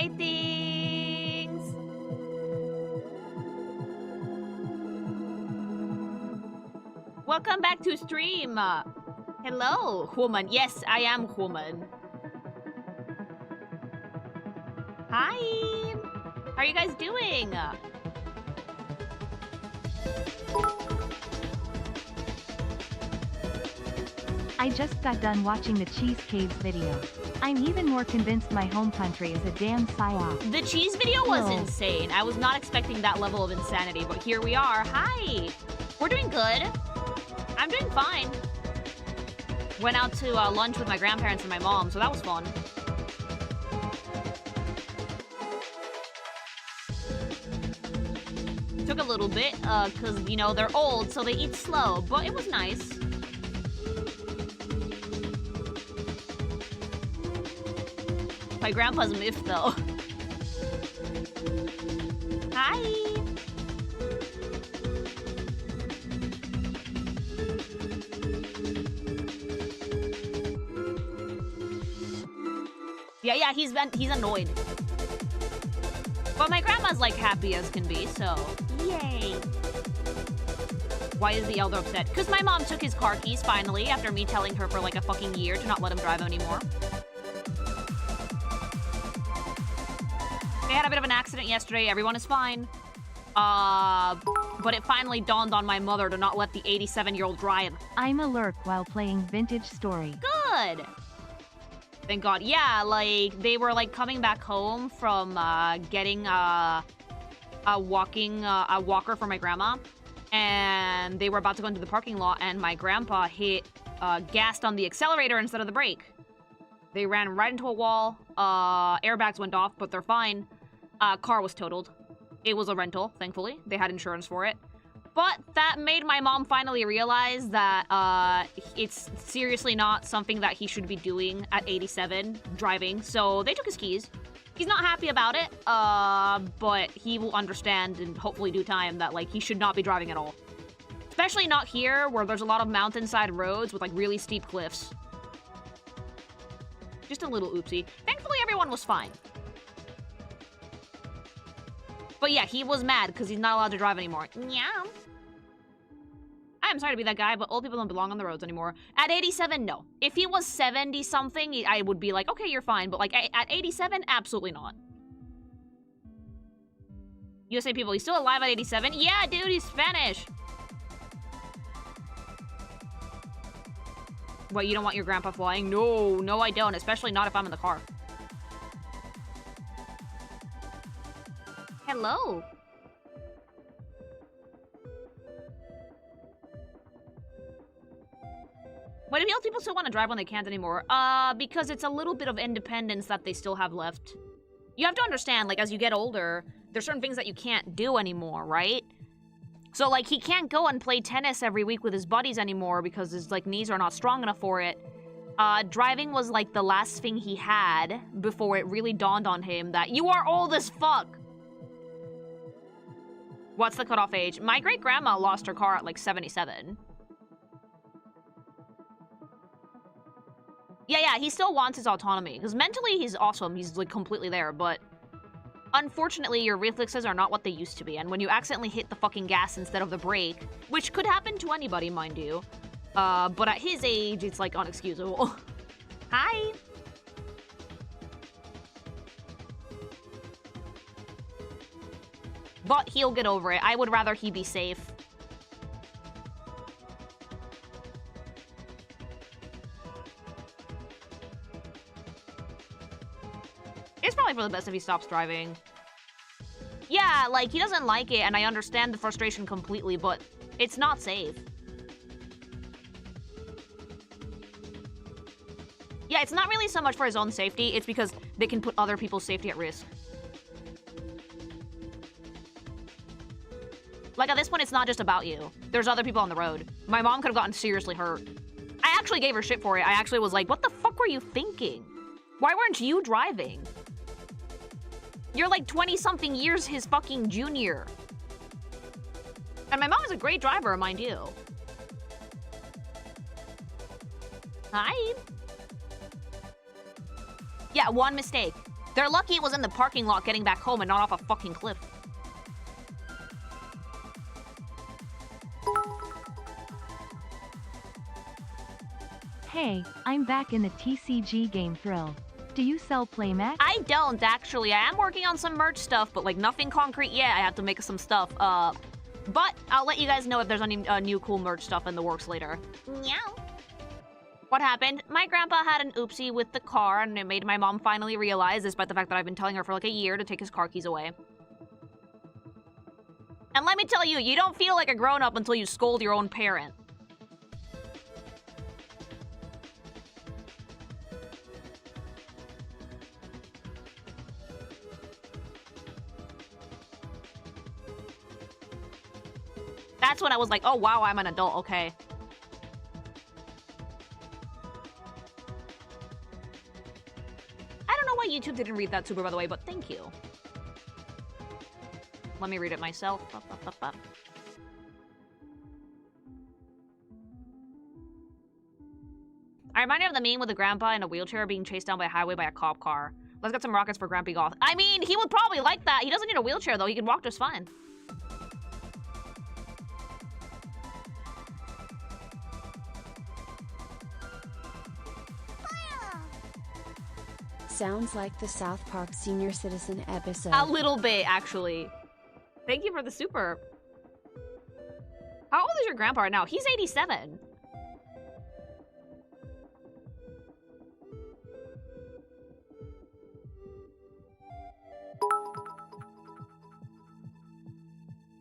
Hi, things. Welcome back to stream. Hello, woman. Yes, I am woman. Hi. How are you guys doing? I just got done watching the Cheese Caves video. I'm even more convinced my home country is a damn psyop. The cheese video was insane. I was not expecting that level of insanity, but here we are. Hi. We're doing good. I'm doing fine. Went out to lunch with my grandparents and my mom, so that was fun. Took a little bit, because, you know, they're old, so they eat slow, but it was nice. My grandpa's a myth, though. Hi! Yeah, he's annoyed. But my grandma's, like, happy as can be, so yay! Why is the elder upset? Because my mom took his car keys, finally, after me telling her for, like, a fucking year to not let him drive anymore. They had a bit of an accident yesterday. Everyone is fine. But it finally dawned on my mother to not let the 87-year-old drive. I'm a lurk while playing Vintage Story. Good! Thank God. Yeah, like, they were, like, coming back home from, getting, a walker for my grandma. And they were about to go into the parking lot, and my grandpa gassed on the accelerator instead of the brake. They ran right into a wall. Airbags went off, but they're fine. Car was totaled. It was a rental, thankfully. They had insurance for it. But that made my mom finally realize that it's seriously not something that he should be doing at 87, driving. So they took his keys. He's not happy about it, but he will understand in hopefully due time that, like, he should not be driving at all. Especially not here, where there's a lot of mountainside roads with, like, really steep cliffs. Just a little oopsie. Thankfully, everyone was fine. But yeah, he was mad because he's not allowed to drive anymore. Yeah. I'm sorry to be that guy, but old people don't belong on the roads anymore. At 87, no. If he was 70-something, I would be like, okay, you're fine. But, like, at 87, absolutely not. USA people, he's still alive at 87? Yeah, dude, he's Spanish. What, you don't want your grandpa flying? No, I don't. Especially not if I'm in the car. Hello. Why do old people still want to drive when they can't anymore? Because it's a little bit of independence that they still have left. You have to understand, like, as you get older, there's certain things that you can't do anymore, right? So, like, he can't go and play tennis every week with his buddies anymore because his, like, knees are not strong enough for it. Driving was, like, the last thing he had before it really dawned on him that you are old as fuck! What's the cutoff age? My great-grandma lost her car at, like, 77. Yeah, he still wants his autonomy. Because mentally, he's awesome. He's, like, completely there, but... Unfortunately, your reflexes are not what they used to be, and when you accidentally hit the fucking gas instead of the brake, which could happen to anybody, mind you, but at his age, it's, like, unexcusable. Hi! But he'll get over it. I would rather he be safe. It's probably for the best if he stops driving. Yeah, like, he doesn't like it, and I understand the frustration completely, but it's not safe. Yeah, it's not really so much for his own safety, it's because they can put other people's safety at risk. Like, at this point, it's not just about you. There's other people on the road. My mom could have gotten seriously hurt. I actually gave her shit for it. I actually was like, what the fuck were you thinking? Why weren't you driving? You're like 20-something years his fucking junior. And my mom is a great driver, mind you. Hi. Yeah, one mistake. They're lucky it was in the parking lot getting back home and not off a fucking cliff. Hey, I'm back in the TCG game Thrill. Do you sell playmats? I don't, actually. I am working on some merch stuff, but, like, nothing concrete yet. I have to make some stuff. But I'll let you guys know if there's any new cool merch stuff in the works later. Meow. What happened? My grandpa had an oopsie with the car, and it made my mom finally realize, despite the fact that I've been telling her for, like, a year to take his car keys away. And let me tell you, you don't feel like a grown-up until you scold your own parent. That's when I was like, oh wow, I'm an adult, okay. I don't know why YouTube didn't read that super, by the way, but thank you. Let me read it myself. I remind you of the meme with the grandpa in a wheelchair being chased down by a highway by a cop car. Let's get some rockets for Grampy Goth. I mean, he would probably like that. He doesn't need a wheelchair, though. He can walk just fine. Sounds like the South Park Senior Citizen episode. A little bit, actually. Thank you for the super. How old is your grandpa right now? He's 87.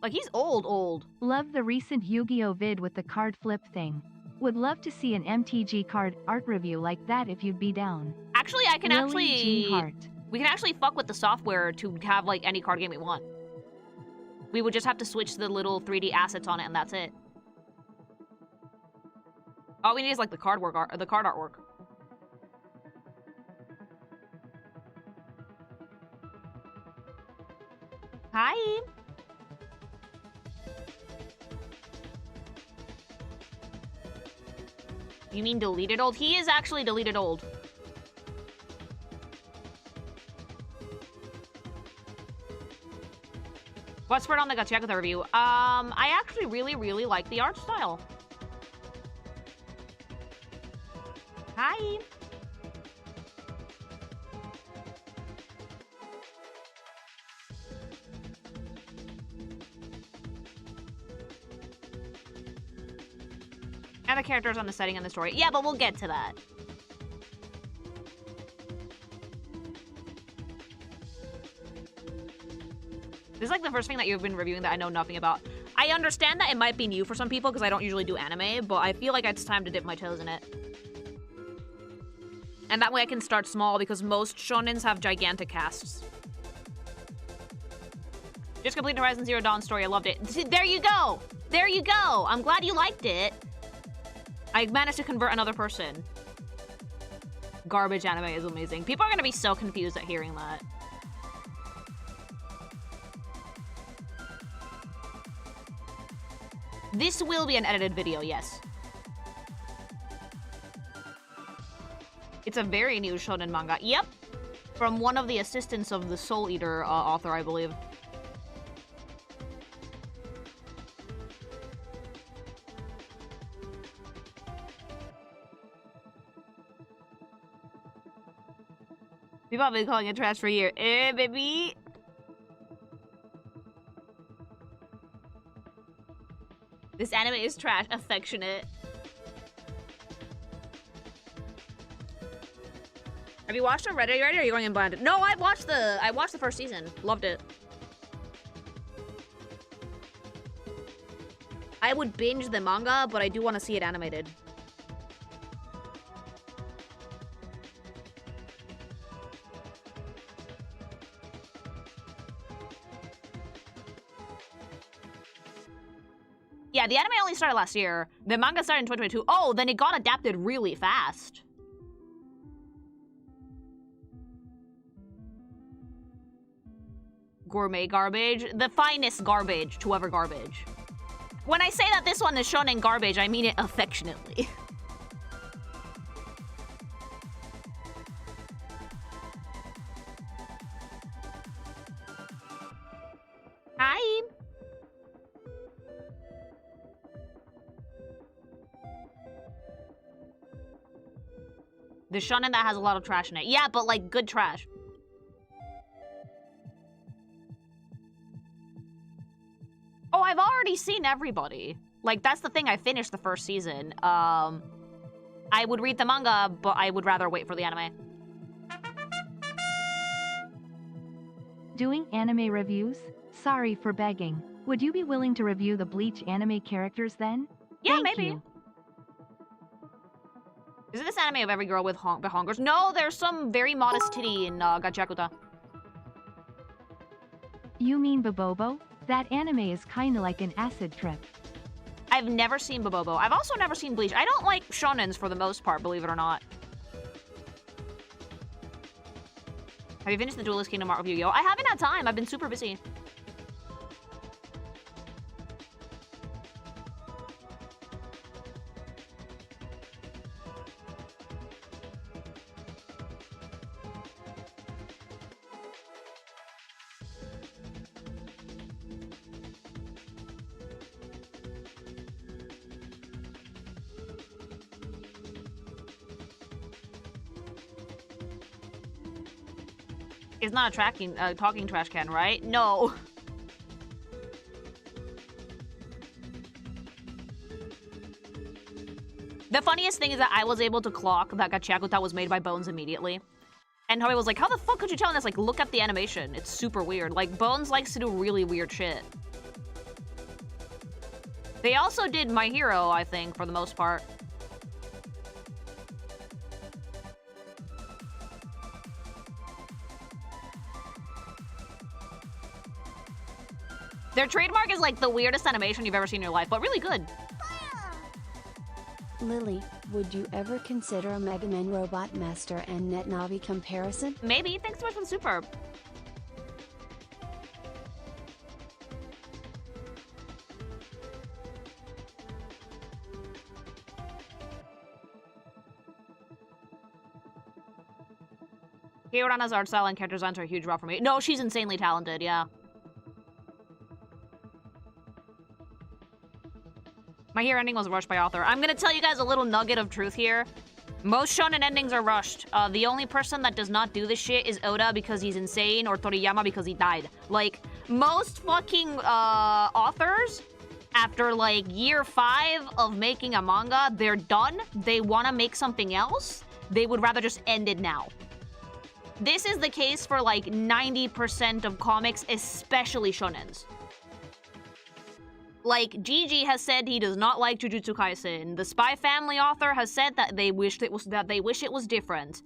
Like, he's old. Love the recent Yu-Gi-Oh vid with the card flip thing. Would love to see an MTG card art review like that if you'd be down. Actually, I can Lily Jean Hart. We can actually fuck with the software to have, like, any card game we want. We would just have to switch the little 3D assets on it, and that's it. All we need is, like, the card artwork. Hi. You mean deleted old? He is actually deleted old. What's word on the Gachiakuta review? I actually really like the art style. Hi. And the characters on the setting and the story. Yeah, but we'll get to that. This is like the first thing that you've been reviewing that I know nothing about. I understand that it might be new for some people because I don't usually do anime, but I feel like it's time to dip my toes in it. And that way I can start small because most shonens have gigantic casts. Just completed Horizon Zero Dawn story. I loved it. See, there you go. There you go. I'm glad you liked it. I managed to convert another person. Garbage anime is amazing. People are going to be so confused at hearing that. This will be an edited video, yes. It's a very new shonen manga. Yep. From one of the assistants of the Soul Eater author, I believe. People have been calling it trash for a year. Eh, baby? This anime is trash. Affectionate. Have you watched Hereditary already, or are you going in blind? No, I watched the first season. Loved it. I would binge the manga, but I do want to see it animated. Yeah, the anime only started last year. The manga started in 2022. Oh, then it got adapted really fast. Gourmet garbage. The finest garbage to ever garbage. When I say that this one is shonen garbage, I mean it affectionately. Hi. The shonen that has a lot of trash in it. Yeah, but like good trash. Oh, I've already seen everybody. Like, that's the thing, I finished the first season. I would read the manga, but I would rather wait for the anime. Doing anime reviews? Sorry for begging. Would you be willing to review the Bleach anime characters then? Yeah, Thank maybe. you. Is it this anime of every girl with hongers? No, there's some very modest titty in Gachiakuta. You mean Bobobo? That anime is kinda like an acid trip. I've never seen Bobobo. I've also never seen Bleach. I don't like shonens for the most part, believe it or not. Have you finished the Duelist Kingdom art of Yu-Gi-Oh? I haven't had time. I've been super busy. It's not a talking trash can, right? No. The funniest thing is that I was able to clock that Gachiakuta was made by Bones immediately. And Howie was like, how the fuck could you tell? And it's like, look at the animation. It's super weird. Like, Bones likes to do really weird shit. They also did My Hero, I think, for the most part. Their trademark is like the weirdest animation you've ever seen in your life, but really good. Lily, would you ever consider a Mega Man Robot Master and NetNavi comparison? Maybe. Thanks so much for the super. Hirana's art style and character designs are a huge draw for me. No, she's insanely talented, yeah. My Hero ending was rushed by author. I'm gonna tell you guys a little nugget of truth here. Most shonen endings are rushed. The only person that does not do this shit is Oda because he's insane or Toriyama because he died. Like, most fucking authors, after like year 5 of making a manga, they're done. They wanna make something else. They would rather just end it now. This is the case for like 90% of comics, especially shonens. Like, Gigi has said he does not like Jujutsu Kaisen. The Spy Family author has said that they wish it was different.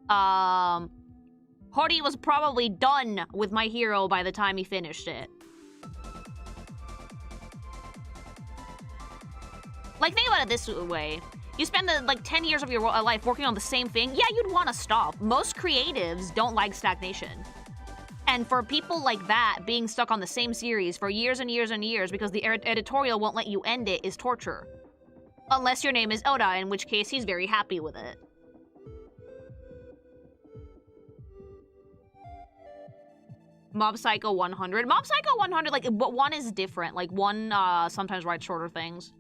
Hori was probably done with My Hero by the time he finished it. Like, think about it this way. You spend like 10 years of your life working on the same thing. Yeah, you'd want to stop. Most creatives don't like stagnation. And for people like that, being stuck on the same series for years and years and years because the editorial won't let you end it is torture. Unless your name is Oda, in which case he's very happy with it. Mob Psycho 100. Mob Psycho 100, like, but one is different. Like, one sometimes writes shorter things.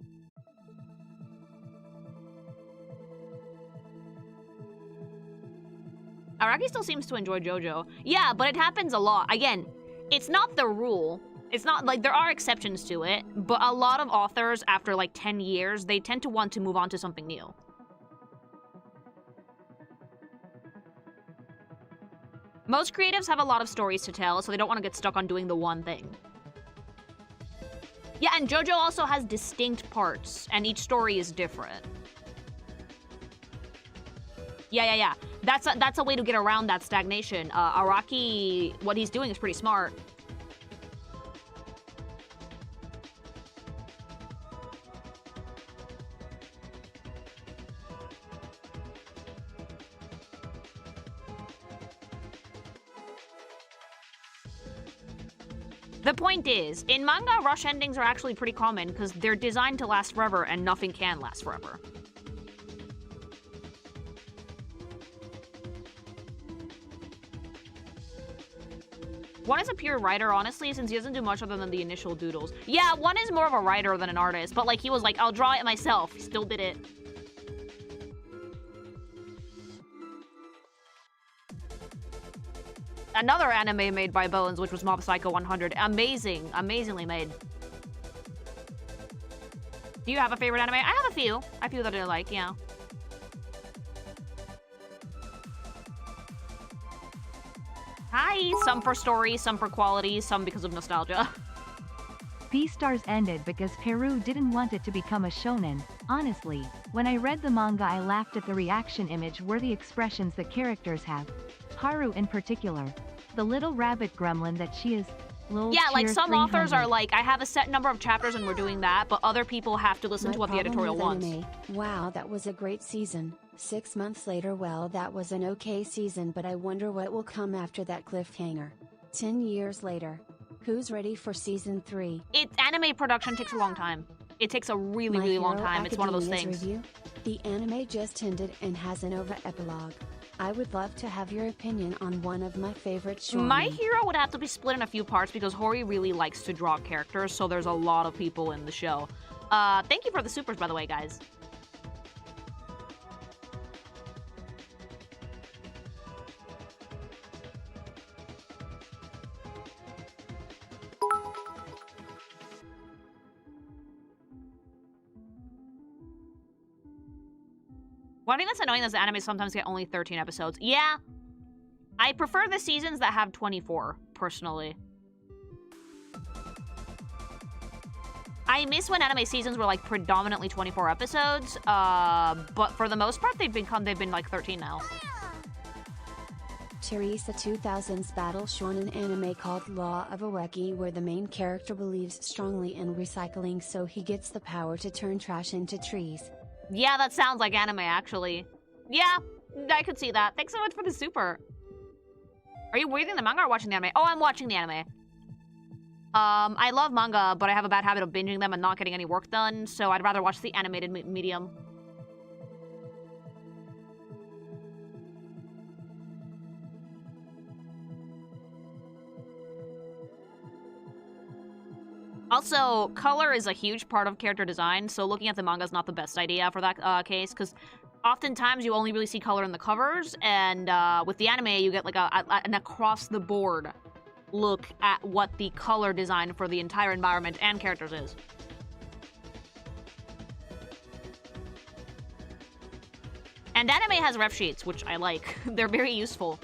Araki still seems to enjoy JoJo. Yeah, but it happens a lot. Again, it's not the rule. It's not like there are exceptions to it, but a lot of authors, after like 10 years, they tend to want to move on to something new. Most creatives have a lot of stories to tell, so they don't want to get stuck on doing the one thing. Yeah, and JoJo also has distinct parts, and each story is different. Yeah. That's a way to get around that stagnation. Araki, what he's doing is pretty smart. The point is, in manga, rush endings are actually pretty common because they're designed to last forever and nothing can last forever. One is a pure writer, honestly, since he doesn't do much other than the initial doodles. Yeah, one is more of a writer than an artist, but like he was like, I'll draw it myself. He still did it. Another anime made by Bones, which was Mob Psycho 100. Amazing. Amazingly made. Do you have a favorite anime? I have a few. I feel that I like, yeah. Hi! Some for story, some for quality, some because of nostalgia. Beastars ended because Peru didn't want it to become a shonen. Honestly, when I read the manga I laughed at the reaction image-worthy expressions the characters have. Haru in particular. The little rabbit gremlin that she is. Lol, yeah, like some 300. authors are like, I have a set number of chapters and we're doing that, but other people have to listen to what the editorial wants. Anime. Wow, that was a great season. 6 months later, well, that was an okay season, but I wonder what will come after that cliffhanger. 10 years later. Who's ready for season 3? Anime production takes a long time. It takes a really, really long time. It's one of those things. Review? The anime just ended and has an OVA epilogue. I would love to have your opinion on one of my favorite shonen. My Hero would have to be split in a few parts because Hori really likes to draw characters, so there's a lot of people in the show. Thank you for the supers, by the way, guys. One thing that's annoying is the anime sometimes get only 13 episodes. Yeah. I prefer the seasons that have 24, personally. I miss when anime seasons were like predominantly 24 episodes, but for the most part they've been like 13 now. Teresa 2000's battle shonen anime called Law of Aweki, where the main character believes strongly in recycling so he gets the power to turn trash into trees. Yeah, that sounds like anime, actually. Yeah, I could see that. Thanks so much for the super. Are you reading the manga or watching the anime? Oh, I'm watching the anime. I love manga, but I have a bad habit of binging them and not getting any work done, so I'd rather watch the animated medium. Also, color is a huge part of character design, so looking at the manga is not the best idea for that case, because oftentimes you only really see color in the covers, and with the anime you get like an across-the-board look at what the color design for the entire environment and characters is. And anime has ref sheets, which I like. They're very useful.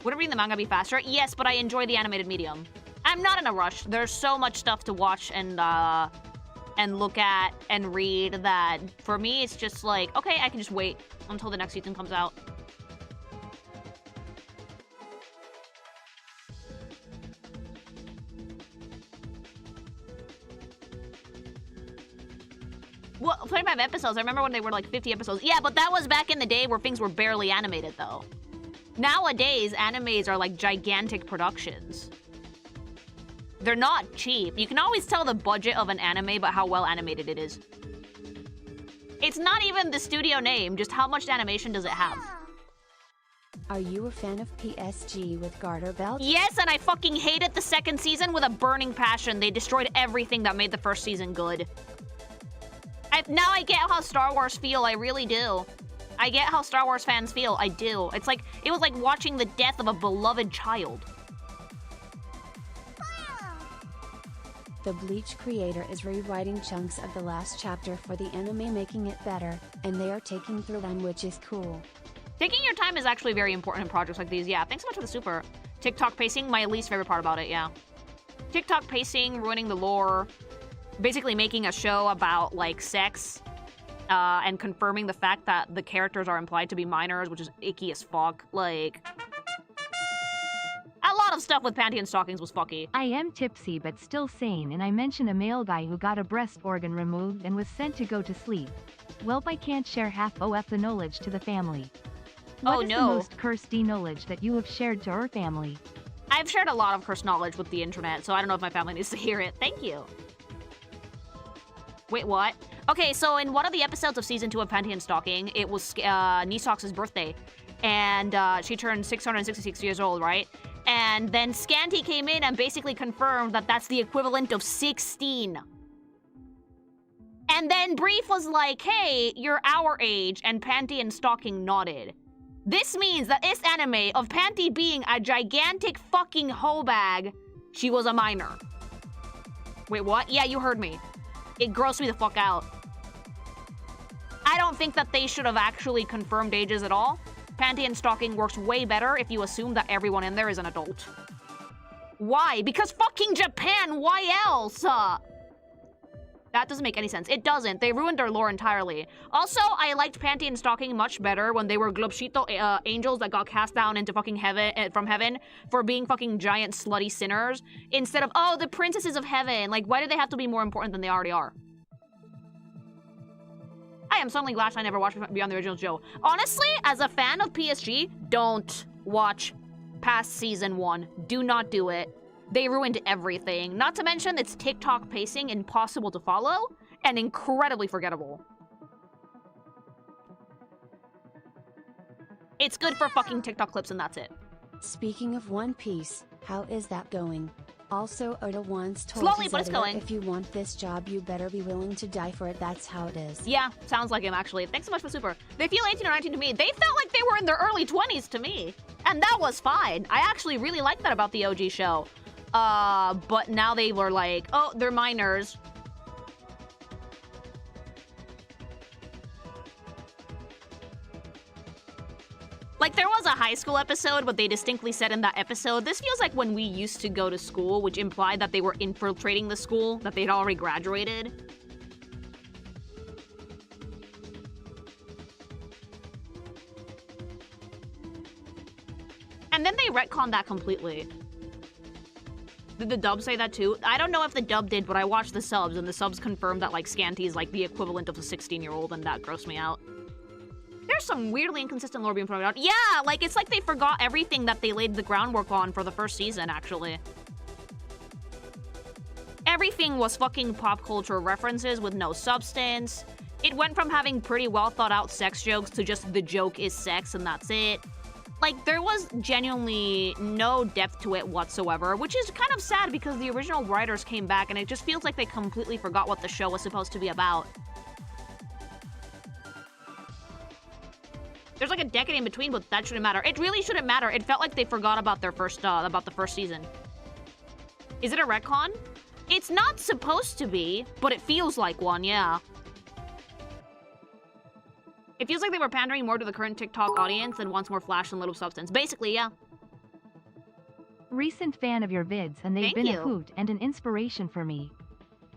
Would reading the manga be faster? Yes, but I enjoy the animated medium. I'm not in a rush. There's so much stuff to watch and look at and read that for me it's just like, okay, I can just wait until the next season comes out. Well, 25 episodes. I remember when they were like 50 episodes. Yeah, but that was back in the day where things were barely animated though. Nowadays, animes are like gigantic productions. They're not cheap. You can always tell the budget of an anime by how well animated it is. It's not even the studio name, just how much animation does it have. Are you a fan of PSG with garter belt? Yes, and I fucking hated the second season with a burning passion. They destroyed everything that made the first season good. Now I get how Star Wars feel, I really do. I get how Star Wars fans feel, I do. It's like, it was like watching the death of a beloved child. The Bleach creator is rewriting chunks of the last chapter for the anime, making it better, and they are taking their time, which is cool. Taking your time is actually very important in projects like these, yeah. Thanks so much for the super. TikTok pacing, my least favorite part about it, yeah. TikTok pacing, ruining the lore, basically making a show about, like, sex, and confirming the fact that the characters are implied to be minors, which is icky as fuck, like... A lot of stuff with panty and stockings was fucky. I am tipsy but still sane, and I mention a male guy who got a breast organ removed and was sent to go to sleep. Welp, I can't share half of the knowledge to the family. What is the most cursed knowledge that you have shared to our family? I've shared a lot of cursed knowledge with the internet, so I don't know if my family needs to hear it. Thank you. Wait, what? Okay, so in one of the episodes of Season 2 of Panty and Stocking, it was Nisox's birthday. And she turned 666 years old, right? And then Scanty came in and basically confirmed that that's the equivalent of 16. And then Brief was like, hey, you're our age, and Panty and Stocking nodded. This means that this anime of Panty being a gigantic fucking hoe bag, she was a minor. Wait, what? Yeah, you heard me. It grossed me the fuck out. I don't think that they should have actually confirmed ages at all. Panty and Stocking works way better if you assume that everyone in there is an adult. Why? Because fucking Japan, why else? That doesn't make any sense. It doesn't. They ruined their lore entirely. Also, I liked Panty and Stocking much better when they were Globshito angels that got cast down into fucking heaven from heaven for being fucking giant slutty sinners instead of, oh, the princesses of heaven. Like, why do they have to be more important than they already are? I am suddenly glad I never watched Beyond the Original Joe. Honestly, as a fan of PSG, don't watch past season 1. Do not do it. They ruined everything. Not to mention its TikTok pacing impossible to follow and incredibly forgettable. It's good for fucking TikTok clips and that's it. Speaking of One Piece, how is that going? Also, Oda once told Slowly, but it's Zedler, going. if you want this job, you better be willing to die for it. That's how it is. Yeah, sounds like him actually. Thanks so much for super. They feel 18 or 19 to me. They felt like they were in their early 20s to me. And that was fine. I actually really liked that about the OG show. But now they were like, oh, they're minors. Like, there was a high school episode, but they distinctly said in that episode, this feels like when we used to go to school, which implied that they were infiltrating the school, that they'd already graduated. And then they retconned that completely. Did the dub say that too? I don't know if the dub did, but I watched the subs, and the subs confirmed that, like, Scanty is, like, the equivalent of a 16-year-old, and that grossed me out. There's some weirdly inconsistent lore being thrown out. Yeah, like, it's like they forgot everything that they laid the groundwork on for the first season, actually. Everything was fucking pop culture references with no substance. It went from having pretty well thought out sex jokes to just the joke is sex and that's it. Like, there was genuinely no depth to it whatsoever, which is kind of sad because the original writers came back and it just feels like they completely forgot what the show was supposed to be about. There's like a decade in between, but that shouldn't matter. It really shouldn't matter. It felt like they forgot about their first, about the first season. Is it a retcon? It's not supposed to be, but it feels like one, yeah. It feels like they were pandering more to the current TikTok audience than wants more flash and little substance. Basically, yeah. Recent fan of your vids and they've Thank been you. a hoot and an inspiration for me.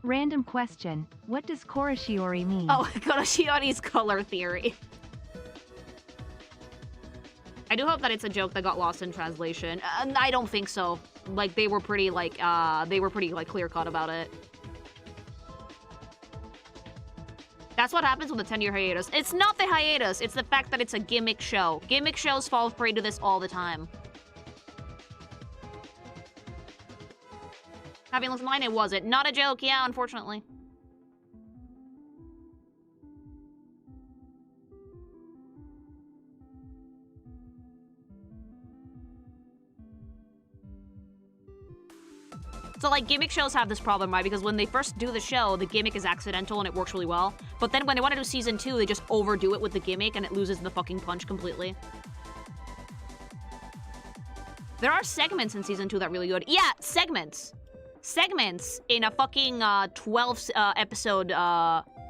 Random question, what does Koroshiori mean? Oh, Koroshiori's color theory. I do hope that it's a joke that got lost in translation. I don't think so. Like, they were pretty, like, clear-cut about it. That's what happens with a 10-year hiatus. It's not the hiatus, it's the fact that it's a gimmick show. Gimmick shows fall prey to this all the time. Having listened line, it wasn't. Not a joke, yeah, unfortunately. So, like, gimmick shows have this problem, right? Because when they first do the show, the gimmick is accidental and it works really well. But then when they want to do season 2, they just overdo it with the gimmick and it loses the fucking punch completely. There are segments in season 2 that are really good. Yeah, segments. Segments in a fucking 12 episode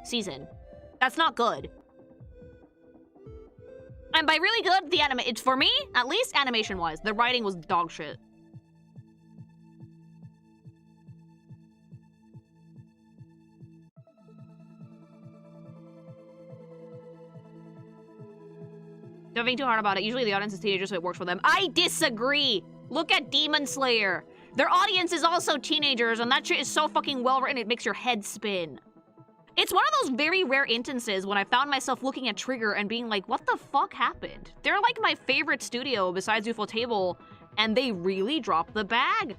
season. That's not good. And by really good, the anime, it's for me, at least animation-wise, the writing was dog shit. Don't think too hard about it. Usually the audience is teenagers, so it works for them. I disagree! Look at Demon Slayer. Their audience is also teenagers, and that shit is so fucking well written, it makes your head spin. It's one of those very rare instances when I found myself looking at Trigger and being like, what the fuck happened? They're like my favorite studio besides Ufotable, and they really dropped the bag.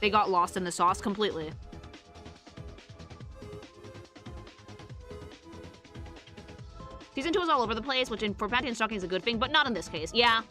They got lost in the sauce completely. Season 2 was all over the place, which for panty and stocking is a good thing, but not in this case. Yeah.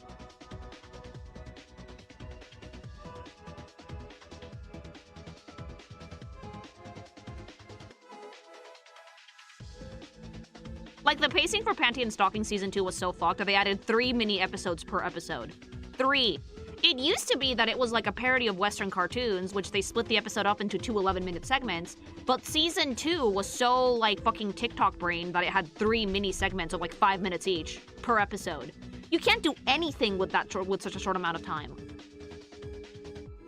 Like, the pacing for Panty and Stalking Season 2 was so fucked that they added 3 mini episodes per episode. 3. It used to be that it was like a parody of Western cartoons, which they split the episode up into 2 11-minute segments, but Season 2 was so, like, fucking TikTok brain that it had 3 mini segments of, like, 5 minutes each per episode. You can't do anything with that with such a short amount of time.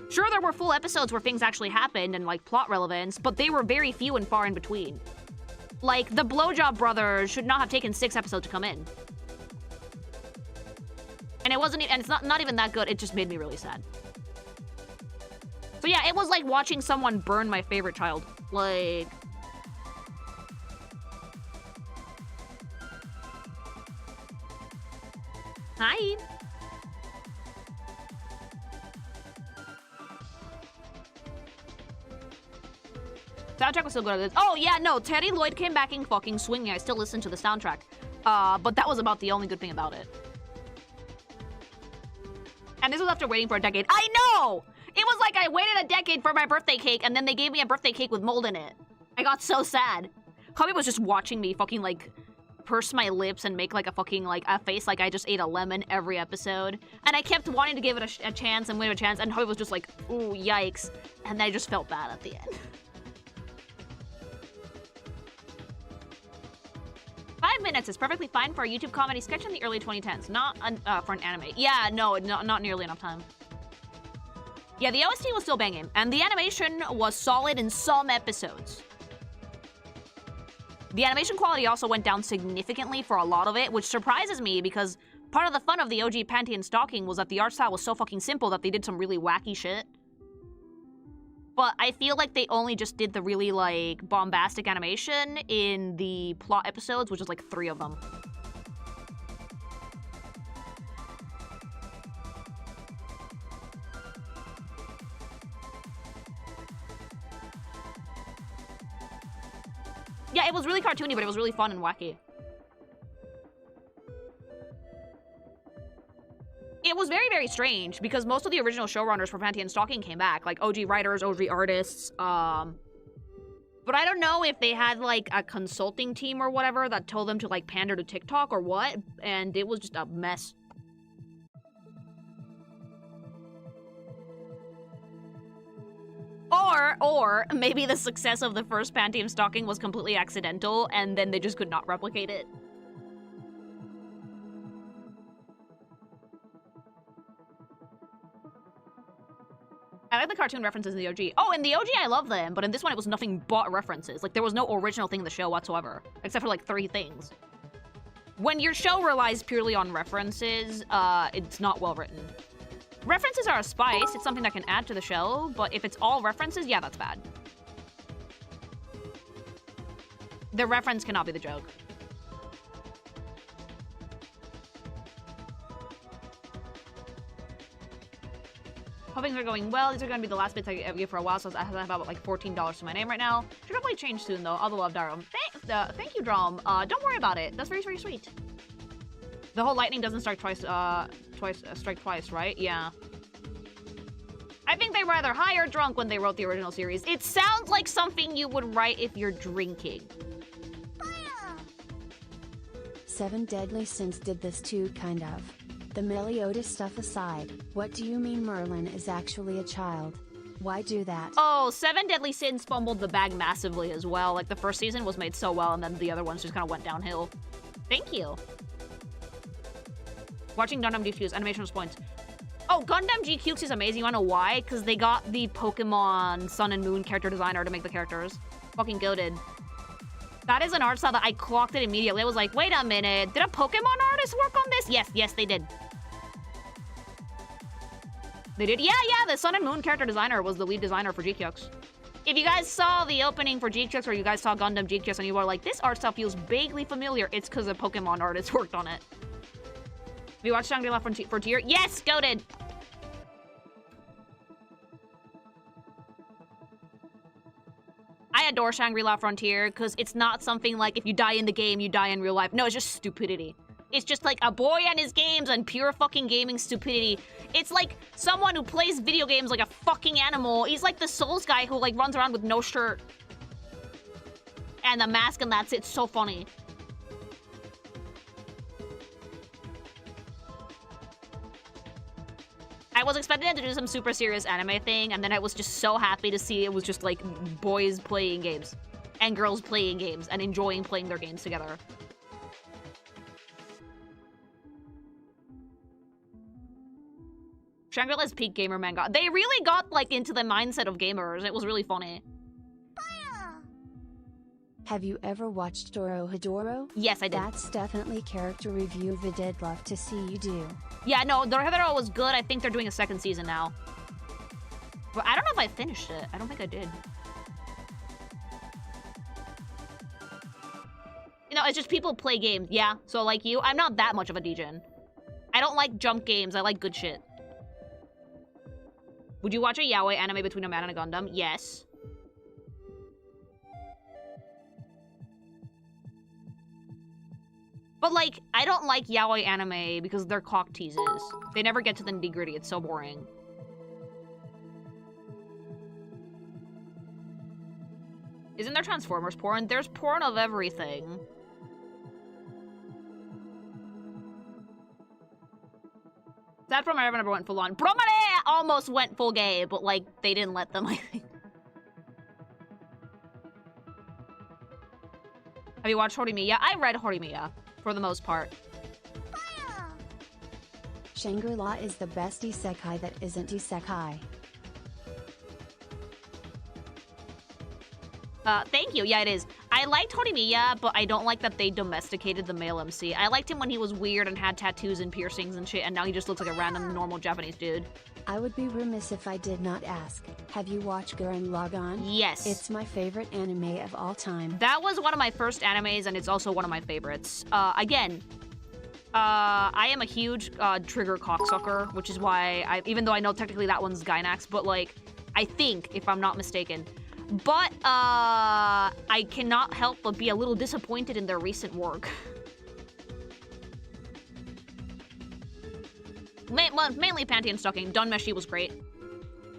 Sure, there were full episodes where things actually happened and, like, plot relevance, but they were very few and far in between. Like, the Blowjob Brothers should not have taken 6 episodes to come in. And it wasn't, and it's not even that good, it just made me really sad. So yeah, it was like watching someone burn my favorite child. Like... Hi! Soundtrack was so good. Oh yeah, no, Teddy Lloyd came back in fucking swinging. I still listen to the soundtrack. But that was about the only good thing about it. And this was after waiting for a decade. I know! It was like I waited a decade for my birthday cake, and then they gave me a birthday cake with mold in it. I got so sad. Hubby was just watching me fucking, like, purse my lips and make, like, a fucking, like, a face like I just ate a lemon every episode. And I kept wanting to give it a chance and give it a chance, and Hubby was just like, ooh, yikes. And I just felt bad at the end. 5 minutes is perfectly fine for a YouTube comedy sketch in the early 2010s, not for an anime. Yeah, no, not nearly enough time. Yeah, the OST was still banging, and the animation was solid in some episodes. The animation quality also went down significantly for a lot of it, which surprises me because part of the fun of the OG Panty and Stalking was that the art style was so fucking simple that they did some really wacky shit. But I feel like they only just did the really, like, bombastic animation in the plot episodes, which is like 3 of them. Yeah, it was really cartoony, but it was really fun and wacky. It was very, very strange because most of the original showrunners for Panty and Stalking came back, like OG writers, OG artists. But I don't know if they had like a consulting team or whatever that told them to like pander to TikTok or what, and it was just a mess. Or maybe the success of the first Panty and Stalking was completely accidental, and then they just could not replicate it. I like the cartoon references in the OG. Oh, in the OG, I love them, but in this one, it was nothing but references. Like, there was no original thing in the show whatsoever, except for, like, 3 things. When your show relies purely on references, it's not well written. References are a spice. It's something that can add to the show, but if it's all references, yeah, that's bad. The reference cannot be the joke. Hoping they're going well. These are going to be the last bits I give for a while, so I have about like $14 to my name right now. Should probably change soon, though. All the love, Darum. Thank you, Drum. Don't worry about it. That's very, very sweet. The whole lightning doesn't strike twice, strike twice, right? Yeah. I think they were either high or drunk when they wrote the original series. It sounds like something you would write if you're drinking. 7 Deadly Sins did this too, kind of. The Meliodas stuff aside, what do you mean Merlin is actually a child? Why do that? Oh, 7 Deadly Sins fumbled the bag massively as well. Like, the first season was made so well, and then the other ones just kind of went downhill. Thank you. Watching Gundam GQ's animation was points. Oh, Gundam GQ's is amazing. You wanna know why? Because they got the Pokemon Sun and Moon character designer to make the characters. Fucking goated. That is an art style that I clocked it immediately. I was like, wait a minute. Did a Pokemon artist work on this? Yes, they did. They did? Yeah, the Sun and Moon character designer was the lead designer for GQX. If you guys saw the opening for GQX or you guys saw Gundam GQX and you were like, this art style feels vaguely familiar, it's because a Pokemon artist worked on it. Have you watched Shangri-La Frontier? Yes, goated! I adore Shangri-La Frontier because it's not something like if you die in the game, you die in real life. No, it's just stupidity. It's just like a boy and his games and pure fucking gaming stupidity. It's like someone who plays video games like a fucking animal. He's like the Souls guy who like runs around with no shirt. And the mask and that's it. So funny. I was expecting to do some super serious anime thing, and then I was just so happy to see it was just like boys playing games and girls playing games and enjoying playing their games together. Shangri-La's peak gamer manga. They really got like into the mindset of gamers. It was really funny. Have you ever watched Dorohedoro? Yes, I did. That's definitely character review I'd love to see you do. Yeah, no, Dorohedoro was good. I think they're doing a second season now. But I don't know if I finished it. I don't think I did. You know, it's just people play games. Yeah, so like you, I'm not that much of a degen. I don't like jump games. I like good shit. Would you watch a yaoi anime between a man and a Gundam? Yes. But, like, I don't like yaoi anime because they're cock teases. They never get to the nitty-gritty. It's so boring. Isn't there Transformers porn? There's porn of everything. That from I never went full on. Promare almost went full gay, but, like, they didn't let them, I think. Have you watched Horimiya? I read Horimiya. For the most part. Shangri-La is the best isekai that isn't isekai. Thank you. Yeah, it is. I liked Horimiya, but I don't like that they domesticated the male MC. I liked him when he was weird and had tattoos and piercings and shit, and now he just looks like a random normal Japanese dude. I would be remiss if I did not ask. Have you watched Gurren Lagann? Yes. It's my favorite anime of all time. That was one of my first animes, and it's also one of my favorites. Again, I am a huge Trigger cocksucker, which is why even though I know technically that one's Gainax, but like, I think, if I'm not mistaken. But, I cannot help but be a little disappointed in their recent work. Mainly Panty and Stocking. Dunmeshi was great.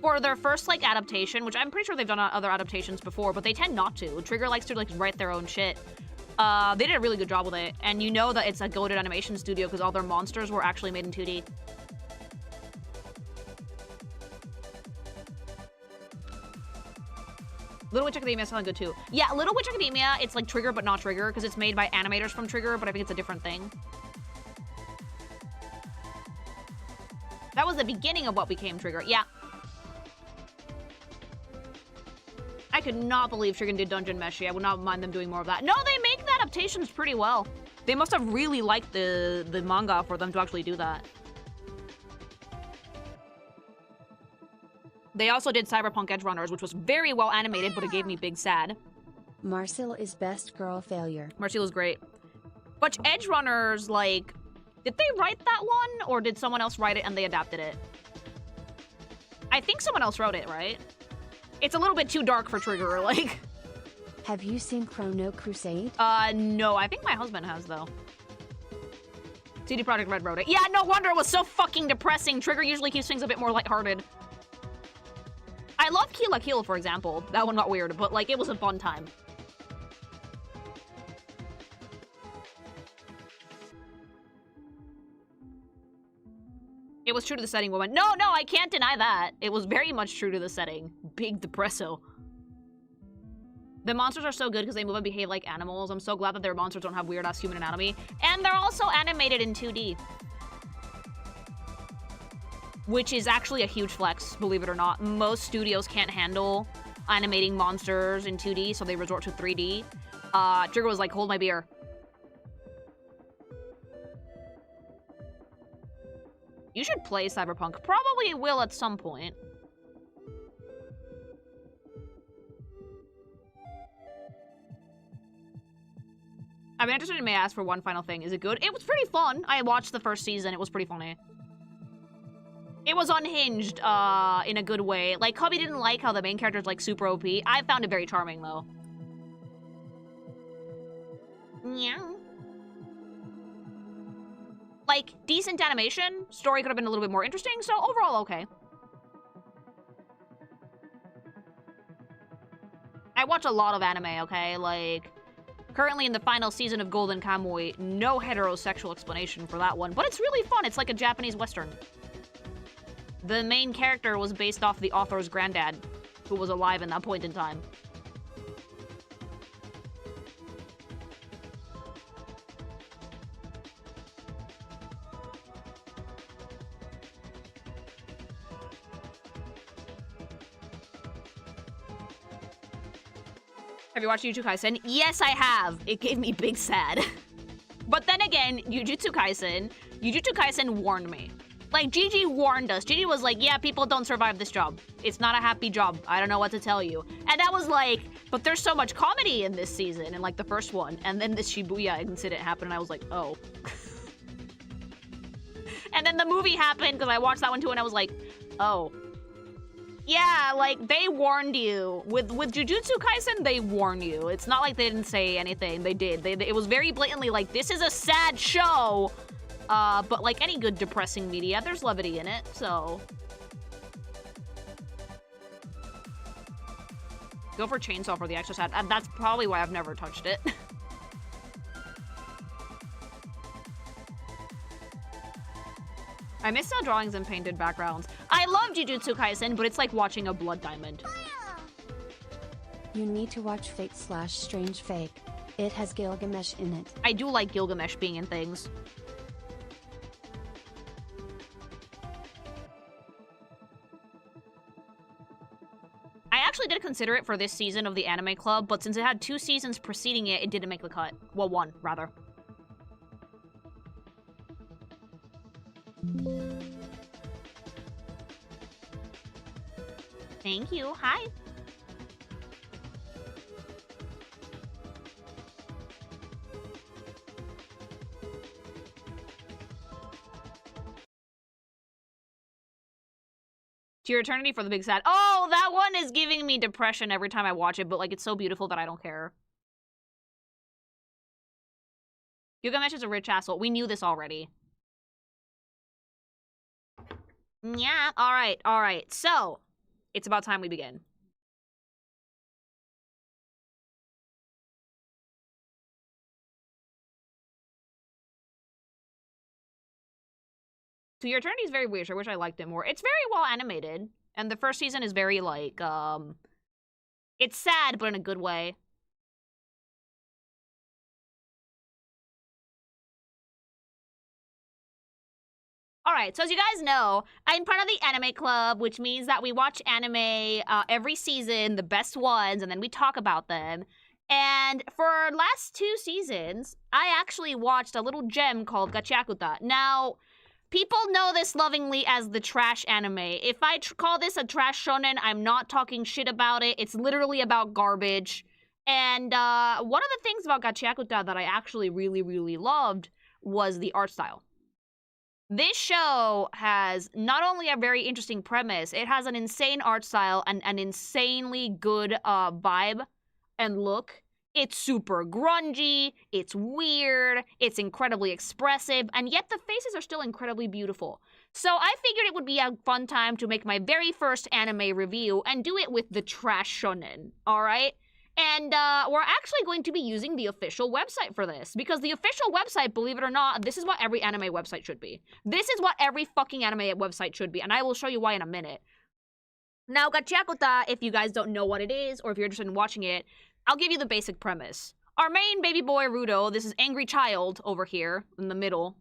For their first, like, adaptation, which I'm pretty sure they've done other adaptations before, but they tend not to. Trigger likes to, like, write their own shit. They did a really good job with it. And you know that it's a goated animation studio because all their monsters were actually made in 2D. Little Witch Academia sounds good too. Yeah, Little Witch Academia, it's like Trigger but not Trigger because it's made by animators from Trigger, but I think it's a different thing. That was the beginning of what became Trigger. Yeah. I could not believe Trigger did Dungeon Meshi. I would not mind them doing more of that. No, they make the adaptations pretty well. They must have really liked the manga for them to actually do that. They also did Cyberpunk Edge Runners, which was very well animated, but it gave me big sad. Marcel is best girl failure. Marcel is great. But Edge Runners, like, did they write that one, or did someone else write it and they adapted it? I think someone else wrote it, right? It's a little bit too dark for Trigger, like. Have you seen Chrono Crusade? No. I think my husband has, though. CD Projekt Red wrote it. Yeah, no wonder it was so fucking depressing. Trigger usually keeps things a bit more lighthearted. I love Kill la Kill, for example. That one got weird, but, like, it was a fun time. It was true to the setting, woman. No, I can't deny that. It was very much true to the setting. Big depresso. The monsters are so good because they move and behave like animals. I'm so glad that their monsters don't have weird-ass human anatomy. And they're also animated in 2D. Which is actually a huge flex, believe it or not. Most studios can't handle animating monsters in 2D, so they resort to 3D. Trigger was like, hold my beer. You should play Cyberpunk. Probably will at some point. I'm interested in may ask for one final thing. Is it good? It was pretty fun. I watched the first season. It was pretty funny. It was unhinged, in a good way. Like, Cubby didn't like how the main character's, like, super OP. I found it very charming, though. Yeah. Like, decent animation. Story could have been a little bit more interesting, so overall, okay. I watch a lot of anime, okay? Like, currently in the final season of Golden Kamuy, no heterosexual explanation for that one, but it's really fun. It's like a Japanese Western. The main character was based off the author's granddad, who was alive in that point in time. Have you watched Jujutsu Kaisen? Yes, I have. It gave me big sad. But then again, Jujutsu Kaisen warned me. Like, Gigi warned us. Gigi was like, yeah, people don't survive this job. It's not a happy job. I don't know what to tell you. And I was like, but there's so much comedy in this season, in like the first one. And then this Shibuya incident happened, and I was like, oh. And then the movie happened, because I watched that one too, and I was like, oh. Yeah, like, they warned you. With Jujutsu Kaisen, they warn you. It's not like they didn't say anything. They did. It was very blatantly like, this is a sad show. But like any good depressing media, there's levity in it, so. Go for Chainsaw for the extra sad. And that's probably why I've never touched it. I miss how drawings and painted backgrounds. I love Jujutsu Kaisen, but it's like watching a blood diamond. You need to watch Fate/Strange Fake. It has Gilgamesh in it. I do like Gilgamesh being in things. I actually did consider it for this season of the Anime Club, but since it had 2 seasons preceding it, it didn't make the cut. Well, 1, rather. Thank you. Hi. To Your Eternity for the Big Sad. Oh, that one is giving me depression every time I watch it, but like it's so beautiful that I don't care. Gilgamesh is a rich asshole. We knew this already. Yeah, alright. So, it's about time we begin. To Your Eternity is very weird. I wish I liked it more. It's very well animated. And the first season is very, like, it's sad, but in a good way. Alright, so as you guys know, I'm part of the Anime Club, which means that we watch anime every season, the best ones, and then we talk about them. And for last 2 seasons, I actually watched a little gem called Gachiakuta. Now, people know this lovingly as the trash anime. If I call this a trash shonen, I'm not talking shit about it. It's literally about garbage. And one of the things about Gachiakuta that I actually really, really loved was the art style. This show has not only a very interesting premise, it has an insane art style and an insanely good vibe and look. It's super grungy, it's weird, it's incredibly expressive, and yet the faces are still incredibly beautiful. So I figured it would be a fun time to make my very first anime review and do it with the trash shonen, alright? And we're actually going to be using the official website for this, because the official website, believe it or not, this is what every anime website should be. This is what every fucking anime website should be, and I will show you why in a minute. Now, Gachiakuta, if you guys don't know what it is, or if you're interested in watching it, I'll give you the basic premise. Our main baby boy, Rudo, this is Angry Child over here in the middle,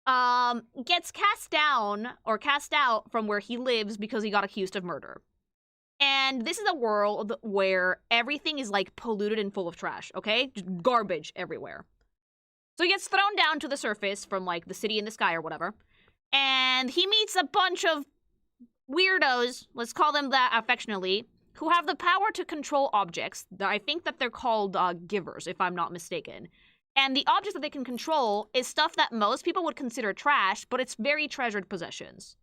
gets cast down, or cast out from where he lives because he got accused of murder. And this is a world where everything is, like, polluted and full of trash, okay? Just garbage everywhere. So he gets thrown down to the surface from, like, the city in the sky or whatever. And he meets a bunch of weirdos, let's call them that affectionately, who have the power to control objects. I think that they're called givers, if I'm not mistaken. And the objects that they can control is stuff that most people would consider trash, but it's very treasured possessions.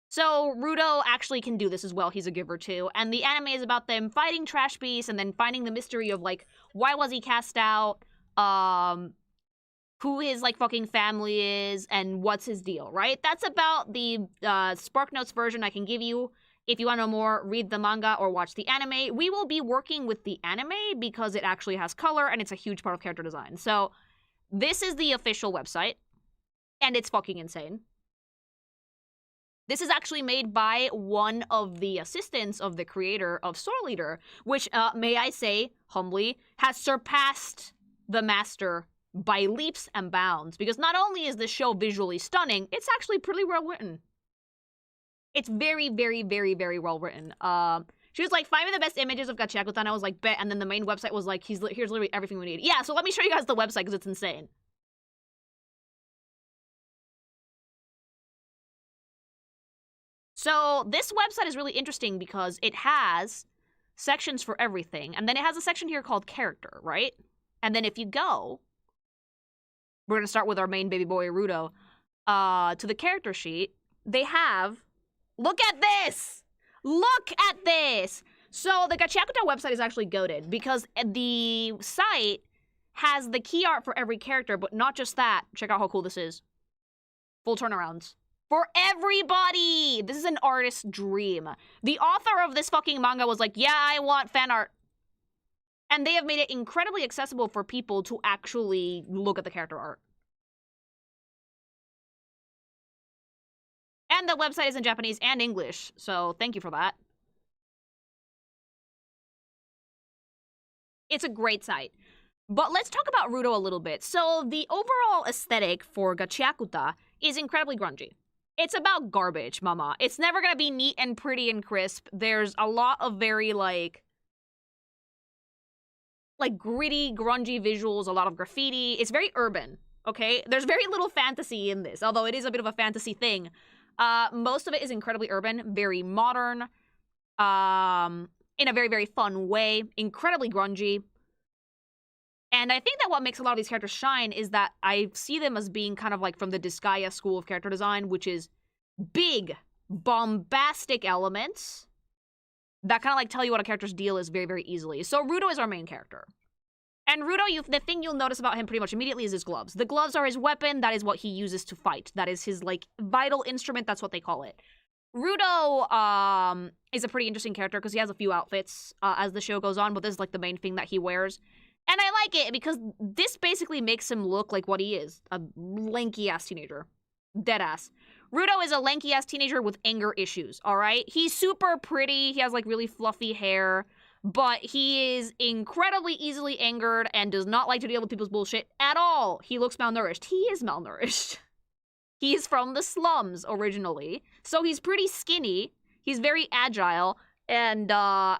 So Rudo actually can do this as well. He's a giver too. And the anime is about them fighting Trash Beast and then finding the mystery of like, why was he cast out? Who his like fucking family is and what's his deal, right? That's about the Spark Notes version I can give you. If you want to know more, read the manga or watch the anime. We will be working with the anime because it actually has color and it's a huge part of character design. So this is the official website and it's fucking insane. This is actually made by one of the assistants of the creator of Sword Leader, which, may I say, humbly, has surpassed the master by leaps and bounds. Because not only is the show visually stunning, it's actually pretty well written. It's very, very, very, very well written. She was like, find me the best images of Gachiakuta, and I was like, bet. And then the main website was like, here's literally everything we need. Yeah, so let me show you guys the website because it's insane. So this website is really interesting because it has sections for everything. And then it has a section here called character, right? And then if you go, we're going to start with our main baby boy, Rudo, to the character sheet. They have, look at this! Look at this! So the Gachiakuta website is actually goated because the site has the key art for every character, but not just that. Check out how cool this is. Full turnarounds. For everybody! This is an artist's dream. The author of this fucking manga was like, yeah, I want fan art. And they have made it incredibly accessible for people to actually look at the character art. And the website is in Japanese and English, so thank you for that. It's a great site. But let's talk about Rudo a little bit. So the overall aesthetic for Gachiakuta is incredibly grungy. It's about garbage, mama. It's never gonna be neat and pretty and crisp. There's a lot of very, like gritty, grungy visuals, a lot of graffiti. It's very urban, okay? There's very little fantasy in this, although it is a bit of a fantasy thing. Most of it is incredibly urban, very modern, in a very, very fun way, incredibly grungy. And I think that what makes a lot of these characters shine is that I see them as being kind of like from the Disgaea school of character design, which is big, bombastic elements that kind of like tell you what a character's deal is very, very easily. So Rudo is our main character. And Rudo, the thing you'll notice about him pretty much immediately is his gloves. The gloves are his weapon. That is what he uses to fight. That is his, like, vital instrument. That's what they call it. Rudo is a pretty interesting character because he has a few outfits as the show goes on, but this is, like, the main thing that he wears. And I like it because this basically makes him look like what he is, a lanky-ass teenager. Deadass. Rudo is a lanky-ass teenager with anger issues, all right? He's super pretty. He has, like, really fluffy hair. But he is incredibly easily angered and does not like to deal with people's bullshit at all. He looks malnourished. He is malnourished. He's from the slums originally. So he's pretty skinny. He's very agile and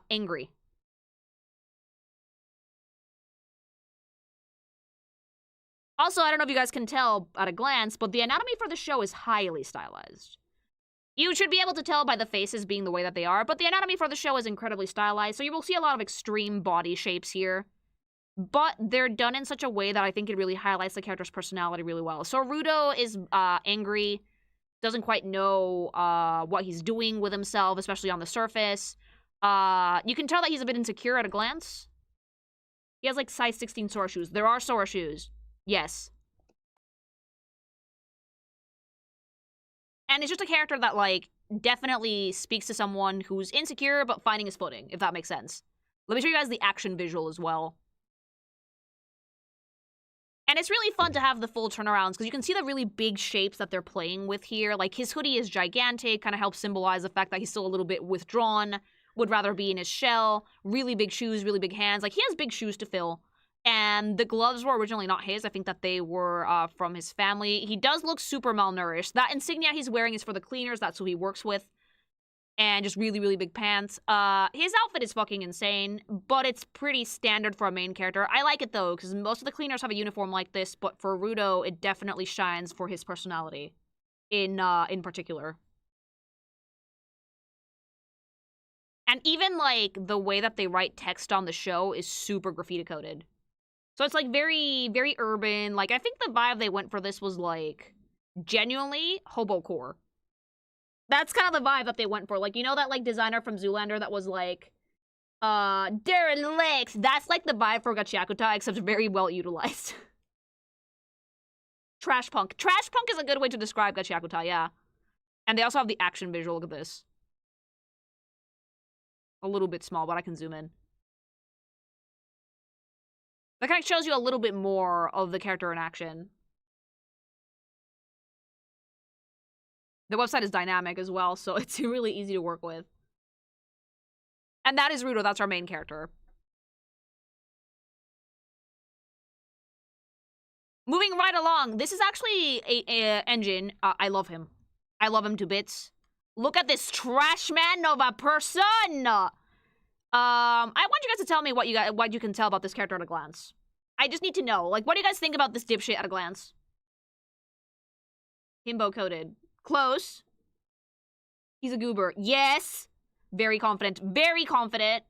angry. Also, I don't know if you guys can tell at a glance, but the anatomy for the show is highly stylized. You should be able to tell by the faces being the way that they are, but the anatomy for the show is incredibly stylized, so you will see a lot of extreme body shapes here. But they're done in such a way that I think it really highlights the character's personality really well. So Rudo is angry, doesn't quite know what he's doing with himself, especially on the surface. You can tell that he's a bit insecure at a glance. He has like size 16 Sora shoes. There are Sora shoes. Yes. And it's just a character that, like, definitely speaks to someone who's insecure but finding his footing, if that makes sense. Let me show you guys the action visual as well. And it's really fun to have the full turnarounds because you can see the really big shapes that they're playing with here. Like, his hoodie is gigantic, kind of helps symbolize the fact that he's still a little bit withdrawn, would rather be in his shell. Really big shoes, really big hands. Like, he has big shoes to fill. And the gloves were originally not his. I think that they were from his family. He does look super malnourished. That insignia he's wearing is for the cleaners. That's who he works with. And just really, really big pants. His outfit is fucking insane, but it's pretty standard for a main character. I like it, though, because most of the cleaners have a uniform like this, but for Rudo, it definitely shines for his personality in particular. And even, like, the way that they write text on the show is super graffiti-coded. So it's, like, very, very urban. Like, I think the vibe they went for this was, like, genuinely hobo-core. That's kind of the vibe that they went for. Like, you know that, like, designer from Zoolander that was, like, derelict? That's, like, the vibe for Gachiakuta, except very well utilized. Trash punk. Trash punk is a good way to describe Gachiakuta, yeah. And they also have the action visual. Look at this. A little bit small, but I can zoom in. That kind of shows you a little bit more of the character in action. The website is dynamic as well, so it's really easy to work with. And that is Ruto. That's our main character. Moving right along. This is actually a Engine. I love him. I love him to bits. Look at this trash man of a person! I want you guys to tell me what you can tell about this character at a glance. I just need to know. Like, what do you guys think about this dipshit at a glance? Himbo coded. Close. He's a goober. Yes! Very confident. Very confident.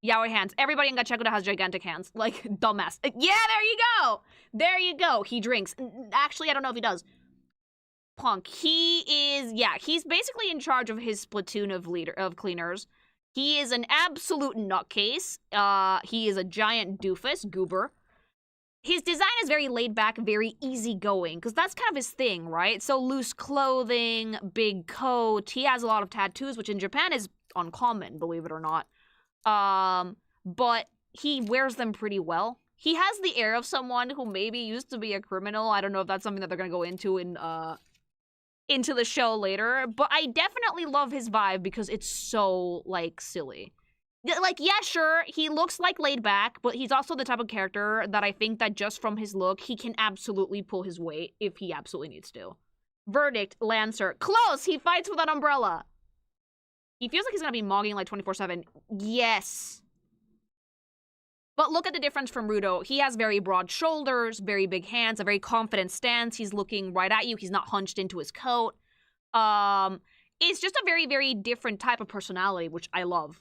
Yaoi hands. Everybody in Gachiakuta has gigantic hands. Like, dumbass. Yeah, there you go! There you go. He drinks. Actually, I don't know if he does. Punk. He is, yeah, he's basically in charge of his platoon of cleaners. He is an absolute nutcase. He is a giant doofus, goober. His design is very laid back, very easygoing, because that's kind of his thing, right? So loose clothing, big coat. He has a lot of tattoos, which in Japan is uncommon, believe it or not. But he wears them pretty well. He has the air of someone who maybe used to be a criminal. I don't know if that's something that they're gonna go into into the show later, but I definitely love his vibe because it's so, like, silly. Like, yeah, sure, he looks, like, laid back, but he's also the type of character that I think that just from his look, he can absolutely pull his weight if he absolutely needs to. Verdict, Lancer. Close! He fights with an umbrella. He feels like he's gonna be mogging, like, 24/7. Yes. But look at the difference from Ruto. He has very broad shoulders, very big hands, a very confident stance. He's looking right at you. He's not hunched into his coat. It's just a very, very different type of personality, which I love.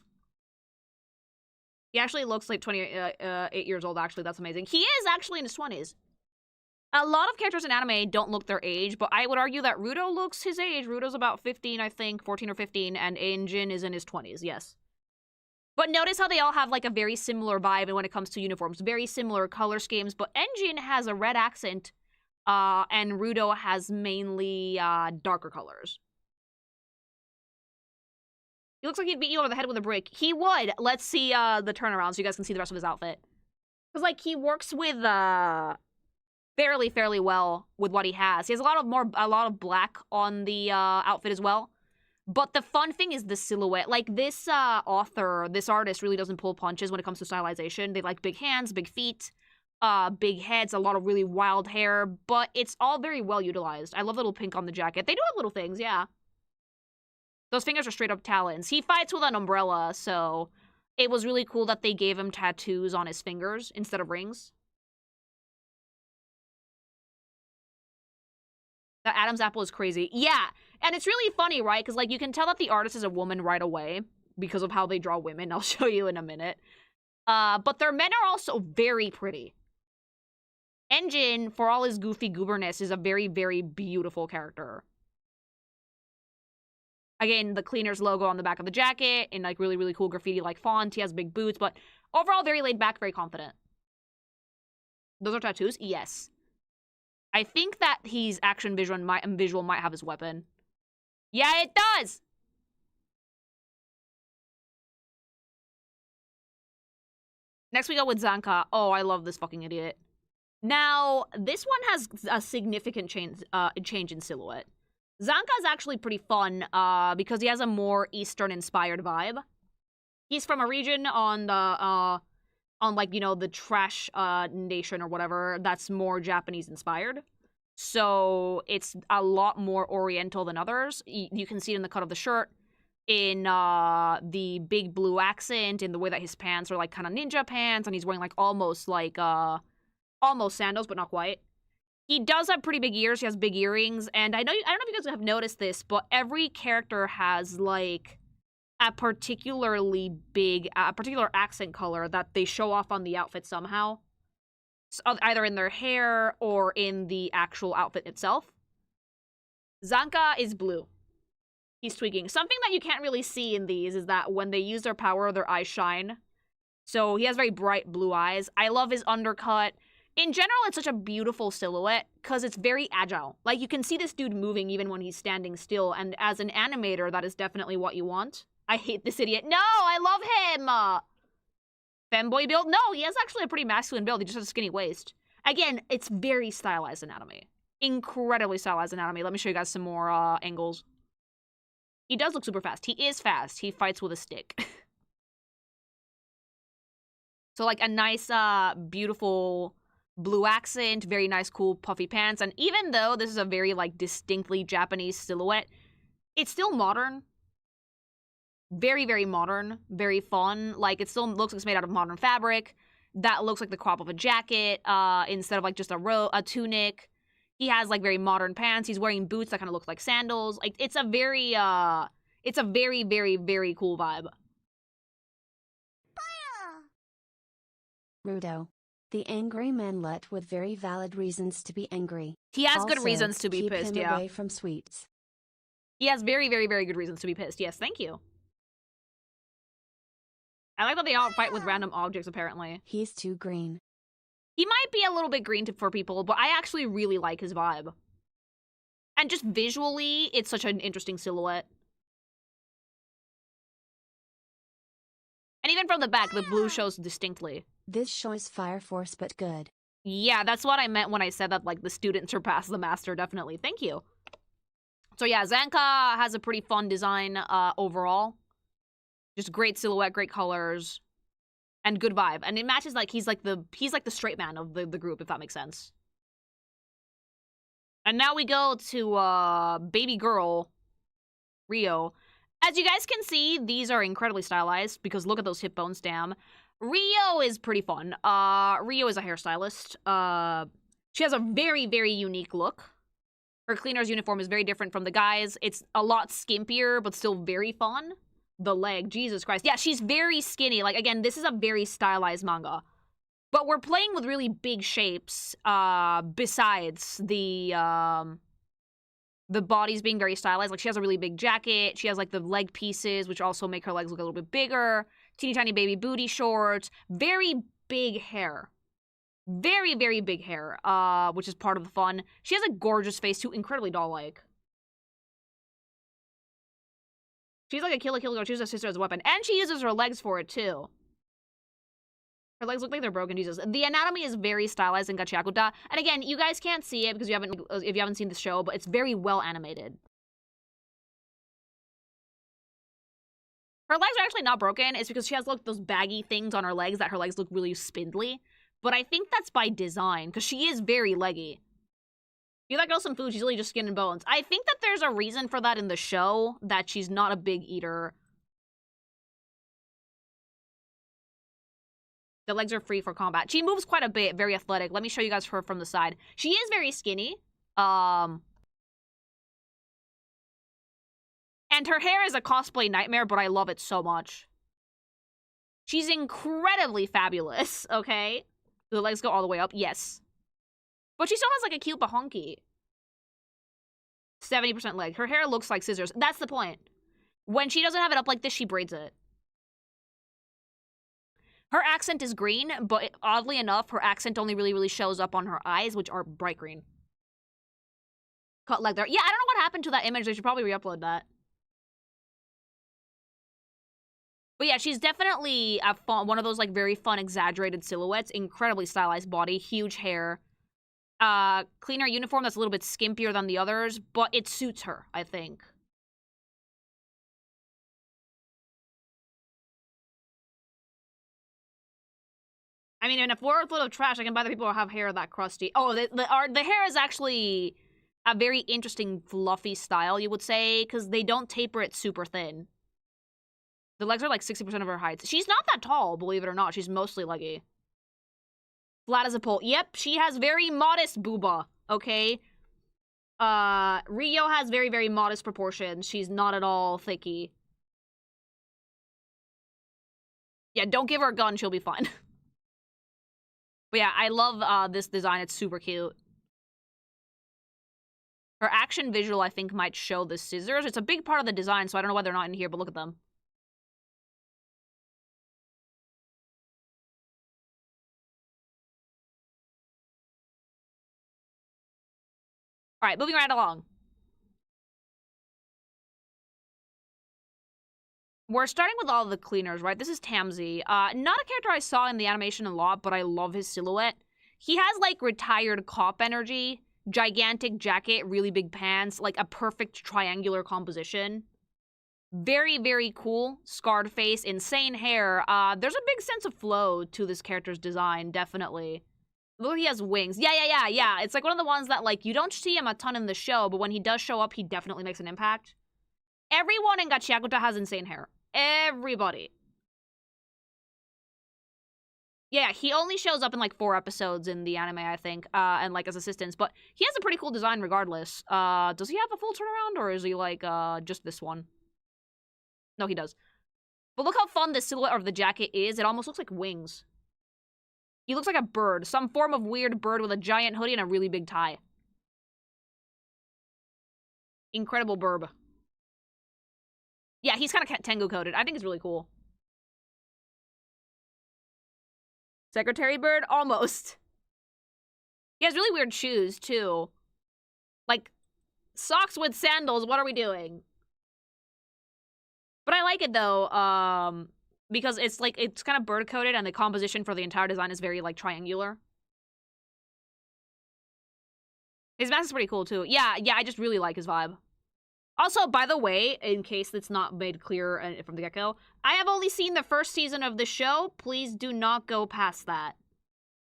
He actually looks like 28 years old, actually. That's amazing. He is actually in his 20s. A lot of characters in anime don't look their age, but I would argue that Ruto looks his age. Ruto's about 15, I think, 14 or 15, and Einjin is in his 20s, yes. But notice how they all have, like, a very similar vibe when it comes to uniforms. Very similar color schemes, but Engine has a red accent, and Ruto has mainly, darker colors. He looks like he'd beat you over the head with a brick. He would! Let's see, the turnaround so you guys can see the rest of his outfit. Because, like, he works with, fairly well with what he has. He has a lot of black on the, outfit as well. But the fun thing is the silhouette. Like, this this artist really doesn't pull punches when it comes to stylization. They like big hands, big feet, big heads, a lot of really wild hair, but it's all very well utilized. I love the little pink on the jacket. They do have little things, yeah. Those fingers are straight up talons. He fights with an umbrella, so it was really cool that they gave him tattoos on his fingers instead of rings. The Adam's apple is crazy. Yeah, and it's really funny, right? Because, like, you can tell that the artist is a woman right away because of how they draw women. I'll show you in a minute. But their men are also very pretty. Engine, for all his goofy gooberness, is a very, very beautiful character. Again, the Cleaners logo on the back of the jacket in, like, really, really cool graffiti-like font. He has big boots, but overall very laid back, very confident. Those are tattoos? Yes. I think that he's action visual might have his weapon. Yeah, it does! Next we go with Zanka. Oh, I love this fucking idiot. Now, this one has a significant change in silhouette. Zanka is actually pretty fun because he has a more Eastern-inspired vibe. He's from a region on the like, you know, the trash nation or whatever that's more Japanese-inspired. So it's a lot more Oriental than others. You can see it in the cut of the shirt, in the big blue accent, in the way that his pants are like kind of ninja pants, and he's wearing like almost sandals, but not quite. He does have pretty big ears. He has big earrings, and I don't know if you guys have noticed this, but every character has like a particular accent color that they show off on the outfit somehow. So either in their hair or in the actual outfit itself. Zanka is blue. He's tweaking. Something that you can't really see in these is that when they use their power, their eyes shine. So he has very bright blue eyes. I love his undercut. In general, it's such a beautiful silhouette because it's very agile. Like, you can see this dude moving even when he's standing still, and as an animator, that is definitely what you want. I hate this idiot. No, I love him! Femboy build? No, he has actually a pretty masculine build. He just has a skinny waist. Again, it's very stylized anatomy. Incredibly stylized anatomy. Let me show you guys some more angles. He does look super fast. He is fast. He fights with a stick. So, like, a nice, beautiful blue accent, very nice, cool, puffy pants. And even though this is a very, like, distinctly Japanese silhouette, it's still modern. Very, very modern. Very fun. Like, it still looks like it's made out of modern fabric. That looks like the crop of a jacket, instead of, like, just a tunic. He has, like, very modern pants. He's wearing boots that kind of look like sandals. Like, it's a very, very, very cool vibe. Rudo. The angry manlet with very valid reasons to be angry. He has Also, good reasons to be pissed, keep him yeah. away from sweets. He has very, very, very good reasons to be pissed. Yes, thank you. I like that they all fight with random objects, apparently. He's too green. He might be a little bit green for people, but I actually really like his vibe. And just visually, it's such an interesting silhouette. And even from the back, the blue shows distinctly. This shows Fire Force but good. Yeah, that's what I meant when I said that, like, the student surpassed the master, definitely. Thank you. So yeah, Zanka has a pretty fun design overall. Just great silhouette, great colors, and good vibe. And it matches, like, he's like the straight man of the group, if that makes sense. And now we go to baby girl, Rio. As you guys can see, these are incredibly stylized because look at those hip bones, damn. Rio is pretty fun. Rio is a hairstylist. She has a very, very unique look. Her cleaner's uniform is very different from the guys. It's a lot skimpier, but still very fun. The leg, Jesus Christ. Yeah, she's very skinny. Like, again, this is a very stylized manga. But we're playing with really big shapes, besides the bodies being very stylized. Like, she has a really big jacket. She has, like, the leg pieces, which also make her legs look a little bit bigger. Teeny tiny baby booty shorts. Very big hair. Very, very big hair, which is part of the fun. She has a gorgeous face, too. Incredibly doll-like. She's like a kill girl. She uses her sister as a weapon. And she uses her legs for it, too. Her legs look like they're broken, Jesus. The anatomy is very stylized in Gachiakuta. And again, you guys can't see it because if you haven't seen the show, but it's very well animated. Her legs are actually not broken. It's because she has, like, those baggy things on her legs that her legs look really spindly. But I think that's by design, because she is very leggy. If you let girl some food, she's really just skin and bones. I think that there's a reason for that in the show, that she's not a big eater. The legs are free for combat. She moves quite a bit, very athletic. Let me show you guys her from the side. She is very skinny. And her hair is a cosplay nightmare, but I love it so much. She's incredibly fabulous, okay? Do the legs go all the way up? Yes. But she still has, like, a cute bahonki. 70% leg. Her hair looks like scissors. That's the point. When she doesn't have it up like this, she braids it. Her accent is green, but oddly enough, her accent only really shows up on her eyes, which are bright green. Cut leg there. Yeah, I don't know what happened to that image. They should probably re-upload that. But yeah, she's definitely one of those, like, very fun, exaggerated silhouettes. Incredibly stylized body, huge hair. Cleaner uniform that's a little bit skimpier than the others, but it suits her, I think. I mean, if we're full of trash, I can buy the people who have hair that crusty. Oh, the hair is actually a very interesting, fluffy style, you would say, because they don't taper it super thin. The legs are like 60% of her height. She's not that tall, believe it or not. She's mostly leggy. Flat as a pole. Yep, she has very modest booba, okay? Rio has very, very modest proportions. She's not at all thicky. Yeah, don't give her a gun, she'll be fine. But yeah, I love this design. It's super cute. Her action visual, I think, might show the scissors. It's a big part of the design, so I don't know why they're not in here, but look at them. Alright, moving right along. We're starting with all the cleaners, right? This is Tamsi. Not a character I saw in the animation a lot, but I love his silhouette. He has, like, retired cop energy. Gigantic jacket, really big pants, like a perfect triangular composition. Very, very cool. Scarred face, insane hair. There's a big sense of flow to this character's design, definitely. Look, he has wings. Yeah. It's like one of the ones that, like, you don't see him a ton in the show, but when he does show up, he definitely makes an impact. Everyone in Gachiakuta has insane hair. Everybody. Yeah, he only shows up in, like, 4 episodes in the anime, I think, and, like, as assistants, but he has a pretty cool design regardless. Does he have a full turnaround, or is he, like, just this one? No, he does. But look how fun the silhouette of the jacket is. It almost looks like wings. He looks like a bird. Some form of weird bird with a giant hoodie and a really big tie. Incredible burb. Yeah, he's kind of Tengu-coded. I think it's really cool. Secretary bird? Almost. He has really weird shoes, too. Like, socks with sandals, what are we doing? But I like it, though, because it's, like, it's kind of bird-coded, and the composition for the entire design is very, like, triangular. His mask is pretty cool, too. Yeah, I just really like his vibe. Also, by the way, in case it's not made clear from the get-go, I have only seen the first season of the show. Please do not go past that.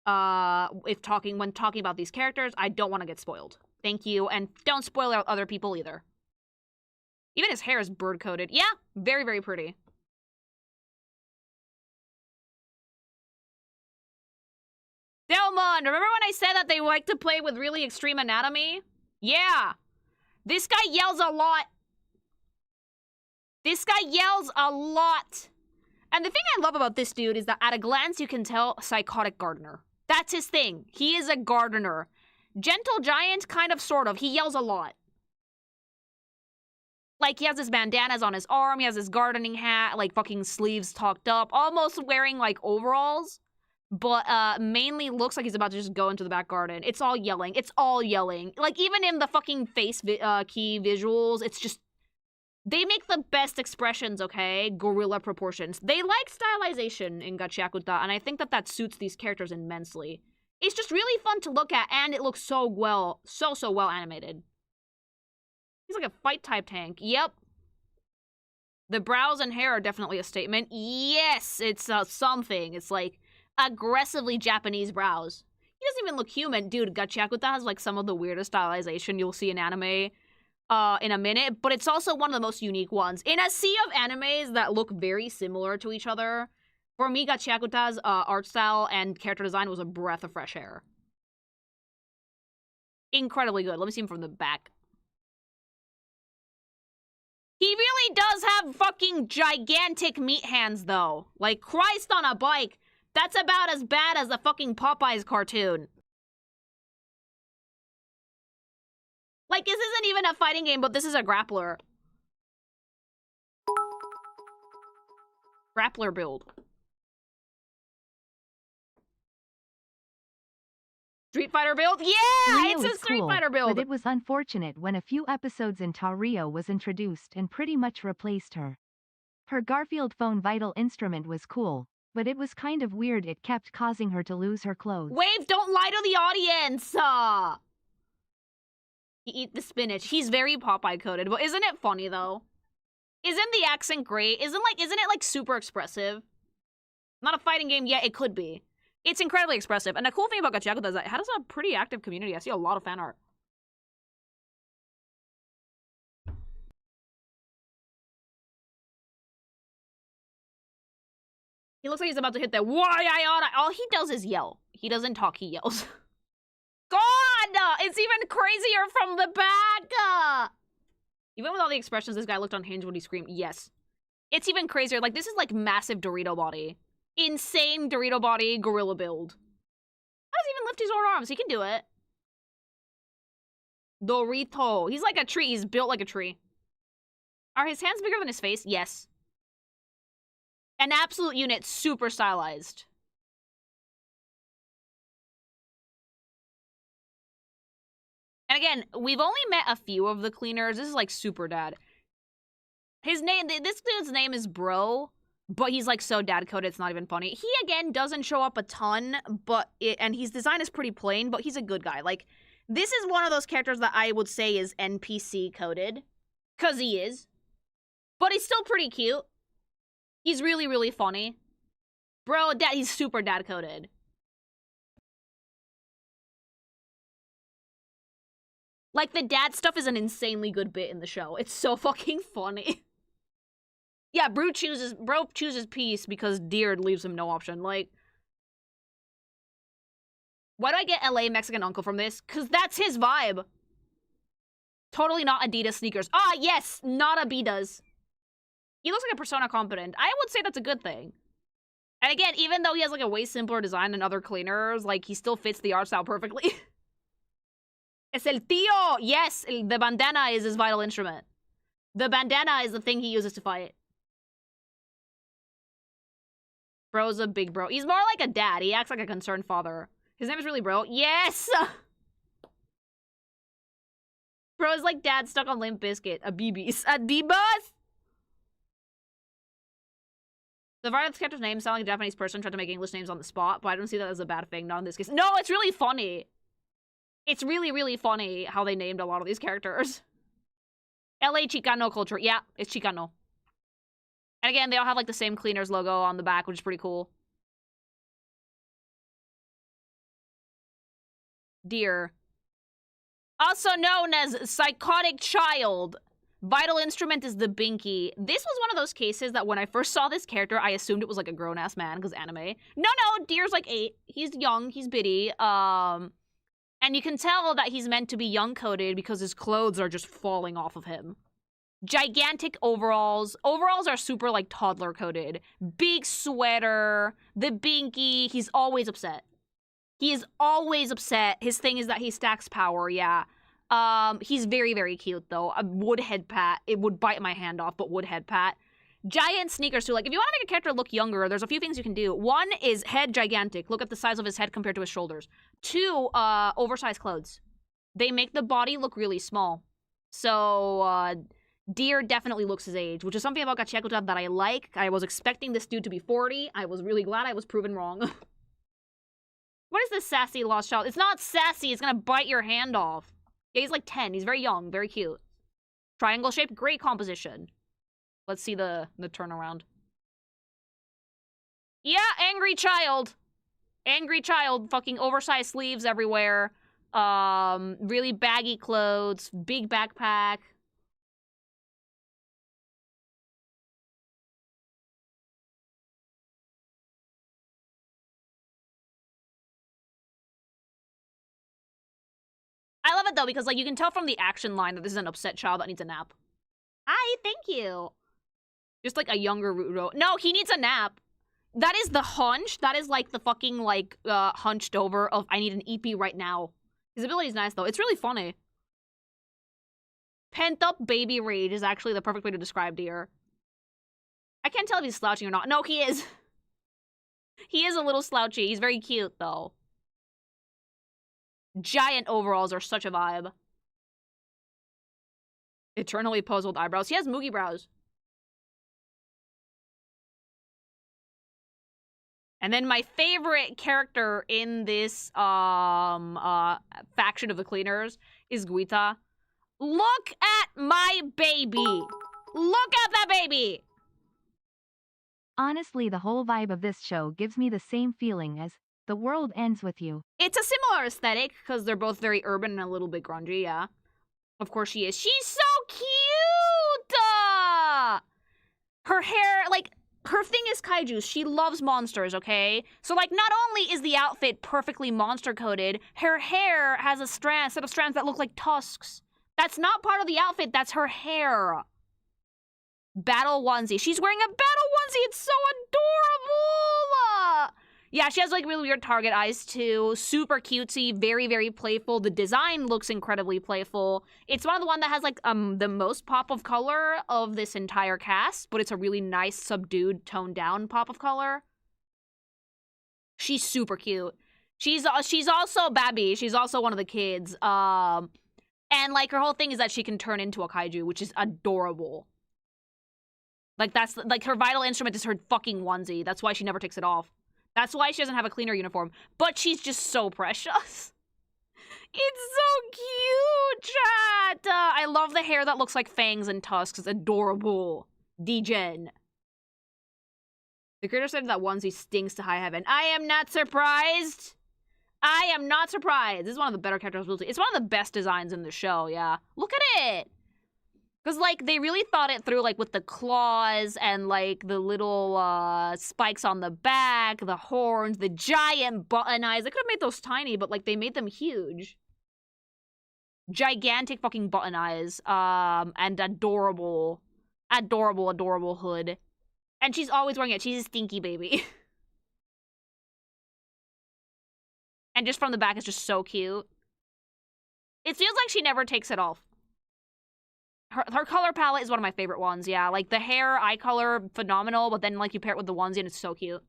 When talking about these characters, I don't want to get spoiled. Thank you, and don't spoil out other people either. Even his hair is bird-coated. Yeah, very, very pretty. Delmon, remember when I said that they like to play with really extreme anatomy? Yeah. This guy yells a lot. This guy yells a lot. And the thing I love about this dude is that at a glance you can tell psychotic gardener. That's his thing. He is a gardener. Gentle giant, kind of, sort of. He yells a lot. Like, he has his bandanas on his arm. He has his gardening hat, like, fucking sleeves tucked up. Almost wearing, like, overalls. But, mainly looks like he's about to just go into the back garden. It's all yelling. It's all yelling. Like, even in the fucking face key visuals, it's just... They make the best expressions, okay? Gorilla proportions. They like stylization in Gachiakuta, and I think that that suits these characters immensely. It's just really fun to look at, and it looks so well, so well animated. He's like a fight-type tank. Yep. The brows and hair are definitely a statement. Yes, it's something. It's like aggressively Japanese brows. He doesn't even look human. Dude, Gachiakuta has like some of the weirdest stylization you'll see in anime in a minute, but it's also one of the most unique ones. In a sea of animes that look very similar to each other, for me, Gachiakuta's art style and character design was a breath of fresh air. Incredibly good. Let me see him from the back. He really does have fucking gigantic meat hands, though. Like, Christ on a bike. That's about as bad as the fucking Popeyes cartoon. Like, this isn't even a fighting game, but this is a grappler. Grappler build. Street Fighter build? Yeah! Rio It's a Street cool, Fighter build! But it was unfortunate when a few episodes into Rio was introduced and pretty much replaced her. Her Garfield phone vital instrument was cool, but it was kind of weird it kept causing her to lose her clothes. Wave, don't lie to the audience! He eat the spinach. He's very Popeye coded, but isn't it funny though? Isn't the accent great? Isn't it like super expressive? Not a fighting game yet, it could be. It's incredibly expressive. And the cool thing about Gachiakuta is that it has a pretty active community. I see a lot of fan art. He looks like he's about to hit that why I oughta. All he does is yell. He doesn't talk, he yells. God! It's even crazier from the back! Even with all the expressions, this guy looked unhinged when he screamed. Yes. It's even crazier. Like, this is like massive Dorito body. Insane Dorito body, gorilla build. How does he even lift his own arms? He can do it. Dorito. He's like a tree. He's built like a tree. Are his hands bigger than his face? Yes. An absolute unit, super stylized. And again, we've only met a few of the cleaners. This is like super dad. His name, this dude's name is Bro, but he's like so dad coded, it's not even funny. He again doesn't show up a ton, and his design is pretty plain, but he's a good guy. Like, this is one of those characters that I would say is NPC coded, cause he is. But he's still pretty cute. He's really, really funny. Bro, dad, he's super dad coded. Like, the dad stuff is an insanely good bit in the show. It's so fucking funny. Yeah, Bro chooses peace because Deer leaves him no option. Like, why do I get LA Mexican uncle from this? Because that's his vibe. Totally not Adidas sneakers. Ah, yes, not Adidas. He looks like a Persona competent. I would say that's a good thing. And again, even though he has like a way simpler design than other cleaners, like, he still fits the art style perfectly. Es el tío! Yes, the bandana is his vital instrument. The bandana is the thing he uses to fight. Bro's a big bro. He's more like a dad. He acts like a concerned father. His name is really Bro. Yes! Bro is like dad stuck on Limp Bizkit. Abibis. Adibas! The violence character's name sound like a Japanese person tried to make English names on the spot, but I don't see that as a bad thing. Not in this case. No, it's really funny. It's really, really funny how they named a lot of these characters. LA Chicano culture. Yeah, it's Chicano. And again, they all have like the same cleaners logo on the back, which is pretty cool. Deer. Also known as Psychotic Child. Vital instrument is the Binky. This was one of those cases that when I first saw this character, I assumed it was like a grown-ass man, because anime. No, Deer's like 8. He's young, he's bitty. And you can tell that he's meant to be young-coded because his clothes are just falling off of him. Gigantic overalls. Overalls are super, like, toddler-coded. Big sweater. The Binky. He's always upset. He is always upset. His thing is that he stacks power, yeah. He's very, very cute, though. A wood head pat. It would bite my hand off, but wood head pat. Giant sneakers, too. Like, if you want to make a character look younger, there's a few things you can do. One is head gigantic. Look at the size of his head compared to his shoulders. 2, oversized clothes. They make the body look really small. So, Deer definitely looks his age, which is something about Gachiakuta that I like. I was expecting this dude to be 40. I was really glad I was proven wrong. What is this sassy lost child? It's not sassy. It's gonna bite your hand off. Yeah, he's like 10. He's very young, very cute. Triangle shape, great composition. Let's see the turnaround. Yeah, angry child. Angry child. Fucking oversized sleeves everywhere. Really baggy clothes. Big backpack. I love it, though, because, like, you can tell from the action line that this is an upset child that needs a nap. Hi, thank you. Just, like, a younger Ruto. No, he needs a nap. That is the hunch. That is, like, the fucking, like, hunched over of, I need an EP right now. His ability's nice, though. It's really funny. Pent-up baby rage is actually the perfect way to describe Deer. I can't tell if he's slouching or not. No, he is. He is a little slouchy. He's very cute, though. Giant overalls are such a vibe. Eternally puzzled eyebrows. He has Moogie brows. And then my favorite character in this faction of the cleaners is Guita. Look at my baby! Look at that baby! Honestly, the whole vibe of this show gives me the same feeling as The World Ends With You. It's a similar aesthetic, because they're both very urban and a little bit grungy, yeah. Of course she is. She's so cute! Her hair, like, her thing is kaijus. She loves monsters, okay? So, like, not only is the outfit perfectly monster-coded, her hair has a set of strands that look like tusks. That's not part of the outfit, that's her hair. Battle onesie. She's wearing a battle onesie! It's so adorable! Yeah, she has like really weird target eyes too. Super cutesy, very, very playful. The design looks incredibly playful. It's one of the one that has like the most pop of color of this entire cast, but it's a really nice, subdued, toned down pop of color. She's super cute. She's also Babby. She's also one of the kids. And like her whole thing is that she can turn into a kaiju, which is adorable. Like that's like her vital instrument is her fucking onesie. That's why she never takes it off. That's why she doesn't have a cleaner uniform. But she's just so precious. It's so cute, chat. I love the hair that looks like fangs and tusks. It's adorable. Degen. The creator said that onesie stinks to high heaven. I am not surprised. I am not surprised. This is one of the better characters. It's one of the best designs in the show, yeah. Look at it. Because, like, they really thought it through, like, with the claws and, like, the little spikes on the back, the horns, the giant button eyes. They could have made those tiny, but, like, they made them huge. Gigantic fucking button eyes. And adorable, adorable, adorable hood. And she's always wearing it. She's a stinky baby. And just from the back, it's just so cute. It feels like she never takes it off. Her color palette is one of my favorite ones, yeah. Like, the hair, eye color, phenomenal, but then, like, you pair it with the onesie and it's so cute.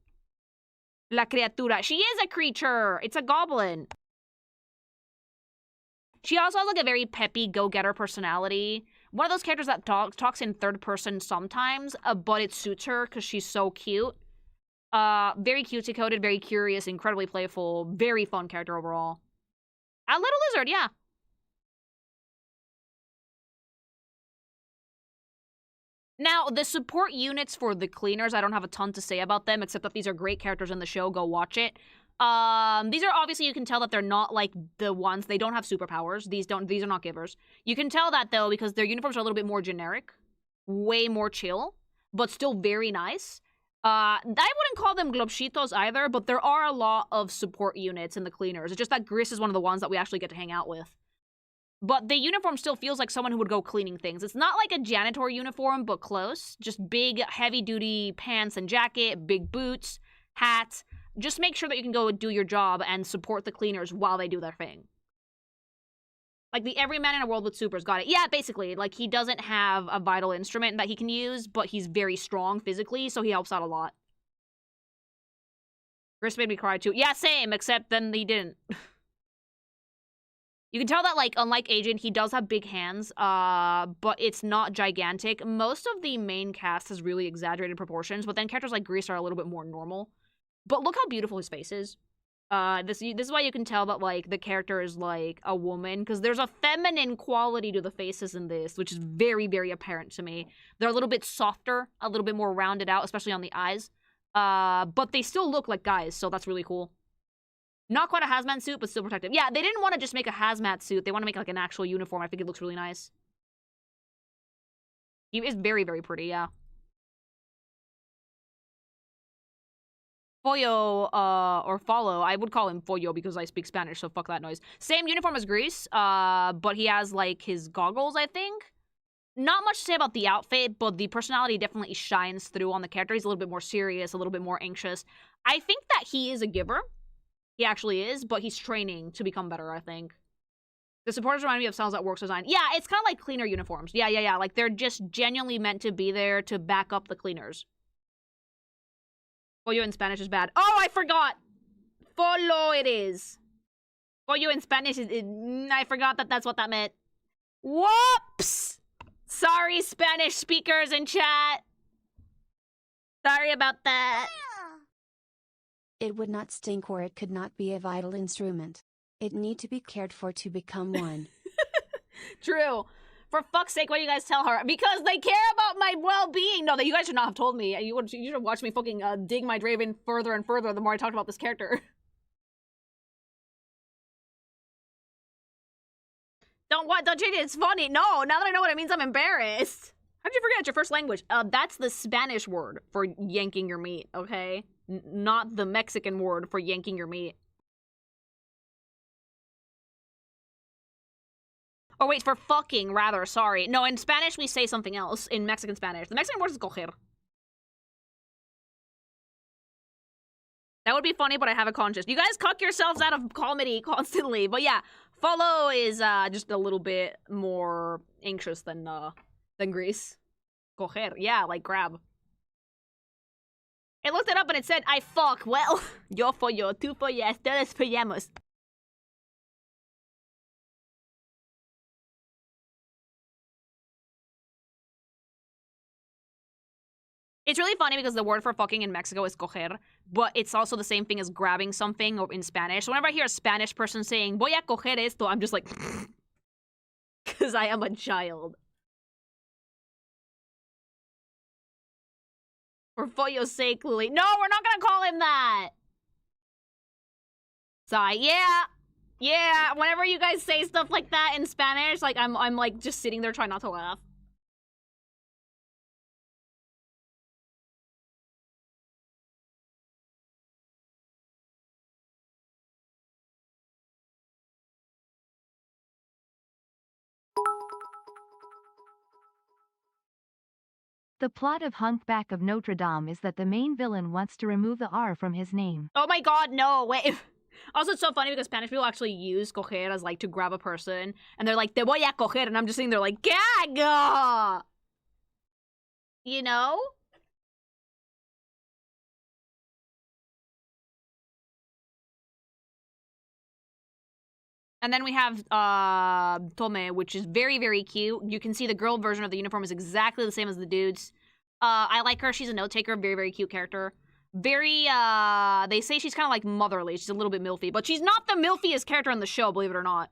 La criatura. She is a creature! It's a goblin. She also has, like, a very peppy, go-getter personality. One of those characters that talks in third person sometimes, but it suits her because she's so cute. Very cutesy-coded, very curious, incredibly playful, very fun character overall. A little lizard, yeah. Now, the support units for the cleaners, I don't have a ton to say about them, except that these are great characters in the show. Go watch it. These are obviously, you can tell that they're not like the ones, they don't have superpowers. These are not givers. You can tell that though, because their uniforms are a little bit more generic, way more chill, but still very nice. I wouldn't call them globshitos either, but there are a lot of support units in the cleaners. It's just that Gris is one of the ones that we actually get to hang out with. But the uniform still feels like someone who would go cleaning things. It's not like a janitor uniform, but close. Just big, heavy-duty pants and jacket, big boots, hats. Just make sure that you can go do your job and support the cleaners while they do their thing. Like the every man in a world with supers got it. Yeah, basically. Like, he doesn't have a vital instrument that he can use, but he's very strong physically, so he helps out a lot. Chris made me cry too. Yeah, same, except then he didn't. You can tell that, like, unlike Agent, he does have big hands, but it's not gigantic. Most of the main cast has really exaggerated proportions, but then characters like Grease are a little bit more normal. But look how beautiful his face is. This is why you can tell that, like, the character is, like, a woman, because there's a feminine quality to the faces in this, which is very, very apparent to me. They're a little bit softer, a little bit more rounded out, especially on the eyes. But they still look like guys, so that's really cool. Not quite a hazmat suit, but still protective. Yeah, they didn't want to just make a hazmat suit. They want to make, like, an actual uniform. I think it looks really nice. He is very, very pretty, yeah. Follo, or Follow. I would call him Follo because I speak Spanish, so fuck that noise. Same uniform as Grease, but he has, like, his goggles, I think. Not much to say about the outfit, but the personality definitely shines through on the character. He's a little bit more serious, a little bit more anxious. I think that he is a giver. He actually is, but he's training to become better, I think. The supporters remind me of Cells at Work's design. Yeah, it's kind of like cleaner uniforms. Yeah. Like, they're just genuinely meant to be there to back up the cleaners. Follo in Spanish is bad. Oh, I forgot! Follow it is. Follo in Spanish is... I forgot that that's what that meant. Whoops! Sorry, Spanish speakers in chat. Sorry about that. It would not stink or it could not be a vital instrument. It need to be cared for to become one. True. For fuck's sake, why do you guys tell her? Because they care about my well-being. No, that you guys should not have told me. You should have watched me fucking dig my grave in further and further the more I talked about this character. Don't change it. It's funny. No, now that I know what it means, I'm embarrassed. How'd you forget your first language? That's the Spanish word for yanking your meat, okay? Not the Mexican word for yanking your meat. Oh, wait, for fucking, rather, sorry. No, in Spanish, we say something else. In Mexican Spanish. The Mexican word is coger. That would be funny, but I have a conscience. You guys cuck yourselves out of comedy constantly. But yeah, follow is just a little bit more anxious than Grease. Coger, yeah, like grab. I looked it up and it said, I fuck. Well, yo follo, tú follas, todos follamos. It's really funny because the word for fucking in Mexico is coger, but it's also the same thing as grabbing something in Spanish. So whenever I hear a Spanish person saying, voy a coger esto, I'm just like, because I am a child. For follo's sake, Lily. No, we're not gonna call him that! Sigh, yeah, whenever you guys say stuff like that in Spanish, like, I'm like, just sitting there trying not to laugh. The plot of Hunkback of Notre Dame is that the main villain wants to remove the R from his name. Oh my god, no, wait. Also, it's so funny because Spanish people actually use coger as, like, to grab a person. And they're like, te voy a coger. And I'm just sitting there like, gag! You know? And then we have Tome, which is very, very cute. You can see the girl version of the uniform is exactly the same as the dudes. I like her. She's a note taker. Very, very cute character. Very, they say she's kind of like motherly. She's a little bit milfy. But she's not the milfiest character in the show, believe it or not.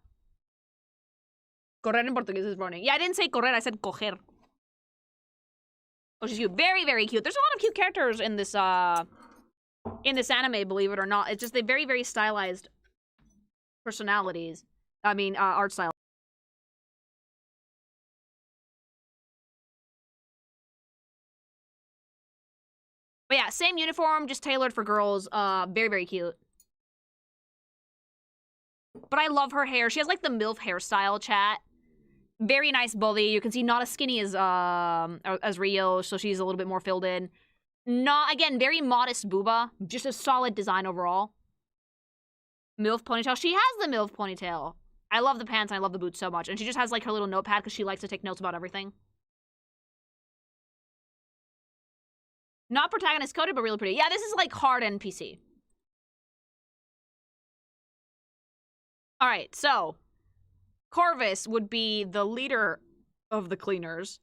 Correr in Portuguese is running. Yeah, I didn't say correr. I said coger. Oh, she's cute. Very, very cute. There's a lot of cute characters in this anime, believe it or not. It's just they're very, very stylized personalities. I mean, art style. But yeah, same uniform, just tailored for girls. Very, very cute. But I love her hair. She has, like, the MILF hairstyle, chat. Very nice body. You can see not as skinny as Rio, so she's a little bit more filled in. Not, again, very modest booba. Just a solid design overall. MILF ponytail. She has the MILF ponytail. I love the pants and I love the boots so much. And she just has, like, her little notepad because she likes to take notes about everything. Not protagonist coded, but really pretty. Yeah, this is, like, hard NPC. Alright, so Corvus would be the leader of the cleaners.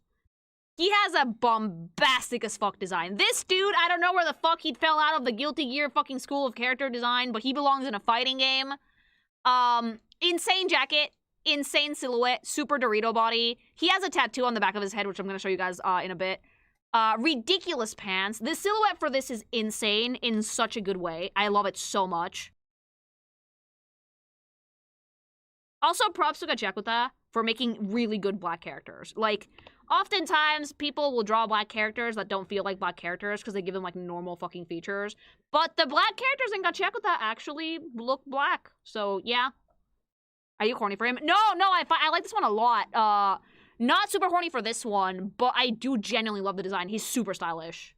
He has a bombastic as fuck design. This dude, I don't know where the fuck he fell out of the Guilty Gear fucking school of character design, but he belongs in a fighting game. Insane jacket, insane silhouette, super Dorito body. He has a tattoo on the back of his head, which I'm gonna show you guys in a bit. Ridiculous pants. The silhouette for this is insane in such a good way. I love it so much. Also, props to Gachiakuta for making really good black characters. Like, oftentimes, people will draw black characters that don't feel like black characters because they give them, like, normal fucking features. But the black characters in Gachiakuta actually look black. So, yeah. Are you horny for him? No, I like this one a lot. Not super horny for this one, but I do genuinely love the design. He's super stylish.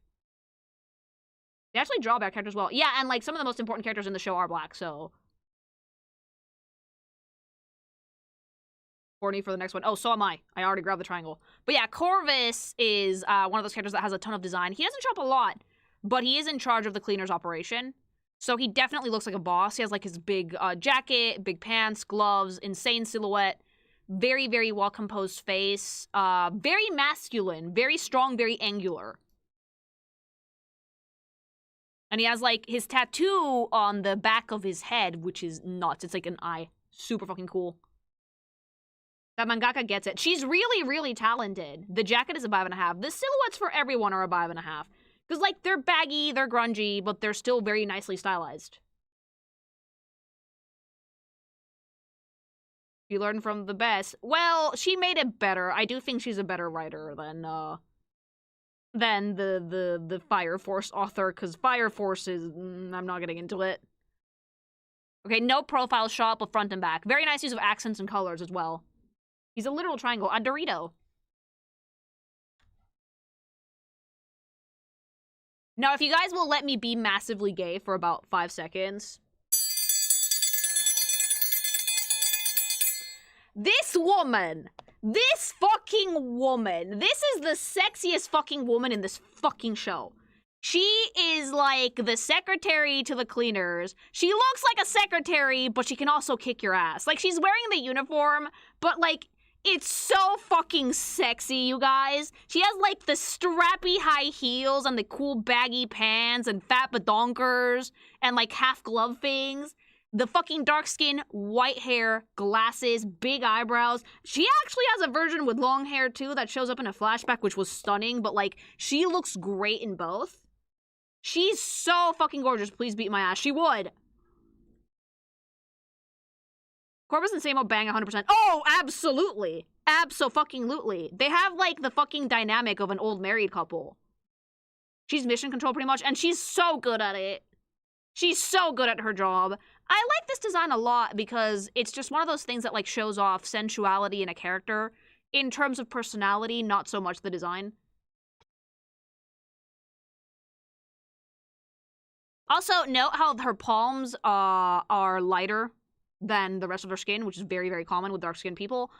They actually draw black characters well. Yeah, and, like, some of the most important characters in the show are black, so... Horny for the next one. Oh, so am I. I already grabbed the triangle. But yeah, Corvus is one of those characters that has a ton of design. He doesn't show up a lot, but he is in charge of the cleaners operation. So he definitely looks like a boss. He has, like, his big jacket, big pants, gloves, insane silhouette, very, very well-composed face, very masculine, very strong, very angular. And he has, like, his tattoo on the back of his head, which is nuts. It's like an eye. Super fucking cool. That mangaka gets it. She's really, really talented. The jacket is a 5.5. The silhouettes for everyone are a 5.5. Because, like, they're baggy, they're grungy, but they're still very nicely stylized. You learn from the best. Well, she made it better. I do think she's a better writer than the Fire Force author, because Fire Force is... I'm not getting into it. Okay, no profile shot, but front and back. Very nice use of accents and colors as well. He's a literal triangle. A Dorito. Now, if you guys will let me be massively gay for about 5 seconds. This woman, this fucking woman, this is the sexiest fucking woman in this fucking show. She is like the secretary to the cleaners. She looks like a secretary, but she can also kick your ass. Like, she's wearing the uniform, but like, it's so fucking sexy, you guys. She has like the strappy high heels and the cool baggy pants and fat badonkers and like half glove things. The fucking dark skin, white hair, glasses, big eyebrows. She actually has a version with long hair too that shows up in a flashback, which was stunning, but like, she looks great in both. She's so fucking gorgeous. Please beat my ass. She would. Corbus and Samo bang 100%. Oh, absolutely. Abso-fucking-lutely. They have like the fucking dynamic of an old married couple. She's mission control pretty much, and she's so good at it. She's so good at her job. I like this design a lot because it's just one of those things that like shows off sensuality in a character. In terms of personality, not so much the design. Also, note how her palms are lighter than the rest of her skin, which is very, very common with dark-skinned people.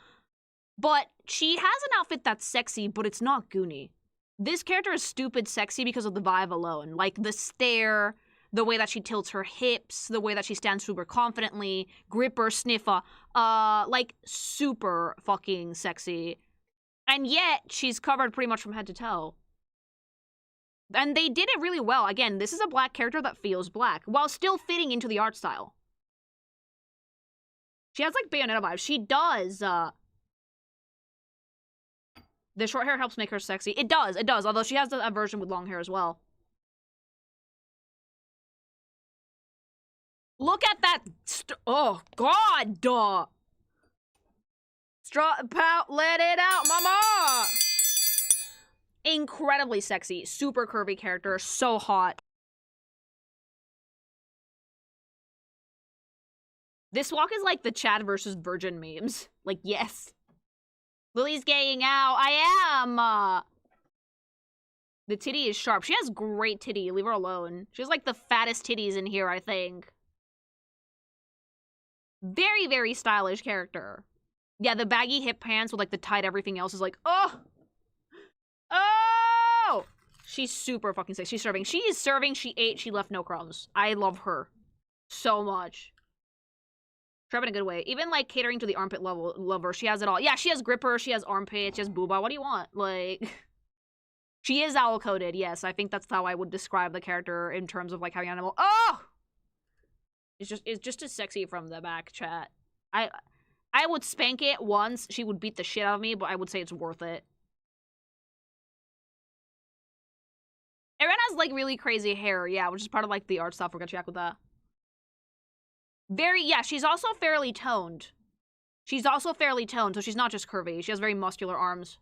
But she has an outfit that's sexy, but it's not goony. This character is stupid sexy because of the vibe alone. Like, the stare, the way that she tilts her hips, the way that she stands super confidently, gripper, sniffer, like, super fucking sexy. And yet, she's covered pretty much from head to toe. And they did it really well. Again, this is a black character that feels black, while still fitting into the art style. She has, like, Bayonetta vibes. She does, the short hair helps make her sexy. It does, although she has a version with long hair as well. Look at that, oh, God, duh. Strut, pout, let it out, mama! Incredibly sexy, super curvy character, so hot. This walk is like the Chad versus Virgin memes. Like, yes. Lily's gaying out. I am! The titty is sharp. She has great titty. Leave her alone. She has like the fattest titties in here, I think. Very, very stylish character. Yeah, the baggy hip pants with like the tight everything else is like, oh! Oh! She's super fucking sick. She's serving. She is serving. She ate. She left no crumbs. I love her so much. Trap in a good way. Even like catering to the armpit lover. She has it all. Yeah, she has gripper. She has armpit. She has booba. What do you want? Like, she is owl coded. Yes, I think that's how I would describe the character in terms of like having animal. Oh! It's just as sexy from the back, chat. I would spank it once. She would beat the shit out of me, but I would say it's worth it. Eren has like really crazy hair, yeah, which is part of like the art style for Gachiakuta. Yeah, she's also fairly toned. She's also fairly toned, so she's not just curvy. She has very muscular arms.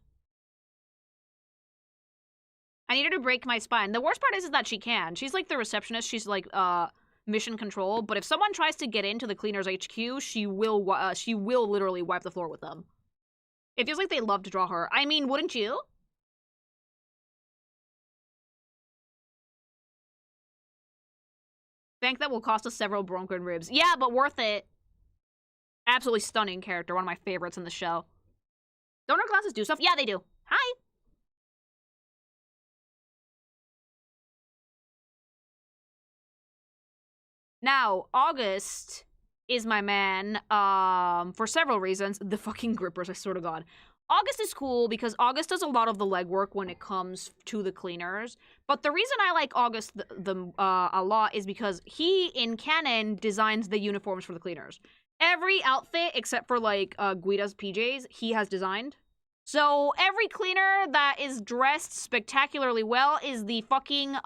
I need her to break my spine. The worst part is that she can. She's like the receptionist. She's like, mission control. But if someone tries to get into the cleaners HQ, she will literally wipe the floor with them. It feels like they love to draw her. I mean, wouldn't you? Bank that will cost us several bronco and ribs. Yeah, but worth it. Absolutely stunning character. One of my favorites in the show. Don't her glasses do stuff? Yeah, they do. Hi. Now, August is my man, for several reasons. The fucking grippers, I swear to God. August is cool because August does a lot of the legwork when it comes to the cleaners. But the reason I like August a lot is because he, in canon, designs the uniforms for the cleaners. Every outfit, except for, like, Guida's PJs, he has designed. So every cleaner that is dressed spectacularly well is the fucking,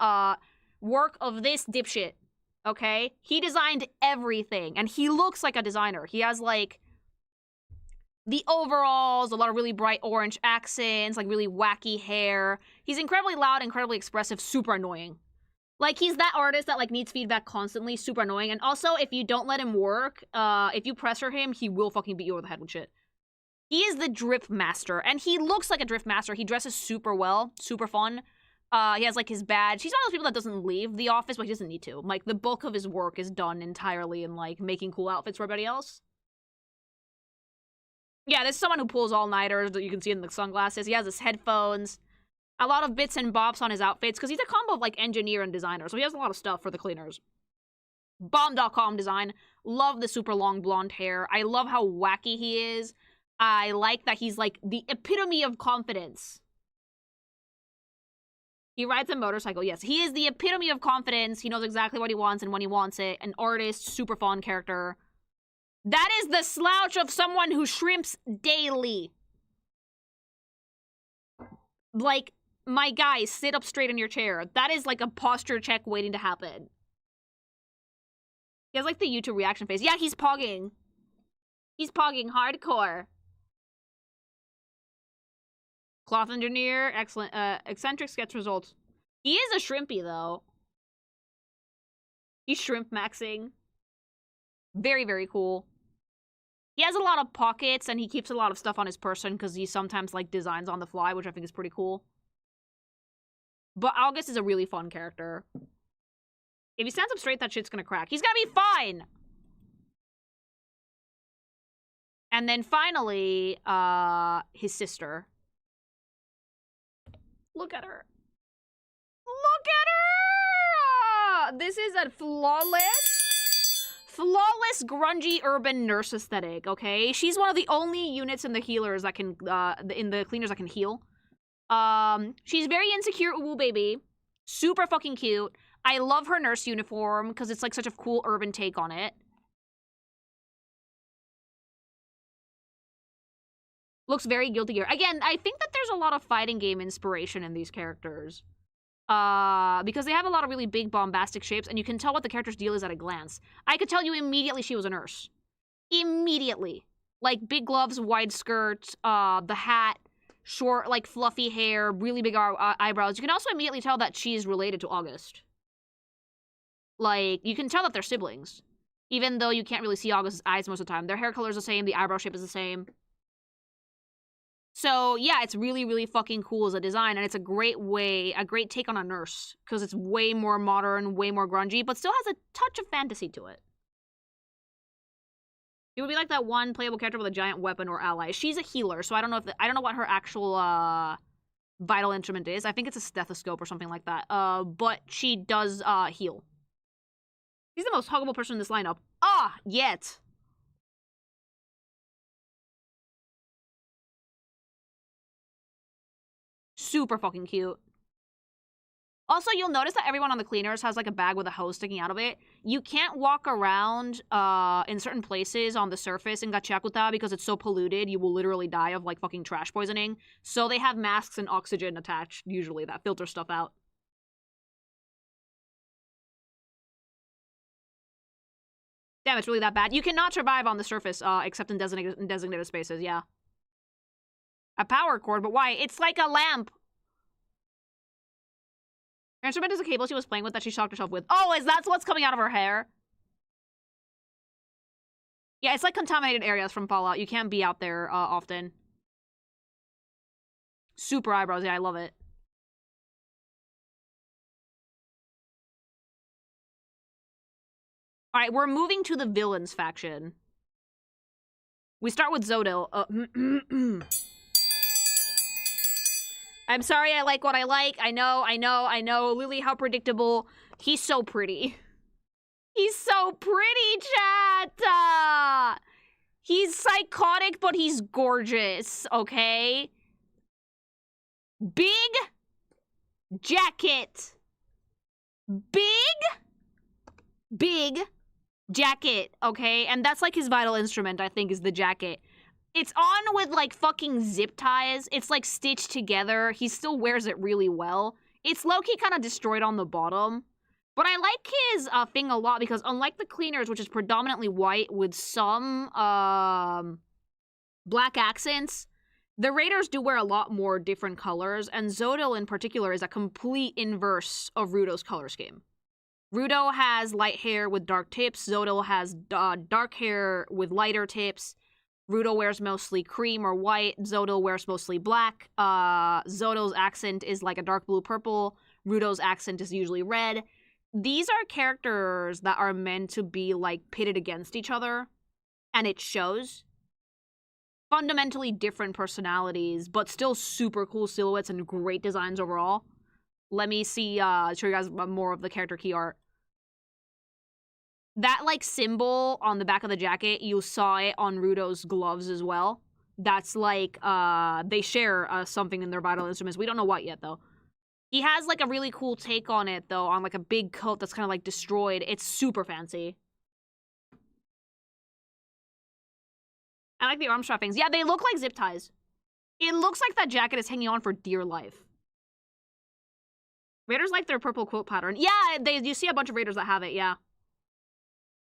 work of this dipshit. Okay? He designed everything. And he looks like a designer. He has, like, the overalls, a lot of really bright orange accents, like really wacky hair. He's incredibly loud, incredibly expressive, super annoying. Like, he's that artist that, like, needs feedback constantly, super annoying. And also, if you don't let him work, if you pressure him, he will fucking beat you over the head with shit. He is the drift master, and he looks like a drift master. He dresses super well, super fun. He has, like, his badge. He's one of those people that doesn't leave the office, but he doesn't need to. Like, the bulk of his work is done entirely in, like, making cool outfits for everybody else. Yeah, this is someone who pulls all-nighters that you can see in the sunglasses. He has his headphones. A lot of bits and bobs on his outfits, because he's a combo of, like, engineer and designer, so he has a lot of stuff for the cleaners. Bomb.com design. Love the super long blonde hair. I love how wacky he is. I like that he's, like, the epitome of confidence. He rides a motorcycle. Yes, he is the epitome of confidence. He knows exactly what he wants and when he wants it. An artist, super fun character. That is the slouch of someone who shrimps daily. Like, my guy, sit up straight in your chair. That is like a posture check waiting to happen. He has like the YouTube reaction face. Yeah, he's pogging. He's pogging hardcore. Cloth engineer, excellent. Eccentric sketch results. He is a shrimpy, though. He's shrimp maxing. Very, very cool. He has a lot of pockets, and he keeps a lot of stuff on his person, because he sometimes, like, designs on the fly, which I think is pretty cool. But August is a really fun character. If he stands up straight, that shit's gonna crack. He's gonna be fine! And then finally, his sister. Look at her. Look at her! This is a flawless, grungy urban nurse aesthetic, okay? She's one of the only units in the healers that can, in the cleaners that can heal. She's very insecure, ooh baby. Super fucking cute. I love her nurse uniform, because it's like such a cool urban take on it. Looks very Guilty Gear. Again, I think that there's a lot of fighting game inspiration in these characters. Because they have a lot of really big, bombastic shapes, and you can tell what the character's deal is at a glance. I could tell you immediately she was a nurse. Immediately. Like, big gloves, wide skirt, the hat, short, like, fluffy hair, really big eyebrows. You can also immediately tell that she's related to August. Like, you can tell that they're siblings. Even though you can't really see August's eyes most of the time. Their hair color is the same, the eyebrow shape is the same. So, yeah, it's really, really fucking cool as a design, and it's a great take on a nurse, because it's way more modern, way more grungy, but still has a touch of fantasy to it. It would be like that one playable character with a giant weapon or ally. She's a healer, so I don't know what her actual, vital instrument is. I think it's a stethoscope or something like that. But she does, heal. He's the most huggable person in this lineup. Yet. Super fucking cute. Also, you'll notice that everyone on the cleaners has, like, a bag with a hose sticking out of it. You can't walk around, in certain places on the surface in Gachiakuta because it's so polluted, you will literally die of, like, fucking trash poisoning. So they have masks and oxygen attached, usually, that filter stuff out. Damn, it's really that bad. You cannot survive on the surface, except in designated spaces, yeah. A power cord, but why? It's like a lamp! Her instrument is a cable she was playing with that she shocked herself with. Oh, is that what's coming out of her hair? Yeah, it's like contaminated areas from Fallout. You can't be out there, often. Super eyebrows, yeah, I love it. Alright, we're moving to the villains faction. We start with Zodil. I'm sorry, I like what I like. I know. Lily, how predictable. He's so pretty. He's so pretty, chat! He's psychotic, but he's gorgeous, okay? Big jacket. Big jacket, okay? And that's like his vital instrument, I think, is the jacket. It's on with, like, fucking zip ties. It's, like, stitched together. He still wears it really well. It's low-key kind of destroyed on the bottom. But I like his thing a lot because unlike the cleaners, which is predominantly white with some black accents, the raiders do wear a lot more different colors, and Zodil in particular is a complete inverse of Rudo's color scheme. Rudo has light hair with dark tips. Zodil has dark hair with lighter tips. Ruto wears mostly cream or white. Zoto wears mostly black. Zoto's accent is like a dark blue purple. Ruto's accent is usually red. These are characters that are meant to be like pitted against each other, and it shows. Fundamentally different personalities, but still super cool silhouettes and great designs overall. Let me see, show you guys more of the character key art. That, like, symbol on the back of the jacket, you saw it on Ruto's gloves as well. That's, like, they share something in their vital instruments. We don't know what yet, though. He has, like, a really cool take on it, though, on, like, a big coat that's kind of, like, destroyed. It's super fancy. I like the arm strappings. Yeah, they look like zip ties. It looks like that jacket is hanging on for dear life. Raiders like their purple quote pattern. Yeah, you see a bunch of Raiders that have it, yeah.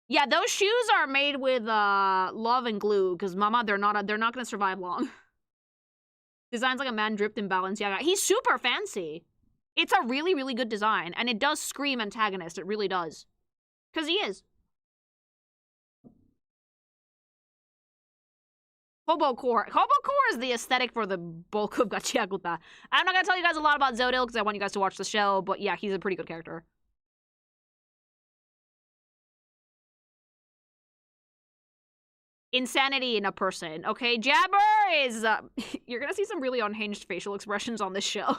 Yeah, those shoes are made with love and glue, because mama, they're not gonna survive long. Designs like a man dripped in Balenciaga. He's super fancy. It's a really, really good design, and it does scream antagonist. It really does. Because he is. Hobo core. Hobo core is the aesthetic for the bulk of Gachiakuta. I'm not gonna tell you guys a lot about Zodil because I want you guys to watch the show, but yeah, he's a pretty good character. Insanity in a person. Okay, Jabber is... you're gonna see some really unhinged facial expressions on this show.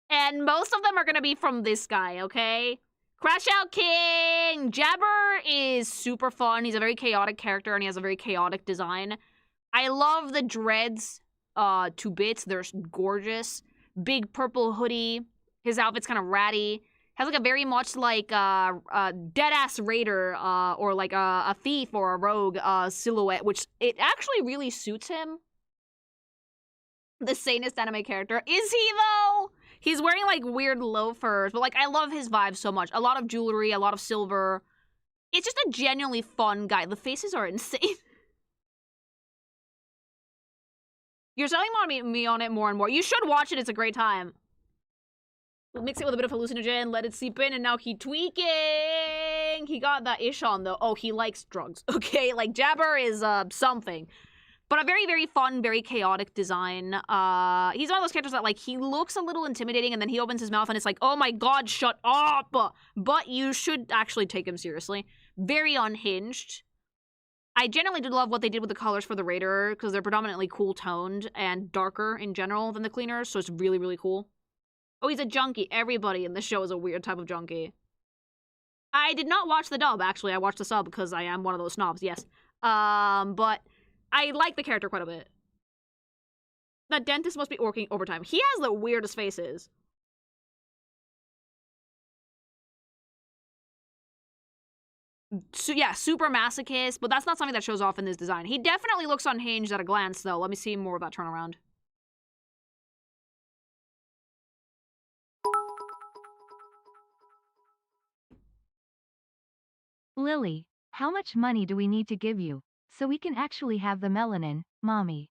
And most of them are gonna be from this guy, okay? Crash Out King! Jabber is super fun. He's a very chaotic character, and he has a very chaotic design. I love the dreads to bits. They're gorgeous. Big purple hoodie. His outfit's kind of ratty. Has like a very much like dead-ass raider or like a thief or a rogue silhouette, which it actually really suits him. The sanest anime character. Is he, though? He's wearing, like, weird loafers, but, like, I love his vibe so much. A lot of jewelry, a lot of silver. It's just a genuinely fun guy. The faces are insane. You're selling me on it more and more. You should watch it. It's a great time. We'll mix it with a bit of hallucinogen, let it seep in, and now he tweaking. He got that ish on, though. Oh, he likes drugs. Okay, like, Jabber is, something. But a very, very fun, very chaotic design. He's one of those characters that, like, he looks a little intimidating, and then he opens his mouth, and it's like, oh my god, shut up! But you should actually take him seriously. Very unhinged. I generally do love what they did with the colors for the Raider, because they're predominantly cool-toned and darker in general than the Cleaners, so it's really, really cool. Oh, he's a junkie. Everybody in the show is a weird type of junkie. I did not watch the dub, actually. I watched the sub, because I am one of those snobs, yes. But... I like the character quite a bit. That dentist must be working overtime. He has the weirdest faces. So, yeah, super masochist, but that's not something that shows off in this design. He definitely looks unhinged at a glance, though. Let me see more of that turnaround. Lily, how much money do we need to give you? So we can actually have the melanin, mommy.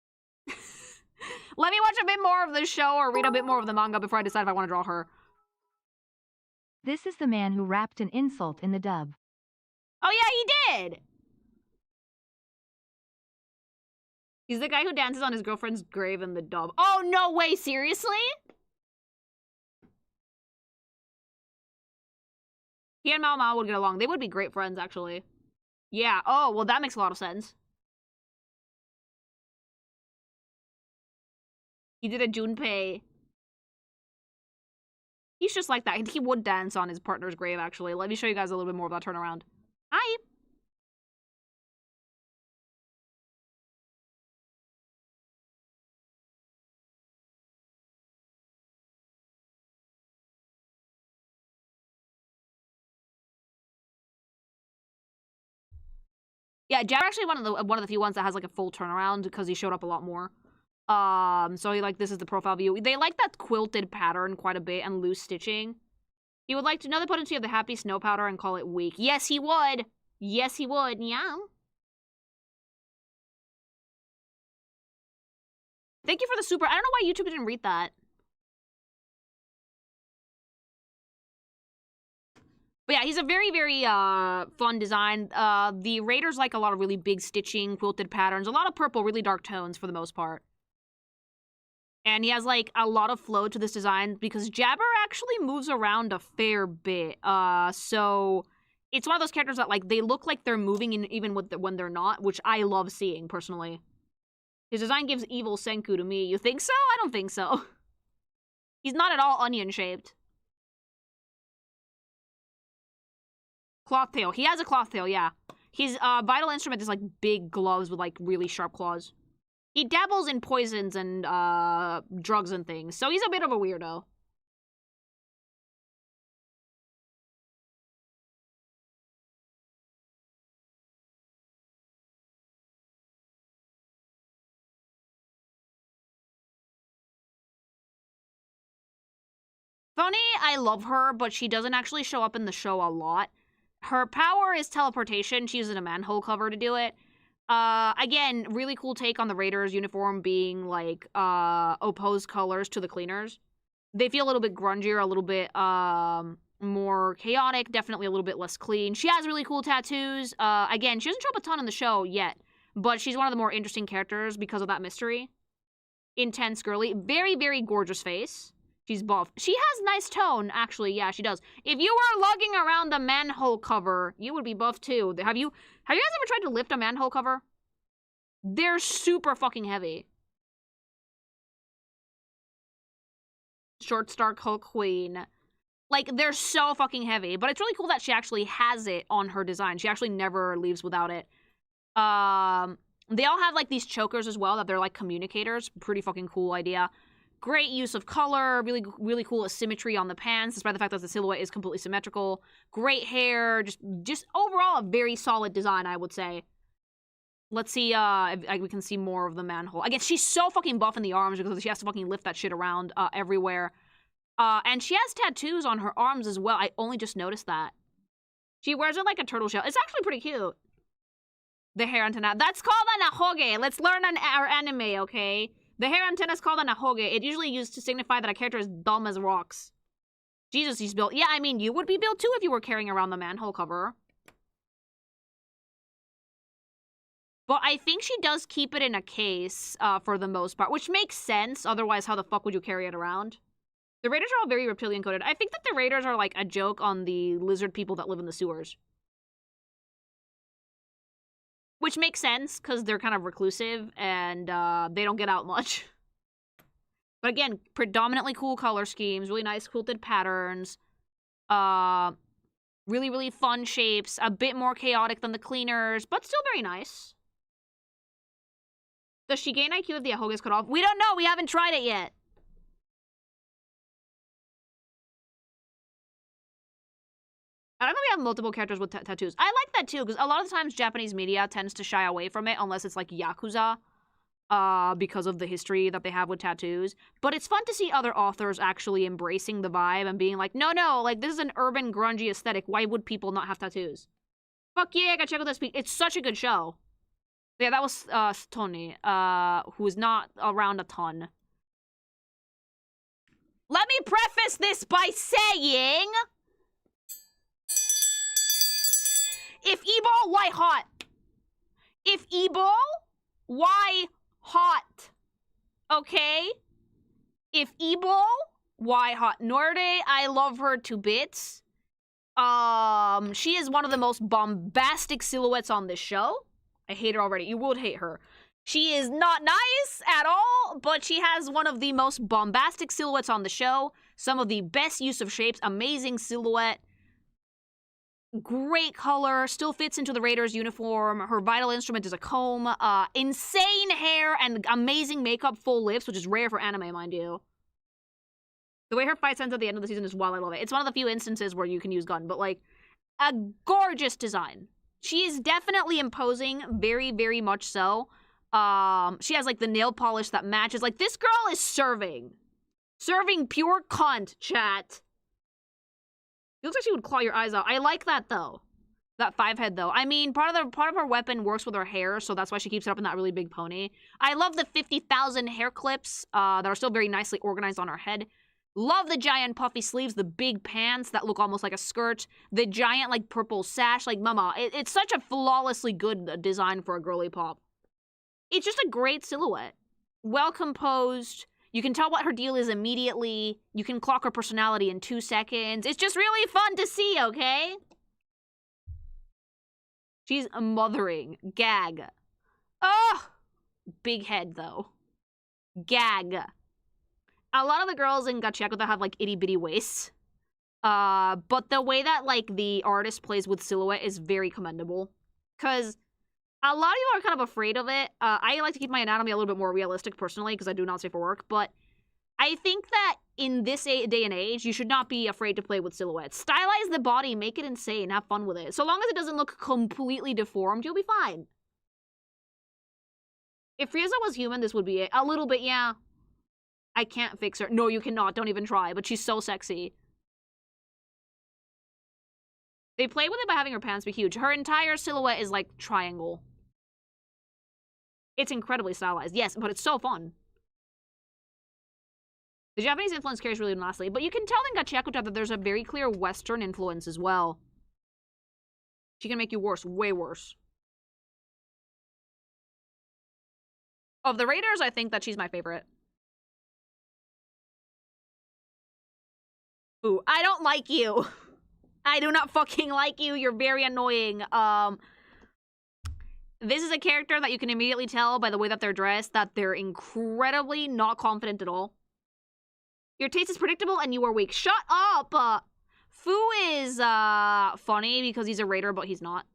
Let me watch a bit more of the show or read a bit more of the manga before I decide if I want to draw her. This is the man who rapped an insult in the dub. Oh yeah, he did! He's the guy who dances on his girlfriend's grave in the dub. Oh, no way, seriously? He and Mao Mao would get along. They would be great friends, actually. Yeah, oh, well, that makes a lot of sense. He did a Junpei. He's just like that. He would dance on his partner's grave, actually. Let me show you guys a little bit more of that turnaround. Hi! Yeah, Jabber actually one of the few ones that has like a full turnaround because he showed up a lot more. So he this is the profile view. They like that quilted pattern quite a bit and loose stitching. He would like to know the potency of the happy snow powder and call it weak. Yes, he would. Yes, he would. Yeah. Thank you for the super. I don't know why YouTube didn't read that. But yeah, he's a very, very fun design. The Raiders like a lot of really big stitching, quilted patterns, a lot of purple, really dark tones for the most part. And he has, like, a lot of flow to this design because Jabber actually moves around a fair bit. So it's one of those characters that, like, they look like they're moving in even when they're not, which I love seeing, personally. His design gives evil Senku to me. You think so? I don't think so. He's not at all onion-shaped. Cloth tail. He has a cloth tail, yeah. His vital instrument is, like, big gloves with, like, really sharp claws. He dabbles in poisons and drugs and things, so he's a bit of a weirdo. Phony, I love her, but she doesn't actually show up in the show a lot. Her power is teleportation. She uses a manhole cover to do it. Again, really cool take on the Raiders uniform being, like, opposed colors to the cleaners. They feel a little bit grungier, a little bit, more chaotic, definitely a little bit less clean. She has really cool tattoos. Again, she doesn't show up a ton in the show yet, but she's one of the more interesting characters because of that mystery. Intense girly. Very, very gorgeous face. She's buff. She has nice tone, actually. Yeah, she does. If you were lugging around the manhole cover, you would be buff too. Have you guys ever tried to lift a manhole cover? They're super fucking heavy. Short Star Hulk Queen. Like, they're so fucking heavy. But it's really cool that she actually has it on her design. She actually never leaves without it. They all have, like, these chokers as well that they're, like, communicators. Pretty fucking cool idea. Great use of color, really, really cool asymmetry on the pants, despite the fact that the silhouette is completely symmetrical. Great hair, just overall a very solid design, I would say. Let's see if we can see more of the manhole. Again, she's so fucking buff in the arms because she has to fucking lift that shit around everywhere. And she has tattoos on her arms as well. I only just noticed that. She wears it like a turtle shell. It's actually pretty cute. The hair antenna. That's called an ahoge. Let's learn our anime, okay? The hair antenna is called an ahoge. It's usually used to signify that a character is dumb as rocks. Jesus, he's built. Yeah, I mean, you would be built too if you were carrying around the manhole cover. But I think she does keep it in a case for the most part, which makes sense. Otherwise, how the fuck would you carry it around? The Raiders are all very reptilian coded. I think that the Raiders are like a joke on the lizard people that live in the sewers. Which makes sense, because they're kind of reclusive, and they don't get out much. But again, predominantly cool color schemes, really nice quilted patterns, really, really fun shapes, a bit more chaotic than the cleaners, but still very nice. Does she gain IQ if the ahoge is cut off? We don't know, we haven't tried it yet. I don't know if we have multiple characters with tattoos. I like that too, because a lot of times Japanese media tends to shy away from it unless it's like Yakuza, because of the history that they have with tattoos. But it's fun to see other authors actually embracing the vibe and being like, no, like, this is an urban, grungy aesthetic. Why would people not have tattoos? Fuck yeah, Gachiakuta. It's such a good show. Yeah, that was Tony, who is not around a ton. Let me preface this by saying... If E-ball, why hot? If E-ball, why hot? Okay? If E-ball, why hot? Norde, I love her to bits. She is one of the most bombastic silhouettes on this show. I hate her already. You would hate her. She is not nice at all, but she has one of the most bombastic silhouettes on the show. Some of the best use of shapes. Amazing silhouette. Great color, still fits into the Raiders uniform. Her vital instrument is a comb. Insane hair and amazing makeup, full lips, which is rare for anime, mind you. The way her fight ends at the end of the season is wild. I love it. It's one of the few instances where you can use gun, but like, a gorgeous design. She is definitely imposing, very, very much so. She has like the nail polish that matches. Like, this girl is serving. Serving pure cunt, chat. It looks like she would claw your eyes out. I like that, though. That 5-head, though. I mean, part of her weapon works with her hair, so that's why she keeps it up in that really big pony. I love the 50,000 hair clips that are still very nicely organized on her head. Love the giant puffy sleeves, the big pants that look almost like a skirt, the giant, like, purple sash. Like, mama, it's such a flawlessly good design for a girly pop. It's just a great silhouette. Well composed. You can tell what her deal is immediately. You can clock her personality in 2 seconds. It's just really fun to see, okay? She's mothering. Gag. Ugh! Big head, though. Gag. A lot of the girls in Gachiakuta have, like, itty-bitty waists. But the way that, like, the artist plays with silhouette is very commendable. Because a lot of people are kind of afraid of it. I like to keep my anatomy a little bit more realistic, personally, because I do not say for work. But I think that in this day and age, you should not be afraid to play with silhouettes. Stylize the body, make it insane, have fun with it. So long as it doesn't look completely deformed, you'll be fine. If Frieza was human, this would be it. A little bit, yeah. I can't fix her. No, you cannot. Don't even try. But she's so sexy. They play with it by having her pants be huge. Her entire silhouette is like triangle. It's incredibly stylized. Yes, but it's so fun. The Japanese influence carries really nicely. But you can tell in Gachiakuta that there's a very clear Western influence as well. She can make you worse. Way worse. Of the Raiders, I think that she's my favorite. Ooh, I don't like you. I do not fucking like you. You're very annoying. This is a character that you can immediately tell by the way that they're dressed that they're incredibly not confident at all. Your taste is predictable and you are weak. Shut up! Fu is, funny because he's a raider, but he's not.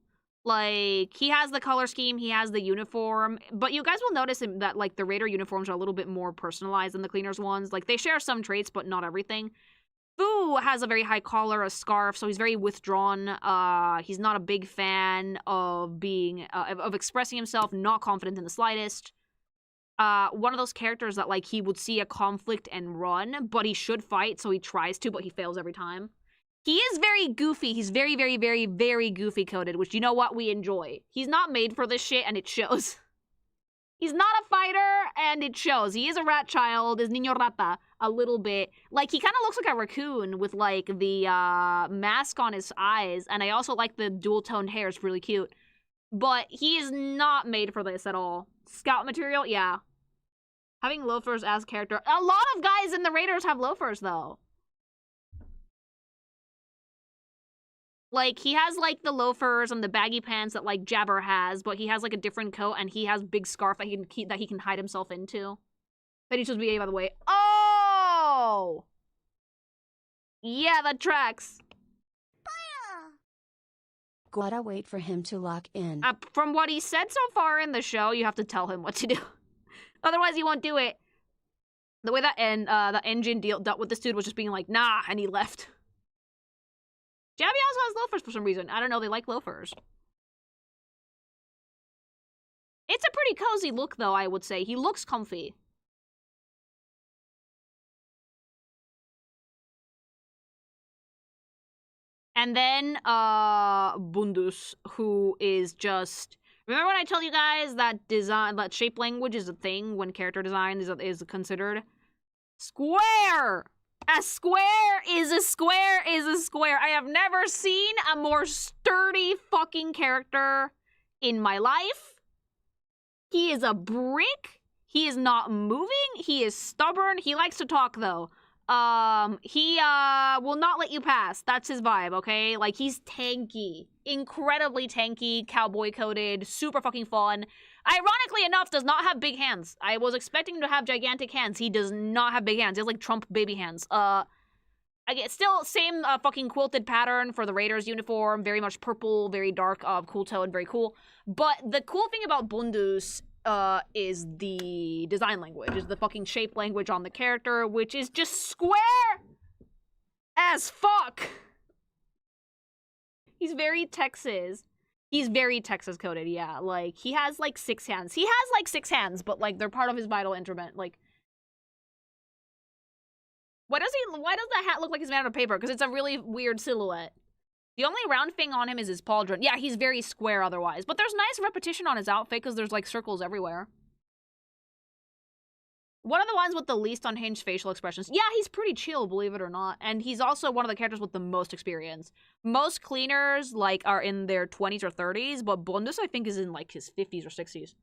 Like, he has the color scheme, he has the uniform, but you guys will notice that, like, the raider uniforms are a little bit more personalized than the cleaners ones. Like, they share some traits, but not everything. Fu has a very high collar, a scarf, so he's very withdrawn. He's not a big fan of being, of expressing himself, not confident in the slightest. One of those characters that, like, he would see a conflict and run, but he should fight, so he tries to, but he fails every time. He is very goofy. He's very, very, very, very goofy coded, which, you know what, we enjoy. He's not made for this shit, and it shows. He's not a fighter, and it shows. He is a rat child, is Niño Rata, a little bit. Like, he kind of looks like a raccoon with, like, the mask on his eyes, and I also like the dual-toned hair. It's really cute. But he is not made for this at all. Scout material? Yeah. Having loafers as character. A lot of guys in the Raiders have loafers, though. Like, he has, like, the loafers and the baggy pants that, like, Jabber has, but he has, like, a different coat, and he has big scarf that he can hide himself into. That he's supposed to be, by the way. Oh! Yeah, that tracks. Gotta wait for him to lock in. From what he said so far in the show, you have to tell him what to do. Otherwise, he won't do it. The way that the engine dealt with this dude was just being like, nah, and he left. Jabby also has loafers for some reason. I don't know, they like loafers. It's a pretty cozy look, though, I would say. He looks comfy. And then, Bundus, who is just... Remember when I told you guys that that shape language is a thing when character design is considered? Square! A square is a square is a square. I have never seen a more sturdy fucking character in my life. He is a brick. He is not moving. He is stubborn. He likes to talk, though. He will not let you pass. That's his vibe, okay? Like, he's tanky. Incredibly tanky, cowboy-coated, super fucking fun. Ironically enough, does not have big hands. I was expecting him to have gigantic hands. He does not have big hands. He has, like, Trump baby hands. Again, still same fucking quilted pattern for the Raiders uniform. Very much purple, very dark, cool tone, very cool. But the cool thing about Bundus is the design language, is the fucking shape language on the character, which is just square as fuck. He's very Texas. He's very Texas coded, yeah. Like, he has, like, 6 hands. He has, like, 6 hands, but, like, they're part of his vital instrument. Like, why does that hat look like he's made out of paper? Because it's a really weird silhouette. The only round thing on him is his pauldron. Yeah, he's very square otherwise. But there's nice repetition on his outfit because there's, like, circles everywhere. One of the ones with the least unhinged facial expressions. Yeah, he's pretty chill, believe it or not. And he's also one of the characters with the most experience. Most cleaners, like, are in their 20s or 30s, but Bundus, I think, is in, like, his 50s or 60s.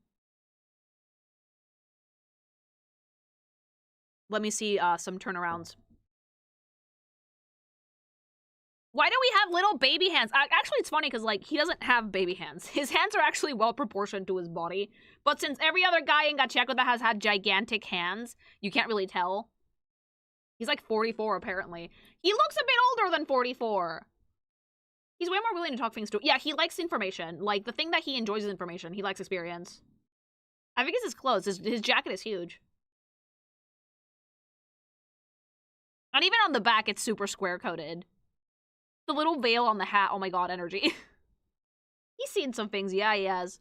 Let me see some turnarounds. Why do we have little baby hands? Actually, it's funny because, like, he doesn't have baby hands. His hands are actually well proportioned to his body. But since every other guy in Gachiakuta has had gigantic hands, you can't really tell. He's like 44, apparently. He looks a bit older than 44. He's way more willing to talk things to. Yeah, he likes information. Like, the thing that he enjoys is information. He likes experience. I think it's his clothes. His jacket is huge. And even on the back, it's super square-coated. The little veil on the hat, oh my god, energy. He's seen some things, yeah, he has.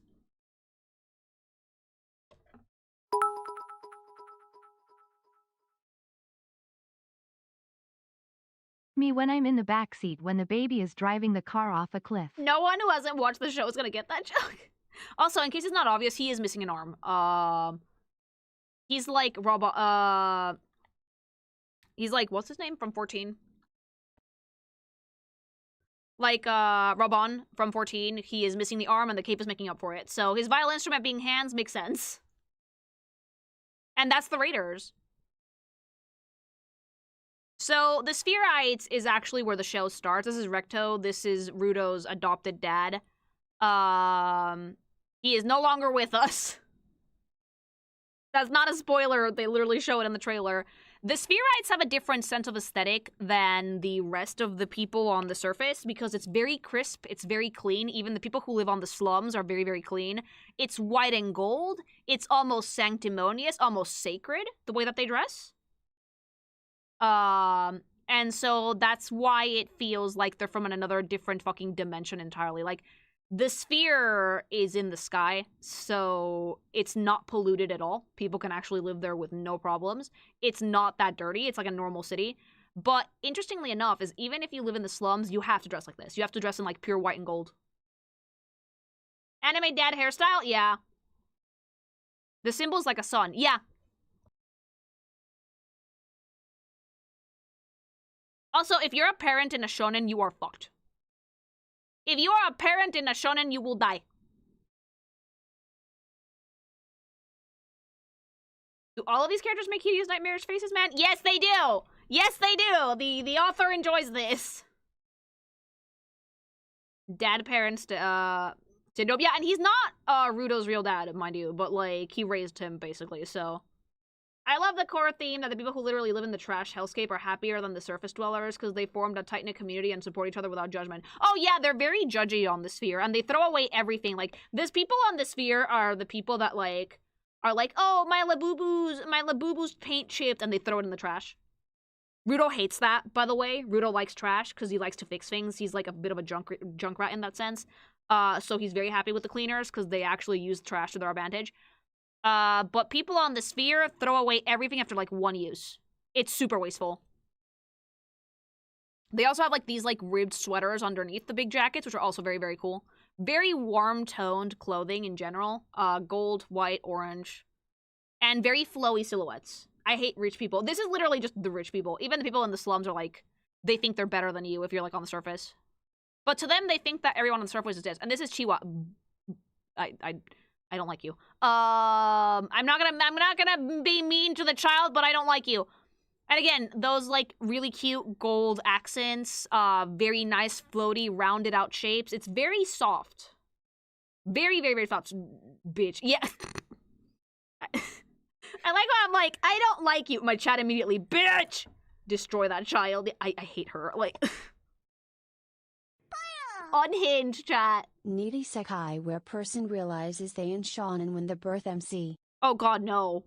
Me when I'm in the backseat when the baby is driving the car off a cliff. No one who hasn't watched the show is gonna get that joke. Also, in case it's not obvious, he is missing an arm. He's like he's like, what's his name from 14? Like, Raban from 14, he is missing the arm and the cape is making up for it. So his vital instrument being hands makes sense. And that's the Raiders. So the Spherites is actually where the show starts. This is Recto. This is Rudo's adopted dad. He is no longer with us. That's not a spoiler. They literally show it in the trailer. The Spherites have a different sense of aesthetic than the rest of the people on the surface because it's very crisp, it's very clean. Even the people who live on the slums are very, very clean. It's white and gold. It's almost sanctimonious, almost sacred, the way that they dress. And so that's why it feels like they're from another different fucking dimension entirely. Like, the sphere is in the sky, so it's not polluted at all. People can actually live there with no problems. It's not that dirty. It's like a normal city. But interestingly enough, is even if you live in the slums, you have to dress like this. You have to dress in like pure white and gold. Anime dad hairstyle? Yeah. The symbol's like a sun. Yeah. Also, if you're a parent in a shonen, you are fucked. If you are a parent in a shonen, you will die. Do all of these characters make you use nightmarish faces, man? Yes, they do! Yes, they do! The author enjoys this. Dad parents, syndrome. Yeah, and he's not, Rudo's real dad, mind you, but, like, he raised him, basically, so... I love the core theme that the people who literally live in the trash hellscape are happier than the surface dwellers because they formed a tight-knit community and support each other without judgment. Oh yeah, they're very judgy on the sphere, and they throw away everything. Like, these people on the sphere are the people that, like, are like, oh, my Labubu's paint chipped, and they throw it in the trash. Rudo hates that, by the way. Rudo likes trash because he likes to fix things. He's like a bit of a junk rat in that sense. So he's very happy with the cleaners because they actually use trash to their advantage. But people on the sphere throw away everything after, like, one use. It's super wasteful. They also have, like, these, like, ribbed sweaters underneath the big jackets, which are also very, very cool. Very warm-toned clothing in general. Gold, white, orange. And very flowy silhouettes. I hate rich people. This is literally just the rich people. Even the people in the slums are, like, they think they're better than you if you're, like, on the surface. But to them, they think that everyone on the surface is this. And this is Chiwa. I don't like you. I'm not gonna be mean to the child, but I don't like you. And again, those, like, really cute gold accents, very nice, floaty, rounded out shapes. It's very soft. Very, very, very soft. Bitch. Yeah. I like how I'm like, I don't like you. My chat immediately, bitch! Destroy that child. I hate her. Like... Unhinged chat. Needy Sekai where person realizes they in shonen when the birth MC. Oh god, no.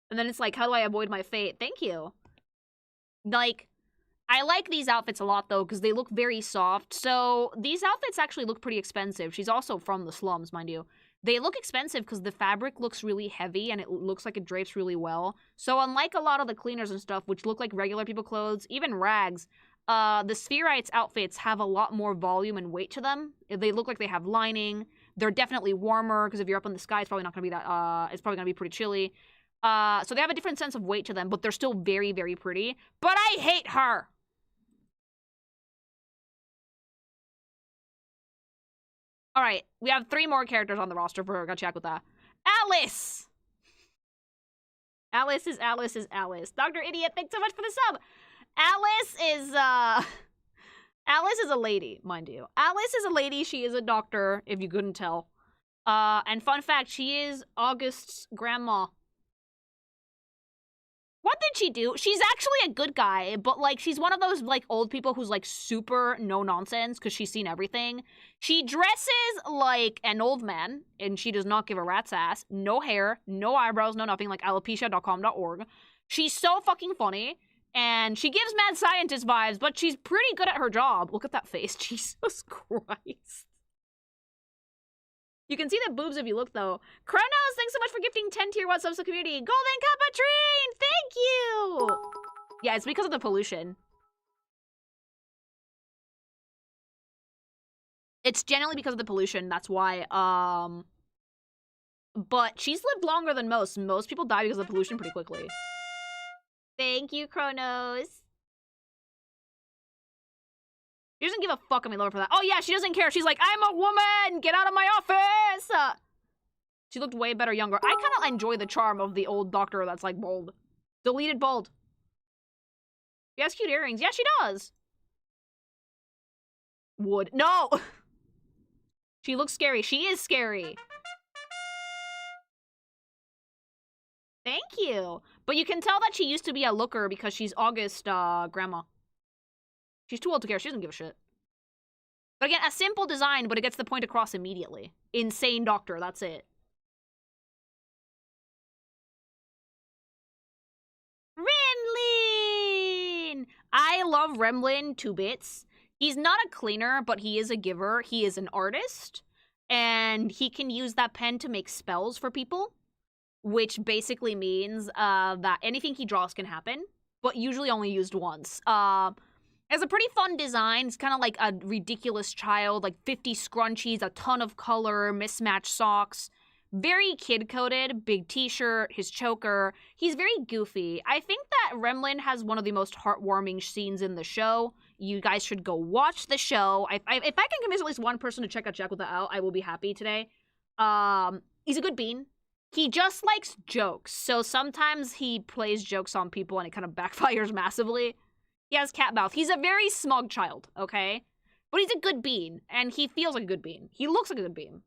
And then it's like, how do I avoid my fate? Thank you. Like, I like these outfits a lot, though, because they look very soft. So, these outfits actually look pretty expensive. She's also from the slums, mind you. They look expensive because the fabric looks really heavy and it looks like it drapes really well. So, unlike a lot of the cleaners and stuff, which look like regular people clothes, even rags, the Spherites outfits have a lot more volume and weight to them. They look like they have lining. They're definitely warmer, because if you're up in the sky, it's probably not going to be that, it's probably going to be pretty chilly. So they have a different sense of weight to them, but they're still very, very pretty. But I hate her! Alright, we have 3 more characters on the roster for Gachiakuta. Alice! Alice is Alice is Alice. Dr. Idiot, thanks so much for the sub! Alice is a lady, mind you. Alice is a lady, she is a doctor, if you couldn't tell. And fun fact, she is August's grandma. What did she do? She's actually a good guy, but, like, she's one of those, like, old people who's, like, super no-nonsense because she's seen everything. She dresses like an old man, and she does not give a rat's ass. No hair, no eyebrows, no nothing, like alopecia.com.org. She's so fucking funny, and she gives mad scientist vibes, but she's pretty good at her job. Look at that face. Jesus Christ. You can see the boobs if you look, though. Kronos, thanks so much for gifting 10 tier 1 subs to the community. Golden Kappa Train, thank you! Yeah, it's because of the pollution. It's generally because of the pollution, that's why, but she's lived longer than most. Most people die because of the pollution pretty quickly. Thank you, Kronos. She doesn't give a fuck and we love her for that. Oh yeah, she doesn't care. She's like, I'm a woman! Get out of my office! She looked way better younger. I kind of enjoy the charm of the old doctor that's like bald. Deleted bald. She has cute earrings. Yeah, she does. Wood. No! She looks scary. She is scary. Thank you. But you can tell that she used to be a looker because she's August, grandma. She's too old to care. She doesn't give a shit. But again, a simple design, but it gets the point across immediately. Insane doctor, that's it. Remlin! I love Remlin to bits. He's not a cleaner, but he is a giver. He is an artist. And he can use that pen to make spells for people. Which basically means that anything he draws can happen. But usually only used once. It's a pretty fun design. It's kind of like a ridiculous child, like 50 scrunchies, a ton of color, mismatched socks. Very kid-coded, big t-shirt, his choker. He's very goofy. I think that Remlin has one of the most heartwarming scenes in the show. You guys should go watch the show. If I can convince at least one person to check out Gachiakuta out, I will be happy today. He's a good bean. He just likes jokes. So sometimes he plays jokes on people and it kind of backfires massively. He has cat mouth. He's a very smug child, okay? But he's a good bean, and he feels like a good bean. He looks like a good bean.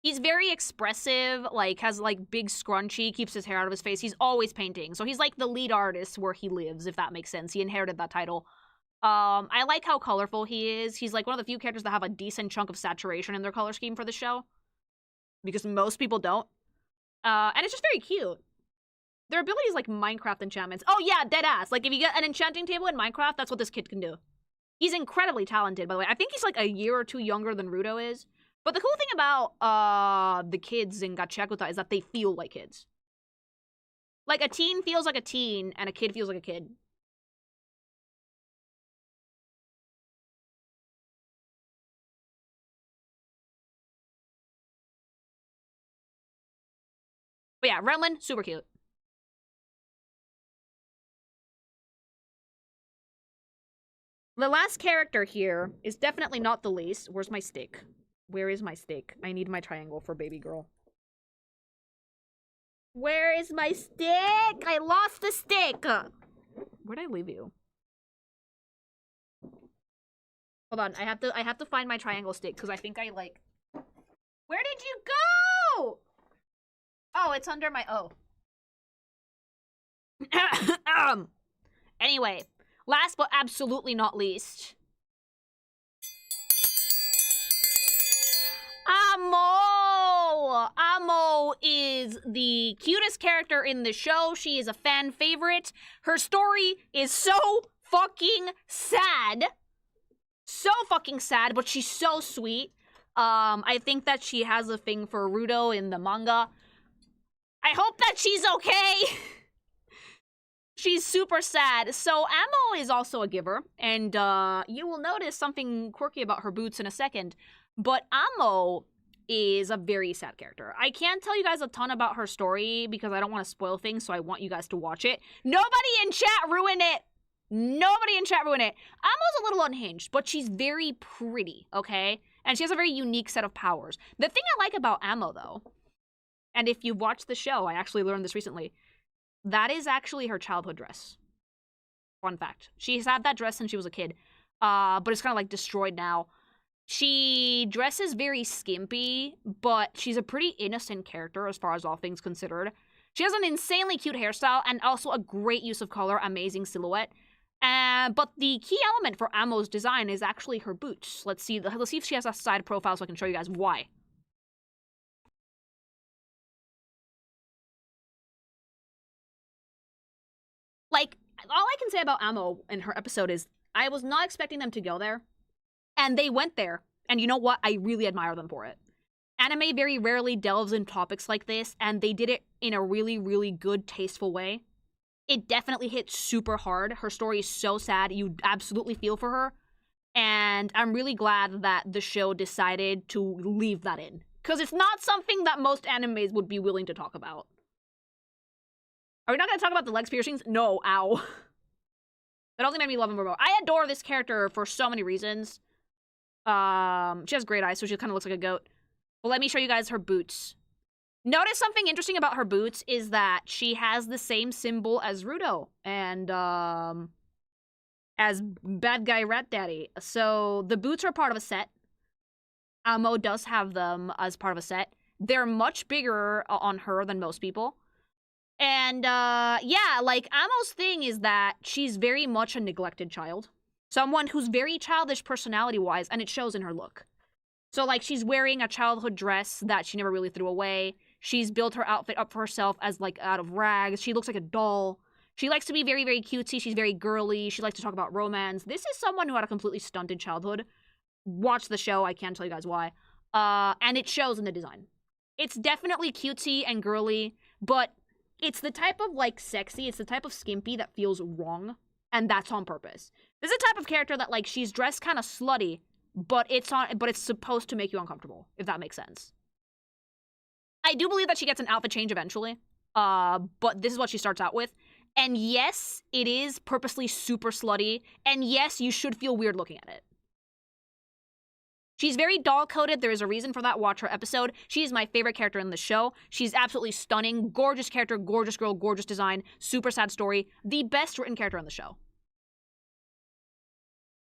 He's very expressive, like, has, like, big scrunchy, keeps his hair out of his face. He's always painting. So he's, like, the lead artist where he lives, if that makes sense. He inherited that title. I like how colorful he is. He's, like, one of the few characters that have a decent chunk of saturation in their color scheme for the show. Because most people don't. And it's just very cute. Their abilities like Minecraft enchantments. Oh yeah, dead ass. Like if you get an enchanting table in Minecraft, that's what this kid can do. He's incredibly talented, by the way. I think he's like a year or two younger than Rudo is. But the cool thing about the kids in Gachiakuta is that they feel like kids. Like a teen feels like a teen, and a kid feels like a kid. But yeah, Remlin, super cute. The last character here is definitely not the least. Where's my stick? Where is my stick? I need my triangle for baby girl. Where is my stick? I lost the stick! Where'd I leave you? Hold on, I have to find my triangle stick, because I think I, like... Where did you go? Oh, it's under my... Oh. Anyway. Last but absolutely not least. Amo! Amo is the cutest character in the show. She is a fan favorite. Her story is so fucking sad. So fucking sad, but she's so sweet. I think that she has a thing for Rudo in the manga. I hope that she's okay. She's super sad. So Amo is also a giver, and you will notice something quirky about her boots in a second. But Amo is a very sad character. I can't tell you guys a ton about her story because I don't want to spoil things, so I want you guys to watch it. Nobody in chat ruin it! Nobody in chat ruin it. Amo's a little unhinged, but she's very pretty, okay? And she has a very unique set of powers. The thing I like about Amo, though, and if you've watched the show, I actually learned this recently, that is actually her childhood dress. Fun fact. She's had that dress since she was a kid, but it's kind of like destroyed now. She dresses very skimpy, but she's a pretty innocent character as far as all things considered. She has an insanely cute hairstyle and also a great use of color, amazing silhouette. But the key element for Amo's design is actually her boots. Let's see if she has a side profile so I can show you guys why. Like, all I can say about Amo in her episode is I was not expecting them to go there. And they went there. And you know what? I really admire them for it. Anime very rarely delves in topics like this, and they did it in a really, really good, tasteful way. It definitely hit super hard. Her story is so sad. You absolutely feel for her. And I'm really glad that the show decided to leave that in. Because it's not something that most animes would be willing to talk about. Are we not going to talk about the leg piercings? No, ow. That only made me love him more. I adore this character for so many reasons. She has great eyes, so she kind of looks like a goat. But let me show you guys her boots. Notice something interesting about her boots is that she has the same symbol as Rudo and as Bad Guy Rat Daddy. So the boots are part of a set. Amo does have them as part of a set. They're much bigger on her than most people. And yeah, like Amo's thing is that she's very much a neglected child. Someone who's very childish personality-wise, and it shows in her look. So, like, she's wearing a childhood dress that she never really threw away. She's built her outfit up for herself as, like, out of rags. She looks like a doll. She likes to be very, very cutesy. She's very girly. She likes to talk about romance. This is someone who had a completely stunted childhood. Watch the show. I can't tell you guys why. And it shows in the design. It's definitely cutesy and girly, but it's the type of, like, sexy. It's the type of skimpy that feels wrong, and that's on purpose. This is a type of character that, like, she's dressed kind of slutty, but it's supposed to make you uncomfortable, if that makes sense. I do believe that she gets an outfit change eventually, but this is what she starts out with. And yes, it is purposely super slutty, and yes, you should feel weird looking at it. She's very doll-coded. There is a reason for that. Watch her episode. She is my favorite character in the show. She's absolutely stunning. Gorgeous character, gorgeous girl, gorgeous design, super sad story. The best written character in the show.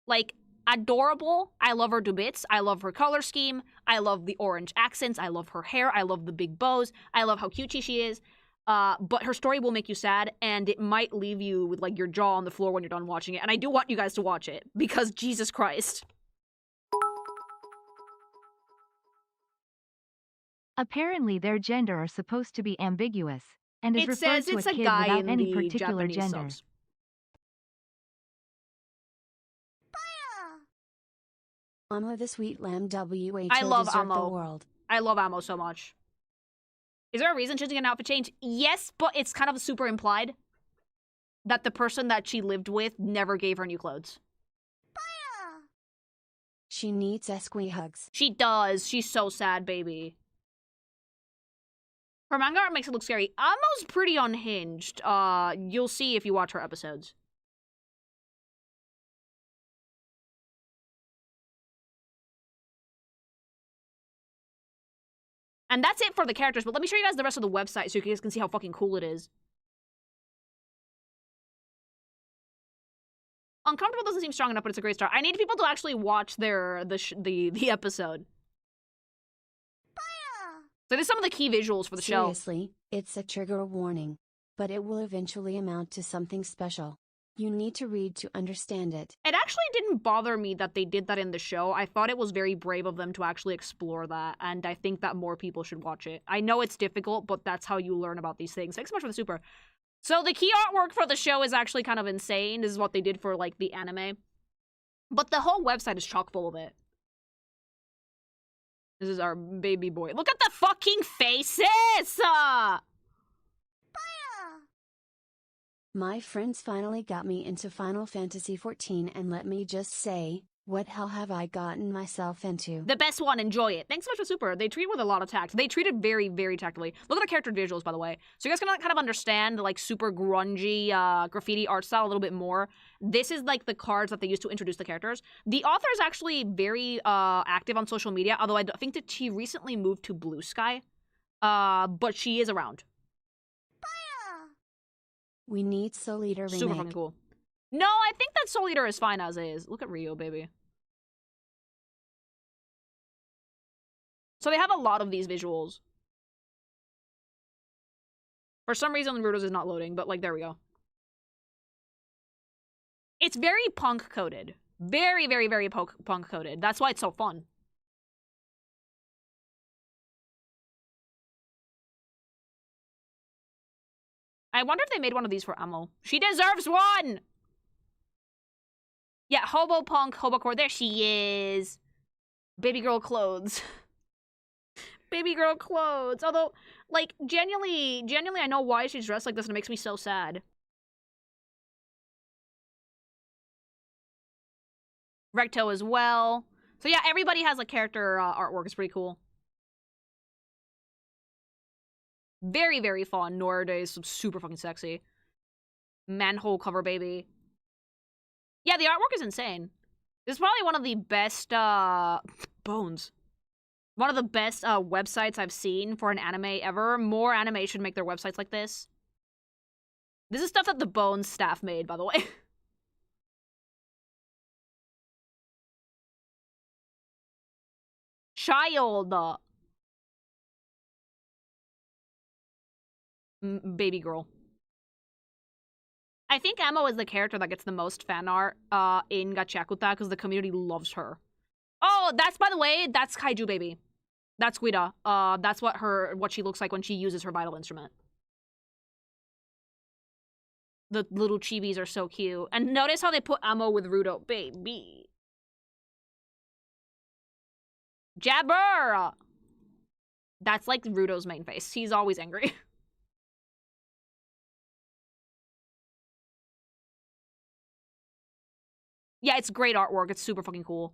Like, adorable. I love her to bits. I love her color scheme. I love the orange accents. I love her hair. I love the big bows. I love how cutesy she is. But her story will make you sad, and it might leave you with, like, your jaw on the floor when you're done watching it. And I do want you guys to watch it, because Jesus Christ. Apparently their gender are supposed to be ambiguous, and is It referred says to a it's a kid guy without in any the particular Japanese gender. subs. Amo the sweet lamb WH I love deserved the Amo. world. I love Amo so much. Is there a reason she's getting an outfit change? Yes, but it's kind of super implied that the person that she lived with never gave her new clothes. She needs squee hugs. She does. She's so sad, baby. Her manga art makes it look scary. Amo's pretty unhinged. You'll see if you watch her episodes. And that's it for the characters, but let me show you guys the rest of the website so you guys can see how fucking cool it is. Uncomfortable doesn't seem strong enough, but it's a great start. I need people to actually watch the episode. So there's some of the key visuals for the show. Seriously, it's a trigger warning. But it will eventually amount to something special. You need to read to understand it. It actually didn't bother me that they did that in the show. I thought it was very brave of them to actually explore that, and I think that more people should watch it. I know it's difficult, but that's how you learn about these things. Thanks so much for the super. So the key artwork for the show is actually kind of insane. This is what they did for, like, the anime. But the whole website is chock full of it. This is our baby boy. Look at the fucking faces! My friends finally got me into Final Fantasy XIV, and let me just say, What hell have I gotten myself into? The best one, enjoy it. Thanks so much for Super. They treat it with a lot of tact. They treat it very, very tactfully. Look at the character visuals, by the way. So you guys can kind of understand the like super grungy graffiti art style a little bit more. This is like the cards that they use to introduce the characters. The author is actually very active on social media, although I think that she recently moved to Blue Sky. But she is around. We need Soul Eater remake. Super fucking cool. No, I think that Soul Eater is fine as is. Look at Rio, baby. So they have a lot of these visuals. For some reason, Ruto's is not loading, but like, there we go. It's very punk-coded. Very, very, very punk-coded. That's why it's so fun. I wonder if they made one of these for Amo. She deserves one! Yeah, hobo punk, hobocore. There she is. Baby girl clothes. Baby girl clothes. Although, like, genuinely, I know why she's dressed like this and it makes me so sad. Recto as well. So yeah, everybody has a character artwork. It's pretty cool. Very, very fun. Nowadays, super fucking sexy. Manhole cover baby. Yeah, the artwork is insane. This is probably one of the best, bones. One of the best, websites I've seen for an anime ever. More anime should make their websites like this. This is stuff that the Bones staff made, by the way. Child. Baby girl. I think Amo is the character that gets the most fan art in Gachiakuta because the community loves her. Oh, that's, by the way, that's Kaiju Baby. That's Guida. That's what she looks like when she uses her vital instrument. The little chibis are so cute. And notice how they put Amo with Ruto. Baby. Jabber! That's like Ruto's main face. He's always angry. Yeah, it's great artwork. It's super fucking cool.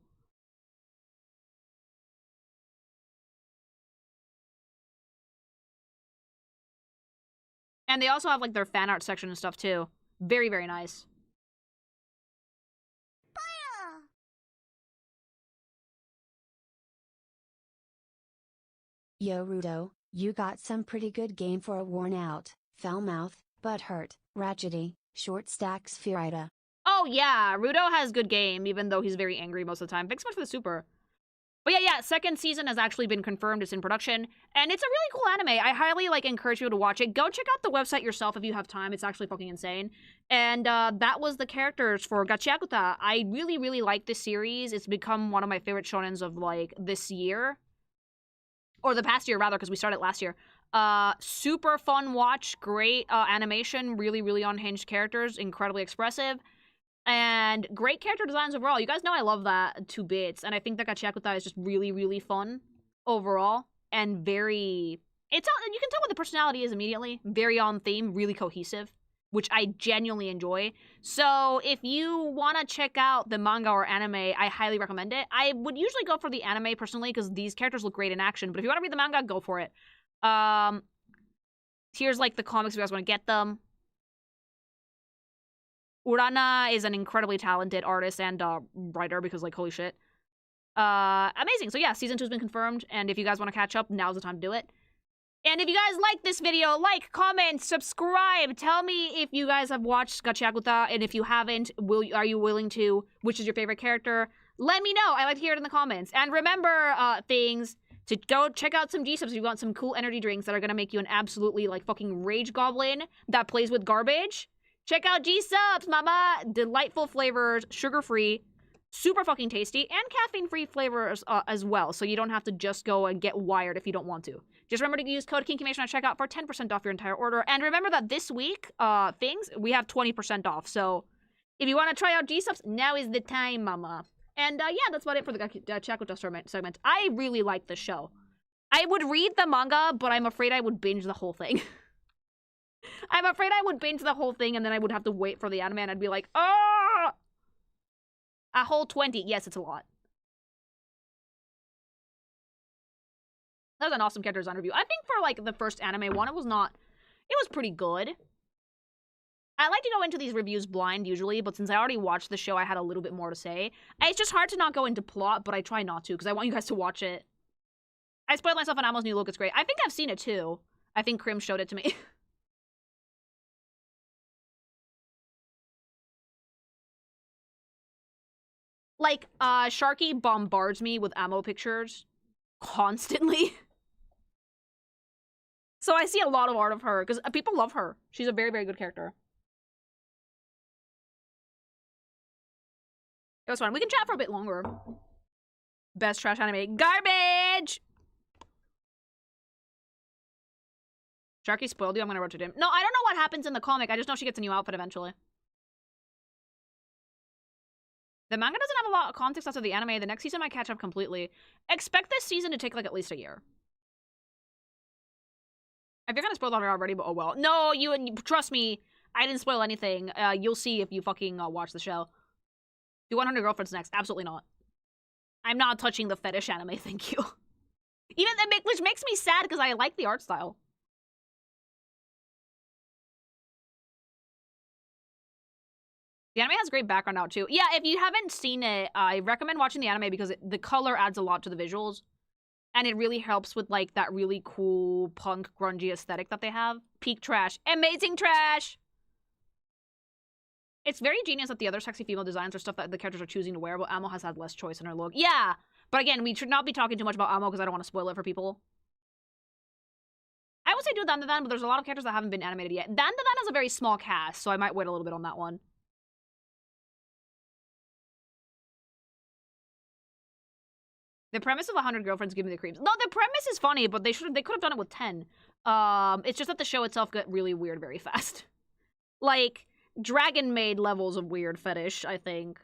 And they also have, like, their fan art section and stuff, too. Very, very nice. Yo Ruto, you got some pretty good game for a worn out, foul mouth, butthurt, ratchety, short stack spherita. Oh, yeah. Ruto has good game, even though he's very angry most of the time. Thanks so much for the super. But yeah, second season has actually been confirmed. It's in production. And it's a really cool anime. I highly, like, encourage you to watch it. Go check out the website yourself if you have time. It's actually fucking insane. And that was the characters for Gachiakuta. I really, really like this series. It's become one of my favorite shonens of, like, this year. Or the past year, rather, because we started last year. Super fun watch. Great animation. Really, really unhinged characters. Incredibly expressive. And great character designs overall. You guys know I love that to bits. And I think that Gachiakuta is just really, really fun overall. And very... you can tell what the personality is immediately. Very on theme. Really cohesive. Which I genuinely enjoy. So if you want to check out the manga or anime, I highly recommend it. I would usually go for the anime personally because these characters look great in action. But if you want to read the manga, go for it. Here's like the comics if you guys want to get them. Urana is an incredibly talented artist and writer because, like, holy shit. Amazing. So yeah, season 2 has been confirmed. And if you guys want to catch up, now's the time to do it. And if you guys like this video, like, comment, subscribe. Tell me if you guys have watched Gachiakuta, and if you haven't, are you willing to? Which is your favorite character? Let me know. I like to hear it in the comments. And remember, things, to go check out some gsupps if you want some cool energy drinks that are gonna make you an absolutely, like, fucking rage goblin that plays with garbage. Check out gsupps, mama! Delightful flavors, sugar-free, super fucking tasty, and caffeine-free flavors as well, so you don't have to just go and get wired if you don't want to. Just remember to use code KinkyMation at checkout for 10% off your entire order. And remember that this week, we have 20% off. So if you want to try out gsupps, now is the time, mama. And yeah, that's about it for the Gachiakuta segment. I really like the show. I would read the manga, but I'm afraid I would binge the whole thing. I'm afraid I would binge the whole thing, and then I would have to wait for the anime, and I'd be like, oh! A whole 20. Yes, it's a lot. That was an awesome character design review. I think for, like, the first anime one, it was pretty good. I like to go into these reviews blind, usually, but since I already watched the show, I had a little bit more to say. It's just hard to not go into plot, but I try not to, because I want you guys to watch it. I spoiled myself on Amo's new look. It's great. I think I've seen it, too. I think Krim showed it to me. Like, Sharky bombards me with Amo pictures constantly. So I see a lot of art of her, because people love her. She's a very, very good character. It was fun. We can chat for a bit longer. Best trash anime. Garbage! Sharky spoiled you. I'm gonna rotate him. No, I don't know what happens in the comic. I just know she gets a new outfit eventually. The manga doesn't have a lot of context after the anime. The next season might catch up completely. Expect this season to take, like, at least a year. If you're gonna spoil it already, but oh well. No, you trust me. I didn't spoil anything. You'll see if you fucking watch the show. Do 100 Girlfriends next? Absolutely not. I'm not touching the fetish anime, thank you. Even which makes me sad because I like the art style. The anime has great background out too. Yeah, if you haven't seen it, I recommend watching the anime because the color adds a lot to the visuals. And it really helps with, like, that really cool punk grungy aesthetic that they have. Peak trash. Amazing trash! It's very genius that the other sexy female designs are stuff that the characters are choosing to wear, but Amo has had less choice in her look. Yeah! But again, we should not be talking too much about Amo because I don't want to spoil it for people. I would say do Dandadan, but there's a lot of characters that haven't been animated yet. Dandadan is a very small cast, so I might wait a little bit on that one. The premise of 100 Girlfriends Give Me the Creeps. No, the premise is funny, but they could have done it with 10. It's just that the show itself got really weird very fast. Like, Dragon Maid levels of weird fetish, I think.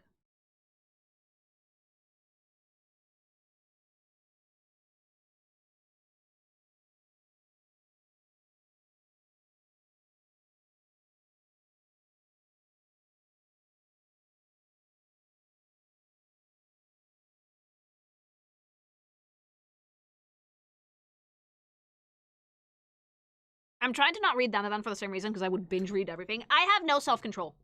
I'm trying to not read Dandadan for the same reason, because I would binge read everything. I have no self-control.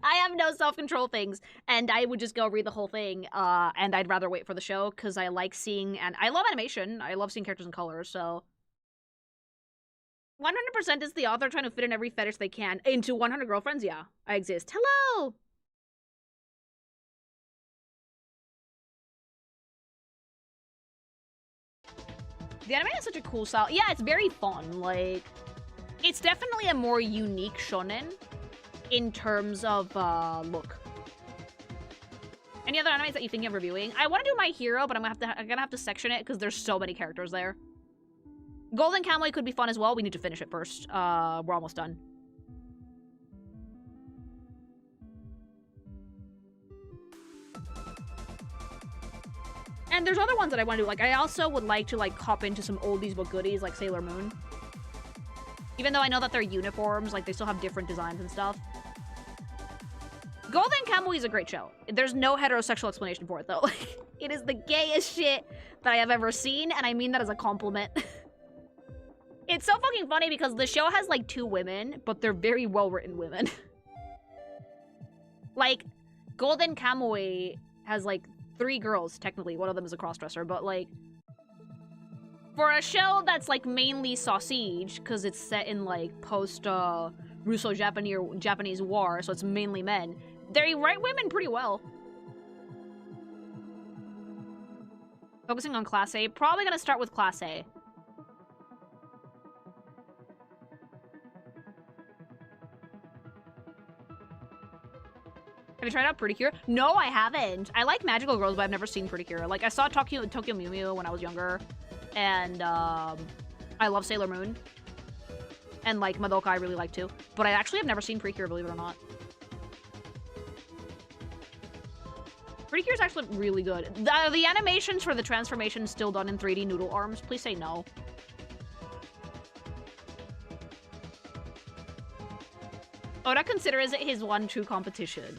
I have no self-control things, and I would just go read the whole thing, and I'd rather wait for the show, because I like seeing, and I love animation. I love seeing characters in color, so... 100% is the author trying to fit in every fetish they can into 100 Girlfriends? Yeah, I exist. Hello! The anime has such a cool style. Yeah, it's very fun. Like, it's definitely a more unique shonen in terms of look. Any other animes that you think of reviewing? I want to do My Hero, but I'm gonna have to section it because there's so many characters there. Golden Kamuy could be fun as well. We need to finish it first. We're almost done. And there's other ones that I want to do. Like, I also would like to, like, hop into some oldies but goodies, like Sailor Moon. Even though I know that their uniforms, like, they still have different designs and stuff. Golden Kamuy is a great show. There's no heterosexual explanation for it, though. Like, it is the gayest shit that I have ever seen, and I mean that as a compliment. It's so fucking funny because the show has, like, 2 women, but they're very well-written women. Like, Golden Kamuy has, like, 3 girls, technically. One of them is a crossdresser, but, like... For a show that's, like, mainly sausage, because it's set in, like, post-Russo-Japanese war, so it's mainly men, they write women pretty well. Focusing on Class A. Probably gonna start with Class A. Have you tried out Pretty Cure? No, I haven't. I like Magical Girls, but I've never seen Pretty Cure. Like, I saw Tokyo Mew Mew when I was younger. And, I love Sailor Moon. And, like, Madoka I really like, too. But I actually have never seen Pretty Cure, believe it or not. Pretty Cure is actually really good. The animations for the transformation still done in 3D noodle arms. Please say no. Oda considers it his one true competition.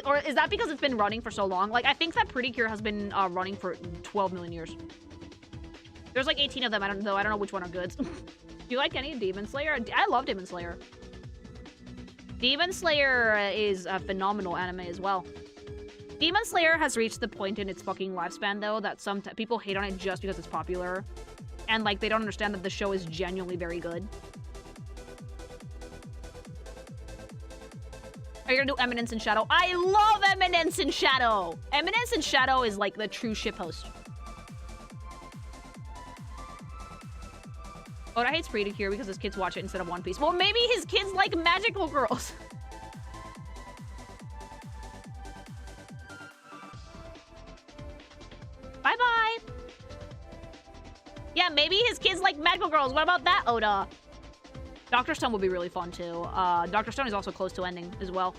or is that because it's been running for so long? Like, I think that Pretty Cure has been running for 12 million years. There's like 18 of them. I don't know which one are good. Do you like any Demon Slayer? I love Demon Slayer. Demon Slayer is a phenomenal anime as well. Demon Slayer has reached the point in its fucking lifespan, though, that some people hate on it just because it's popular. And, like, they don't understand that the show is genuinely very good. Are you gonna do Eminence in Shadow? I love Eminence in Shadow! Eminence in Shadow is, like, the true shitpost. Oda hates Pretty Cure because his kids watch it instead of One Piece. Well, maybe his kids like magical girls. Bye-bye. Yeah, maybe his kids like magical girls. What about that, Oda? Dr. Stone would be really fun, too. Dr. Stone is also close to ending as well.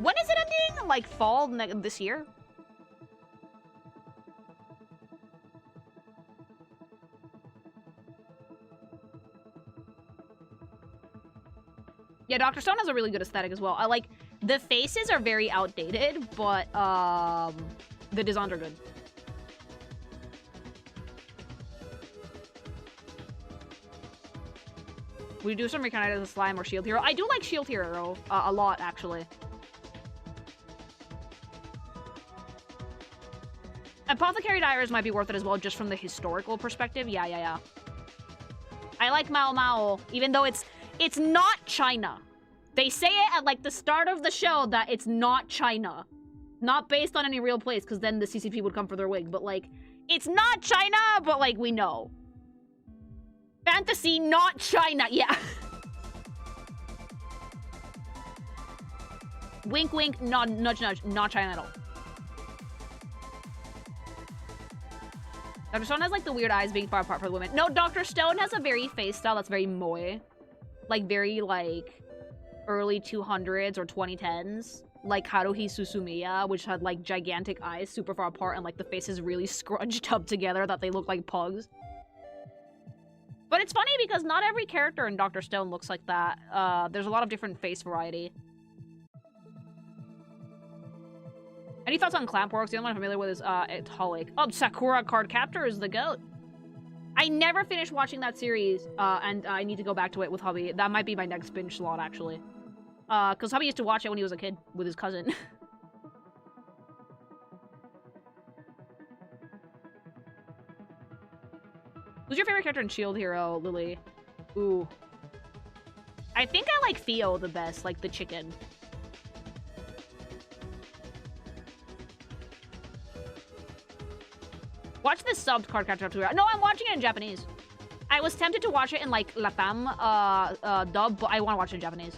When is it ending? Like, fall this year? Yeah, Dr. Stone has a really good aesthetic as well. I like, the faces are very outdated, but, the designs are good. Would you do some reincarnated as a slime or shield hero? I do like shield hero a lot, actually. Apothecary Diaries might be worth it as well, just from the historical perspective. Yeah. I like Mao Mao, even though it's not China. They say it at, like, the start of the show that it's not China. Not based on any real place, because then the CCP would come for their wig. But, like, it's not China, but, like, we know. Fantasy, not China. Yeah. Wink, wink, nod, nudge, nudge. Not China at all. Dr. Stone has, like, the weird eyes being far apart from the women. No, Dr. Stone has a very face style that's very moe. Like, very, like, early 200s or 2010s. Like Haruhi Suzumiya, which had, like, gigantic eyes super far apart and, like, the faces really scrunched up together that they look like pugs. But it's funny because not every character in Dr. Stone looks like that. There's a lot of different face variety. Any thoughts on Clampworks? The only one I'm familiar with is Italic. Oh, Sakura Card Captor is the GOAT. I never finished watching that series, and I need to go back to it with Hubby. That might be my next binge slot, actually. Because Hubby used to watch it when he was a kid with his cousin. Who's your favorite character in Shield Hero, Lily? Ooh. I think I like Theo the best, like the chicken. Watch this subbed card capture up to. No, I'm watching it in Japanese. I was tempted to watch it in, like, Latam dub, but I want to watch it in Japanese.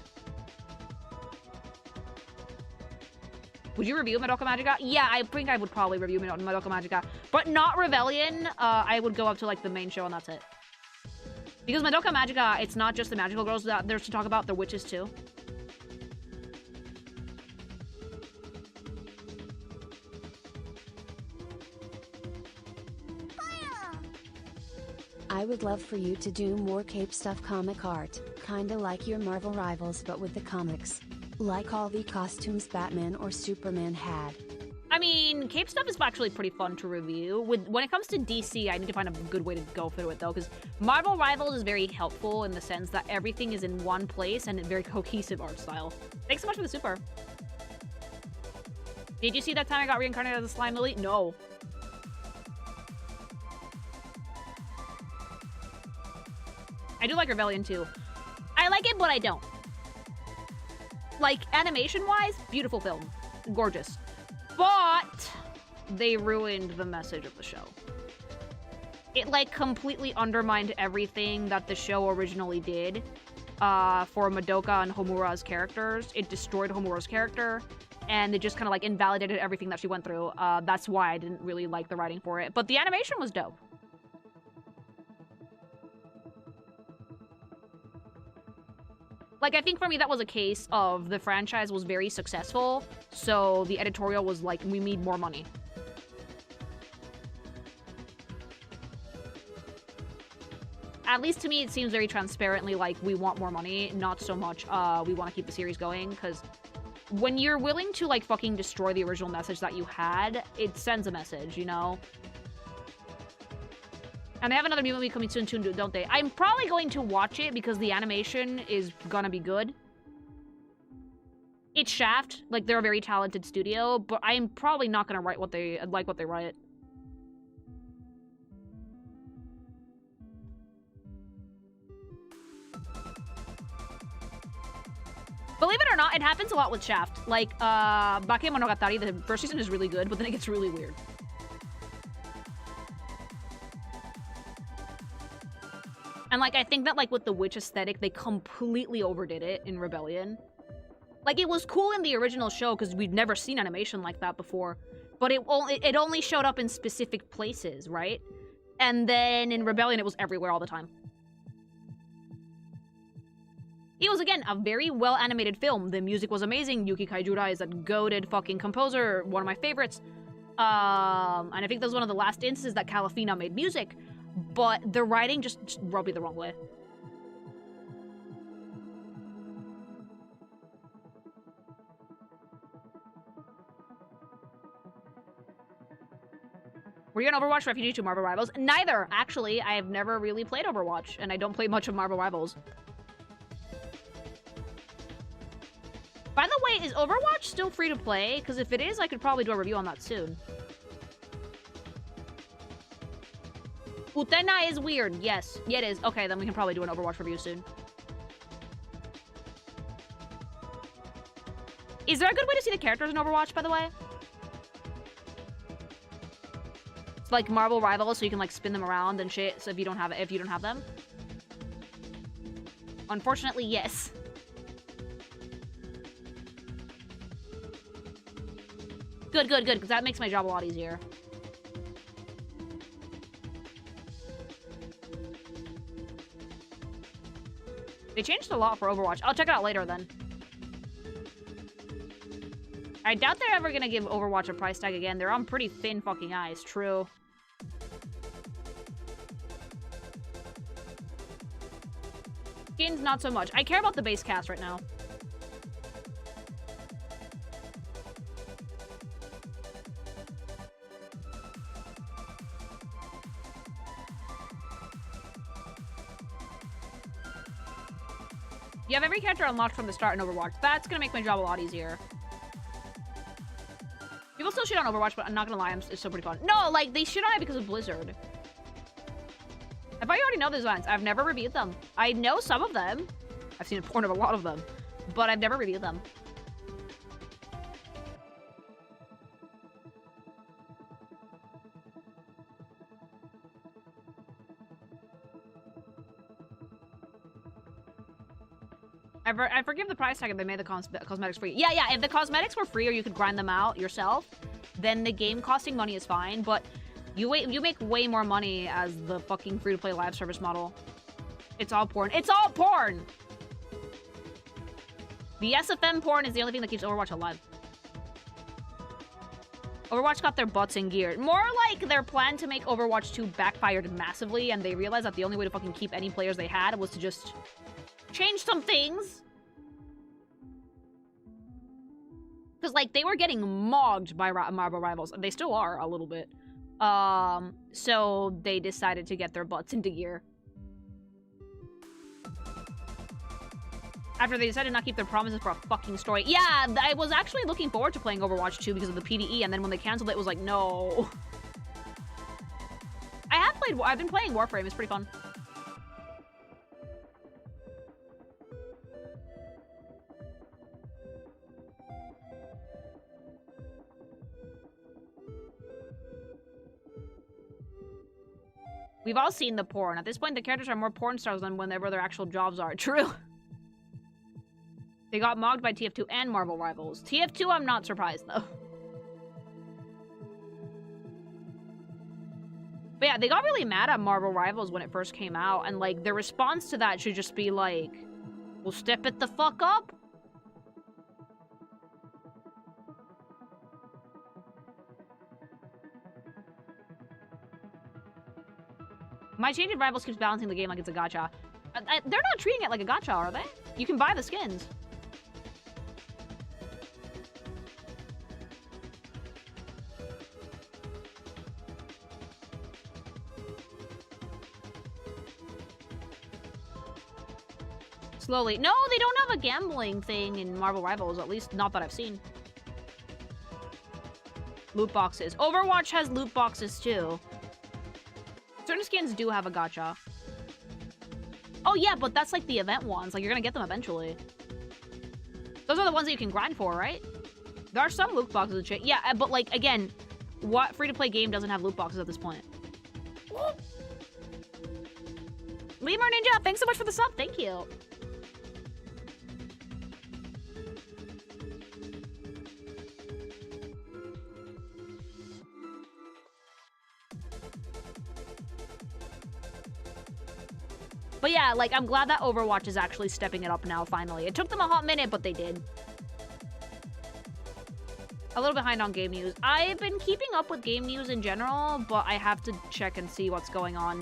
Would you review Madoka Magica? Yeah, I think I would probably review Madoka Magica. But not Rebellion. I would go up to, like, the main show and that's it. Because Madoka Magica, it's not just the magical girls that there's to talk about, they're witches too. I would love for you to do more Cape Stuff comic art, kinda like your Marvel rivals but with the comics. Like all the costumes Batman or Superman had. I mean, Cape Stuff is actually pretty fun to review. When it comes to DC, I need to find a good way to go through it, though, because Marvel Rivals is very helpful in the sense that everything is in one place and a very cohesive art style. Thanks so much for the super. Did you see that time I got reincarnated as a slime, Lily? No. I do like Rebellion, too. I like it, but I don't. Like, animation-wise, beautiful film. Gorgeous. But they ruined the message of the show. It, like, completely undermined everything that the show originally did for Madoka and Homura's characters. It destroyed Homura's character, and it just kind of, like, invalidated everything that she went through. That's why I didn't really like the writing for it. But the animation was dope. Like, I think for me that was a case of the franchise was very successful, so the editorial was like, we need more money. At least to me, it seems very transparently like we want more money, not so much we want to keep the series going, because when you're willing to, like, fucking destroy the original message that you had, it sends a message, you know? And they have another movie coming soon, don't they? I'm probably going to watch it because the animation is gonna be good. It's Shaft. Like, they're a very talented studio, but I'm probably not gonna write what they write. Believe it or not, it happens a lot with Shaft. Like, Bakemonogatari, the first season is really good, but then it gets really weird. And, like, I think that, like, with the witch aesthetic, they completely overdid it in Rebellion. Like, it was cool in the original show, because we'd never seen animation like that before. But it only showed up in specific places, right? And then in Rebellion, it was everywhere all the time. It was, again, a very well-animated film. The music was amazing. Yuki Kaijura is a goated fucking composer, one of my favorites. And I think that was one of the last instances that Calafina made music. But the writing just rubbed me the wrong way. Were you on Overwatch, Refugee 2, Marvel Rivals? Neither, actually. I have never really played Overwatch, and I don't play much of Marvel Rivals. By the way, is Overwatch still free to play? Because if it is, I could probably do a review on that soon. Utena is weird. Yes. Yeah, it is. Okay, then we can probably do an Overwatch review soon. Is there a good way to see the characters in Overwatch, by the way? It's like Marvel Rivals, so you can like spin them around and shit. So if you don't have them. Unfortunately, yes. Good, because that makes my job a lot easier. They changed a lot for Overwatch. I'll check it out later, then. I doubt they're ever gonna give Overwatch a price tag again. They're on pretty thin fucking ice. True. Skins, not so much. I care about the base cast right now. You have every character unlocked from the start in Overwatch. That's gonna make my job a lot easier. People still shit on Overwatch, but I'm not gonna lie, it's still pretty fun. No, like, they shit on it because of Blizzard. I thought you already know the designs. I've never reviewed them. I know some of them. I've seen a porn of a lot of them, but I've never reviewed them. I forgive the price tag if they made the cosmetics free. Yeah, if the cosmetics were free or you could grind them out yourself, then the game costing money is fine, but you make way more money as the fucking free-to-play live service model. It's all porn. It's all porn! The SFM porn is the only thing that keeps Overwatch alive. Overwatch got their butts in gear. More like their plan to make Overwatch 2 backfired massively, and they realized that the only way to fucking keep any players they had was to just change some things. Because, like, they were getting mogged by Marvel Rivals, and they still are a little bit. So they decided to get their butts into gear. After they decided not to keep their promises for a fucking story. Yeah, I was actually looking forward to playing Overwatch 2 because of the PvE, and then when they canceled it, it was like, no. I've been playing Warframe, it's pretty fun. We've all seen the porn. At this point, the characters are more porn stars than whenever their actual jobs are. True. They got mocked by TF2 and Marvel Rivals. TF2, I'm not surprised, though. But yeah, they got really mad at Marvel Rivals when it first came out, and, like, their response to that should just be like, well, step it the fuck up. My change of Rivals keeps balancing the game like it's a gacha. They're not treating it like a gacha, are they? You can buy the skins. Slowly. No, they don't have a gambling thing in Marvel Rivals, at least not that I've seen. Loot boxes. Overwatch has loot boxes too. Certain skins do have a gacha. Oh yeah, but that's like the event ones. Like, you're gonna get them eventually. Those are the ones that you can grind for, right? There are some loot boxes and shit. Yeah, but like, again, what free-to-play game doesn't have loot boxes at this point? Lemur Ninja, thanks so much for the sub. Thank you. But yeah, like, I'm glad that Overwatch is actually stepping it up now, finally. It took them a hot minute, but they did. A little behind on game news. I've been keeping up with game news in general, but I have to check and see what's going on,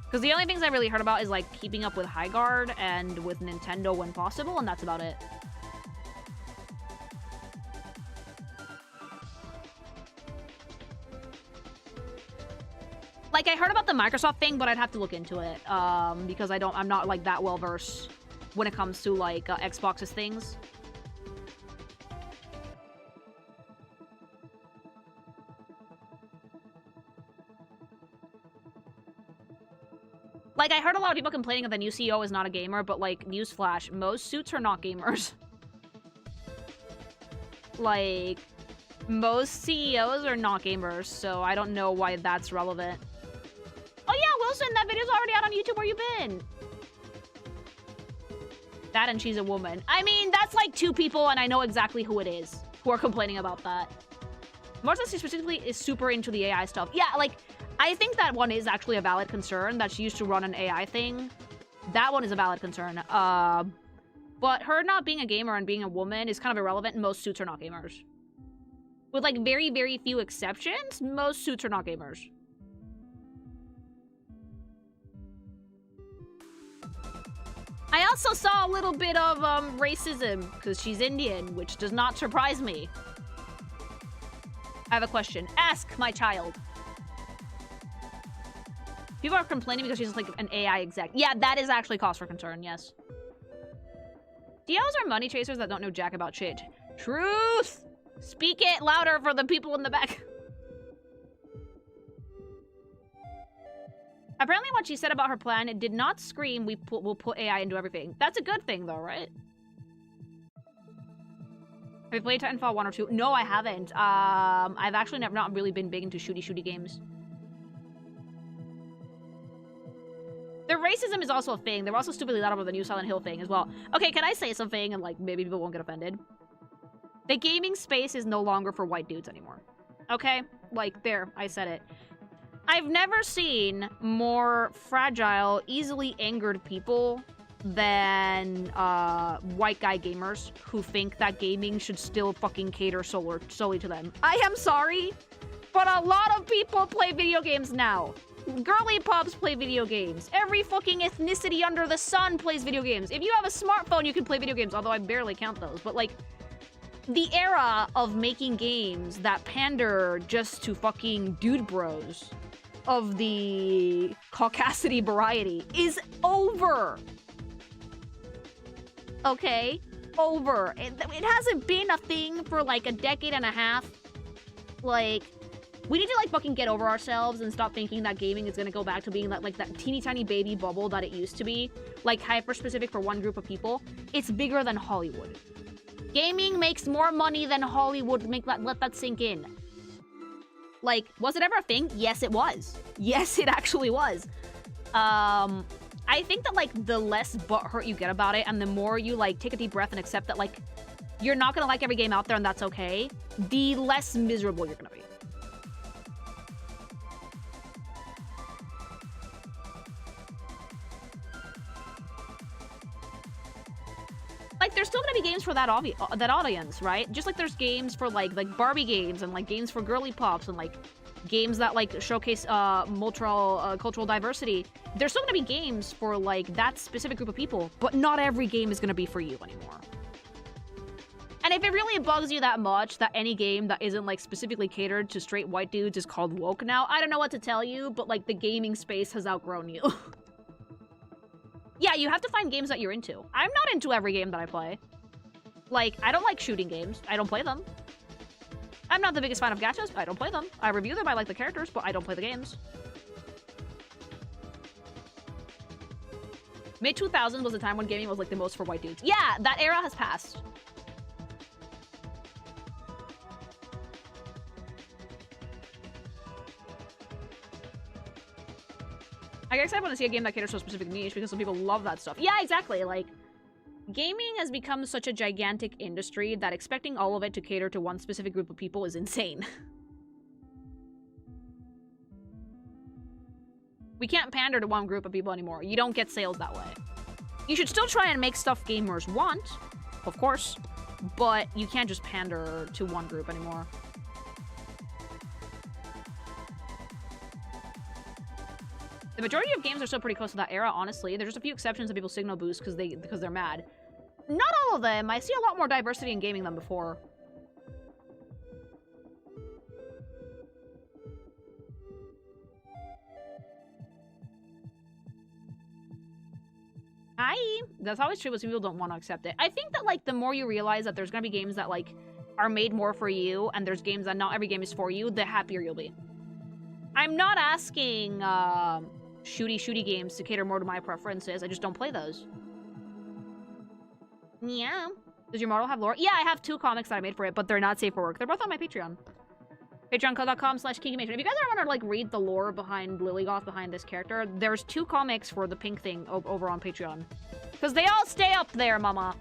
because the only things I really heard about is, like, keeping up with High Guard and with Nintendo when possible, and that's about it. Like, I heard about the Microsoft thing, but I'd have to look into it, because I'm not, like, that well-versed when it comes to, like, Xbox's things. Like, I heard a lot of people complaining that the new CEO is not a gamer, but, like, newsflash, most suits are not gamers. Like, most CEOs are not gamers, so I don't know why that's relevant. Oh yeah, Wilson, that video's already out on YouTube. Where you been? That and she's a woman. I mean, that's like 2 people, and I know exactly who it is who are complaining about that. Martha specifically is super into the AI stuff. Yeah, like, I think that one is actually a valid concern, that she used to run an AI thing. That one is a valid concern. But her not being a gamer and being a woman is kind of irrelevant, and most suits are not gamers. With, like, very, very few exceptions, most suits are not gamers. I also saw a little bit of, racism, because she's Indian, which does not surprise me. I have a question. Ask, my child. People are complaining because she's, like, an AI exec. Yeah, that is actually cause for concern, yes. DLs are money chasers that don't know jack about shit. Truth! Speak it louder for the people in the back. Apparently what she said about her plan, it did not scream, we'll put AI into everything. That's a good thing, though, right? Have you played Titanfall 1 or 2? No, I haven't. I've actually not really been big into shooty games. The racism is also a thing. They were also stupidly loud about the new Silent Hill thing as well. Okay, can I say something and, like, maybe people won't get offended? The gaming space is no longer for white dudes anymore. Okay? Like, there, I said it. I've never seen more fragile, easily angered people than white guy gamers who think that gaming should still fucking cater solely to them. I am sorry, but a lot of people play video games now. Girly pops play video games. Every fucking ethnicity under the sun plays video games. If you have a smartphone, you can play video games, although I barely count those. But, like, the era of making games that pander just to fucking dude bros of the caucasity variety is over. Okay? Over. It hasn't been a thing for, like, a decade and a half. Like, we need to, like, fucking get over ourselves and stop thinking that gaming is gonna go back to being that, like, that teeny tiny baby bubble that it used to be. Like, hyper-specific for one group of people. It's bigger than Hollywood. Gaming makes more money than Hollywood. Let that sink in. Like, was it ever a thing? Yes, it was. Yes, it actually was. I think that, like, the less butthurt you get about it and the more you, like, take a deep breath and accept that, like, you're not gonna like every game out there and that's okay, the less miserable you're gonna be. Like, there's still gonna be games for that audience, right? Just like there's games for, like Barbie games and, like, games for girly pops and, like, games that, like, showcase cultural diversity. There's still gonna be games for, like, that specific group of people, but not every game is gonna be for you anymore. And if it really bugs you that much that any game that isn't, like, specifically catered to straight white dudes is called woke now, I don't know what to tell you, but, like, the gaming space has outgrown you. Yeah, you have to find games that you're into. I'm not into every game that I play. Like, I don't like shooting games. I don't play them. I'm not the biggest fan of gachas, but I don't play them. I review them, I like the characters, but I don't play the games. Mid-2000s was a time when gaming was like the most for white dudes. Yeah, that era has passed. I guess I want to see a game that caters to a specific niche because some people love that stuff. Yeah, exactly. Like, gaming has become such a gigantic industry that expecting all of it to cater to one specific group of people is insane. We can't pander to one group of people anymore. You don't get sales that way. You should still try and make stuff gamers want, of course, but you can't just pander to one group anymore. The majority of games are still pretty close to that era, honestly. There's just a few exceptions that people signal boost because they're mad. Not all of them. I see a lot more diversity in gaming than before. That's always true, but some people don't want to accept it. I think that, like, the more you realize that there's gonna be games that, like, are made more for you, and there's games that not every game is for you, the happier you'll be. I'm not asking, shooty games to cater more to my preferences. I just don't play those. Yeah. Does your model have lore? Yeah, I have 2 comics that I made for it, but they're not safe for work. They're both on my Patreon. Patreon.com/KikiMation. If you guys ever want to, like, read the lore behind Lilygoth, behind this character, there's 2 comics for the pink thing over on Patreon. Because they all stay up there, mama.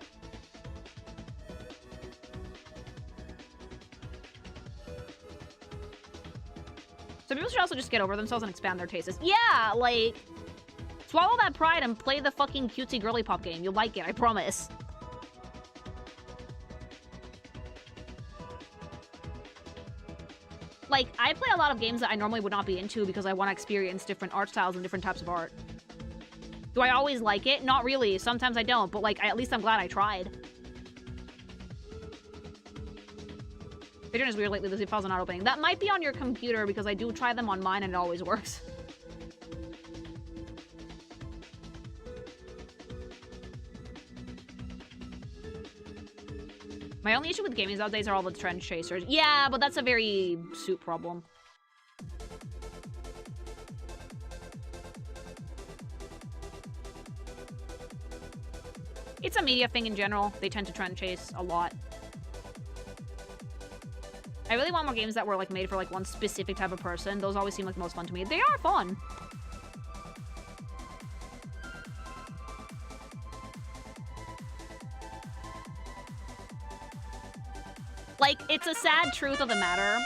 So people should also just get over themselves and expand their tastes. Yeah, like, swallow that pride and play the fucking cutesy girly pop game. You'll like it, I promise. Like, I play a lot of games that I normally would not be into because I want to experience different art styles and different types of art. Do I always like it? Not really. Sometimes I don't, but, like, at least I'm glad I tried. Patreon is weird lately. The zip files are not opening. That might be on your computer because I do try them on mine and it always works. My only issue with gaming nowadays are all the trend chasers. Yeah, but that's a very soup problem. It's a media thing in general. They tend to trend chase a lot. I really want more games that were, like, made for, like, one specific type of person. Those always seem like the most fun to me. They are fun. Like, it's a sad truth of the matter.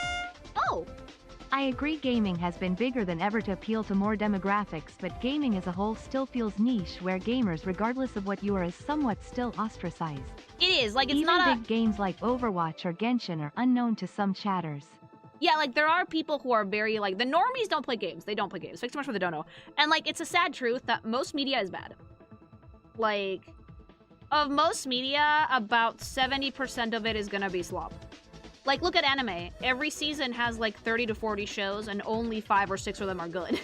Oh! I agree gaming has been bigger than ever to appeal to more demographics, but gaming as a whole still feels niche, where gamers, regardless of what you are, is somewhat still ostracized. It is, like, it's even not big games like Overwatch or Genshin are unknown to some chatters. Yeah, like, there are people who are very, like, the normies don't play games. They don't play games. Thanks so much for the dono. And, like, it's a sad truth that most media is bad. Like, of most media, about 70% of it is gonna be slop. Like, look at anime. Every season has, like, 30 to 40 shows, and only 5 or 6 of them are good.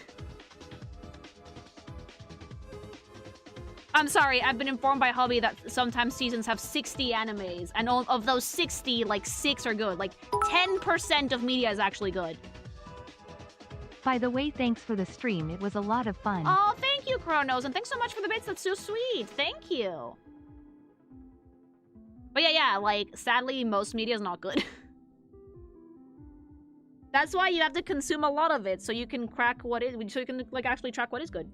I'm sorry, I've been informed by Hubby that sometimes seasons have 60 animes, and of those 60, like, 6 are good. Like, 10% of media is actually good. By the way, thanks for the stream, it was a lot of fun. Oh, thank you, Kronos, and thanks so much for the bits, that's so sweet. Thank you. But yeah, like, sadly, most media is not good. That's why you have to consume a lot of it, so you can crack what is, so you can, like, actually track what is good.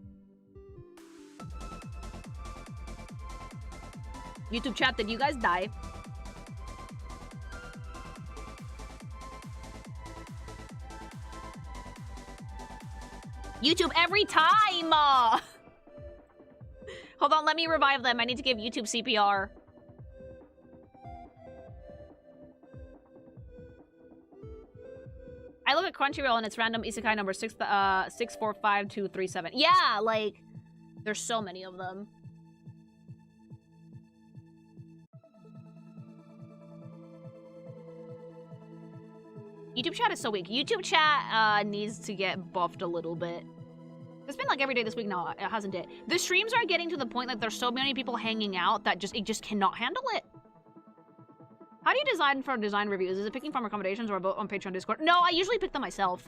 YouTube chat, did you guys die? YouTube every time! Hold on, let me revive them. I need to give YouTube CPR. I look at Crunchyroll and it's random isekai number 645237. Yeah, like, there's so many of them. YouTube chat is so weak. YouTube chat needs to get buffed a little bit. It's been like every day this week. No, it hasn't it. The streams are getting to the point that there's so many people hanging out that it just cannot handle it. How do you design for design reviews? Is it picking from recommendations or a vote on Patreon, Discord? No, I usually pick them myself.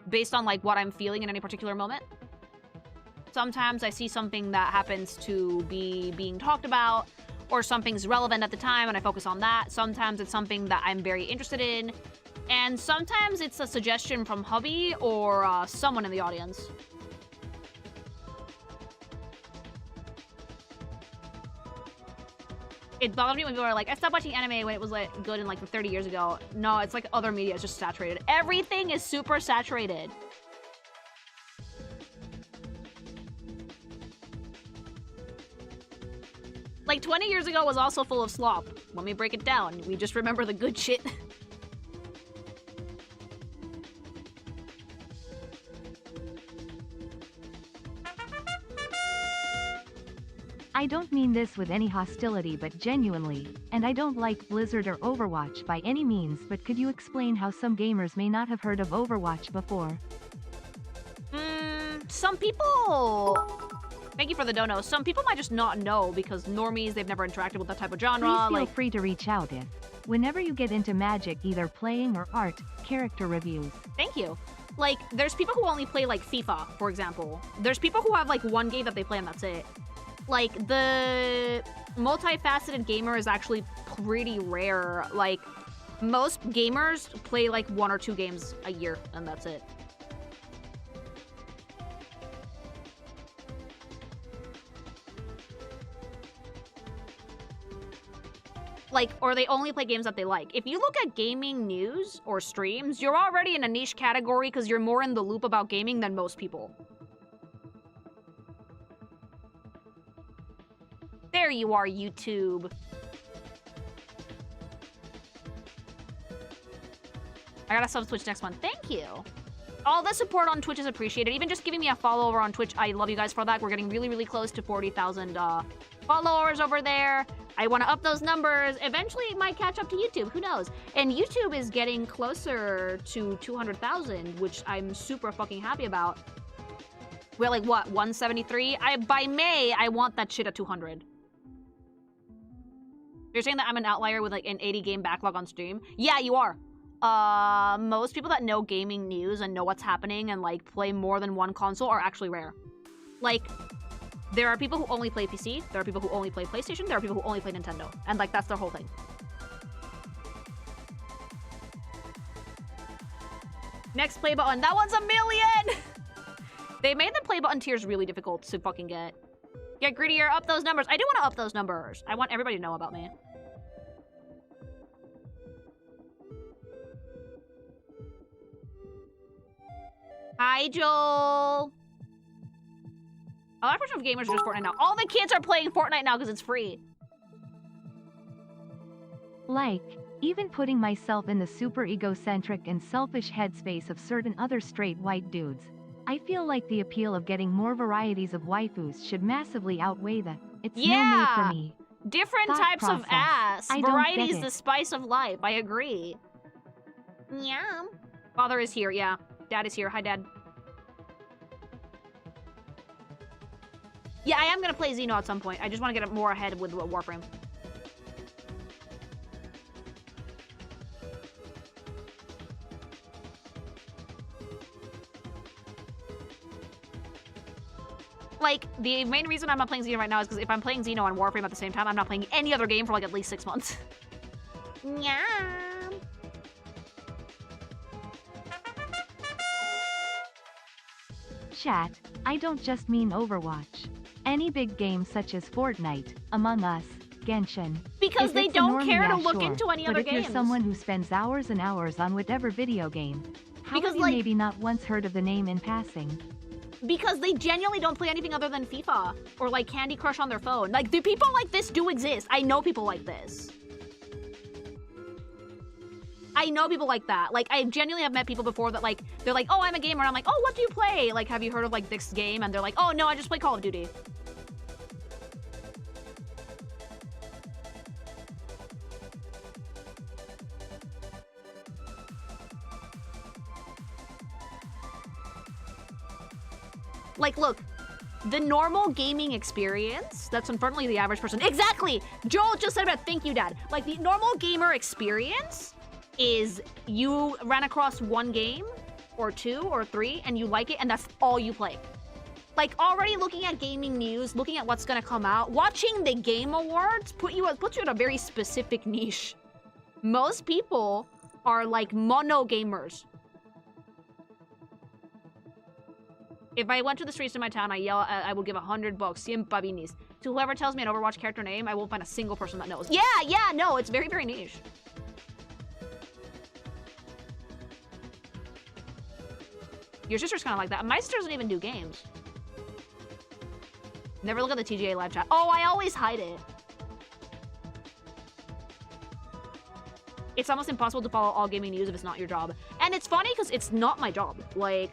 Based on like what I'm feeling in any particular moment. Sometimes I see something that happens to be being talked about, or something's relevant at the time and I focus on that. Sometimes it's something that I'm very interested in. And sometimes it's a suggestion from hubby or someone in the audience. It bothers me when people are like, I stopped watching anime when it was like good in like 30 years ago. No, it's like other media, it's just saturated. Everything is super saturated. Like 20 years ago was also full of slop. Let me break it down. We just remember the good shit. I don't mean this with any hostility but genuinely, and I don't like Blizzard or Overwatch by any means, but could you explain how some gamers may not have heard of Overwatch before? Some people... Thank you for the dono. Some people might just not know because normies, they've never interacted with that type of genre. Please feel free to reach out if, whenever you get into Magic, either playing or art, character reviews. Thank you. Like, there's people who only play, like, FIFA, for example. There's people who have, like, one game that they play and that's it. Like, the multifaceted gamer is actually pretty rare. Like, most gamers play, like, 1 or 2 games a year, and that's it. Like, or they only play games that they like. If you look at gaming news or streams, you're already in a niche category because you're more in the loop about gaming than most people. There you are, YouTube. I gotta sub Twitch next month. Thank you. All the support on Twitch is appreciated. Even just giving me a follow over on Twitch, I love you guys for that. We're getting really, really close to 40,000 followers over there. I want to up those numbers. Eventually, it might catch up to YouTube. Who knows? And YouTube is getting closer to 200,000, which I'm super fucking happy about. We're like, what, 173? By May, I want that shit at 200. You're saying that I'm an outlier with like an 80 game backlog on stream? Yeah, you are. Most people that know gaming news and know what's happening and like play more than one console are actually rare. Like, there are people who only play PC, there are people who only play PlayStation, there are people who only play Nintendo. And like, that's their whole thing. Next play button. That one's 1 million! They made the play button tiers really difficult to fucking get. Get greedier, up those numbers. I do want to up those numbers. I want everybody to know about me. Hi, Joel. A lot of gamers are just Fortnite now. All the kids are playing Fortnite now because it's free. Like, even putting myself in the super egocentric and selfish headspace of certain other straight white dudes, I feel like the appeal of getting more varieties of waifus should massively outweigh the "it's no made for me" different thought types process. of ass. I don't Variety get is it. the spice of life. I agree. Yeah. Father is here, yeah. Dad is here. Hi, Dad. Yeah, I am gonna play Xeno at some point. I just want to get more ahead with Warframe. Like, the main reason I'm not playing Xeno right now is because if I'm playing Xeno and Warframe at the same time, I'm not playing any other game for like at least 6 months. Yeah. Chat, I don't just mean Overwatch. Any big game such as Fortnite, Among Us, Genshin. Because If they it's a don't normie, care to yeah, look sure. into any but other if games. you're someone who spends hours and hours on whatever video game, how Because, have you like- maybe not once heard of the name in passing? Because they genuinely don't play anything other than FIFA or like Candy Crush on their phone. Like, do people like this do exist? I know people like this. I know people like that. Like, I genuinely have met people before that like, they're like, oh, I'm a gamer. And I'm like, oh, what do you play? Like, have you heard of like this game? And they're like, oh, no, I just play Call of Duty. Like, look, the normal gaming experience, that's unfortunately the average person. Exactly! Joel just said about thank you, Dad. Like, the normal gamer experience is you ran across one game, or 2, or 3, and you like it, and that's all you play. Like, already looking at gaming news, looking at what's gonna come out, watching the Game Awards puts you in a very specific niche. Most people are like mono gamers. If I went to the streets of my town, I will give $100 $100 to whoever tells me an Overwatch character name. I won't find a single person that knows. Yeah, no, it's very, very niche. Your sister's kind of like that. My sister doesn't even do games. Never look at the TGA live chat. Oh, I always hide it. It's almost impossible to follow all gaming news if it's not your job. And it's funny because it's not my job. Like,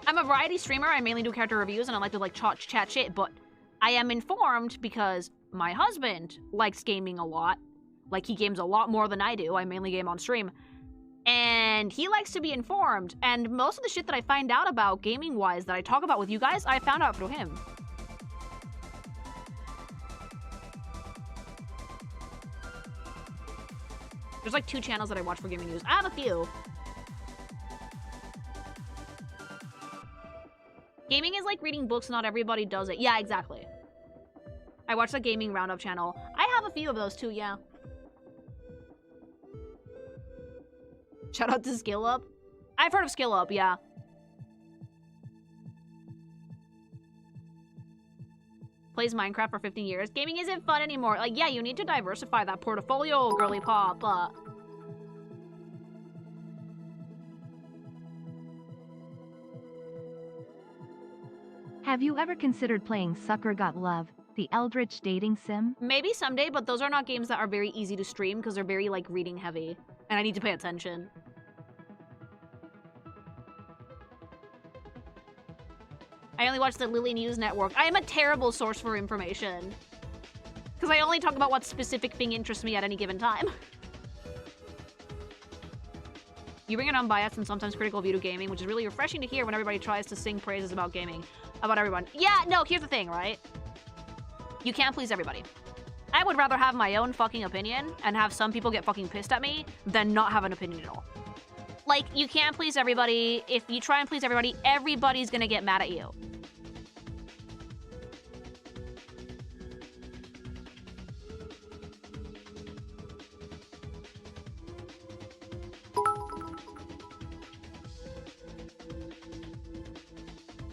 I'm a variety streamer. I mainly do character reviews and I like to like chat shit, but I am informed because my husband likes gaming a lot. Like, he games a lot more than I do. I mainly game on stream. And he likes to be informed. And most of the shit that I find out about gaming-wise that I talk about with you guys, I found out through him. There's like 2 channels that I watch for gaming news. I have a few. Gaming is like reading books, not everybody does it. Yeah, exactly. I watch the gaming roundup channel. I have a few of those too, yeah. Shout out to Skill Up. I've heard of Skill Up, yeah. Plays Minecraft for 15 years. Gaming isn't fun anymore. Like, yeah, you need to diversify that portfolio, girly pop. Have you ever considered playing Sucker Got Love, the Eldritch dating sim? Maybe someday, but those are not games that are very easy to stream because they're very, like, reading heavy. And I need to pay attention. I only watch the Lily News Network. I am a terrible source for information. Because I only talk about what specific thing interests me at any given time. You bring an unbiased and sometimes critical view to gaming, which is really refreshing to hear when everybody tries to sing praises about gaming. About everyone. Yeah, no, here's the thing, right? You can't please everybody. I would rather have my own fucking opinion and have some people get fucking pissed at me than not have an opinion at all. Like, you can't please everybody. If you try and please everybody, everybody's gonna get mad at you.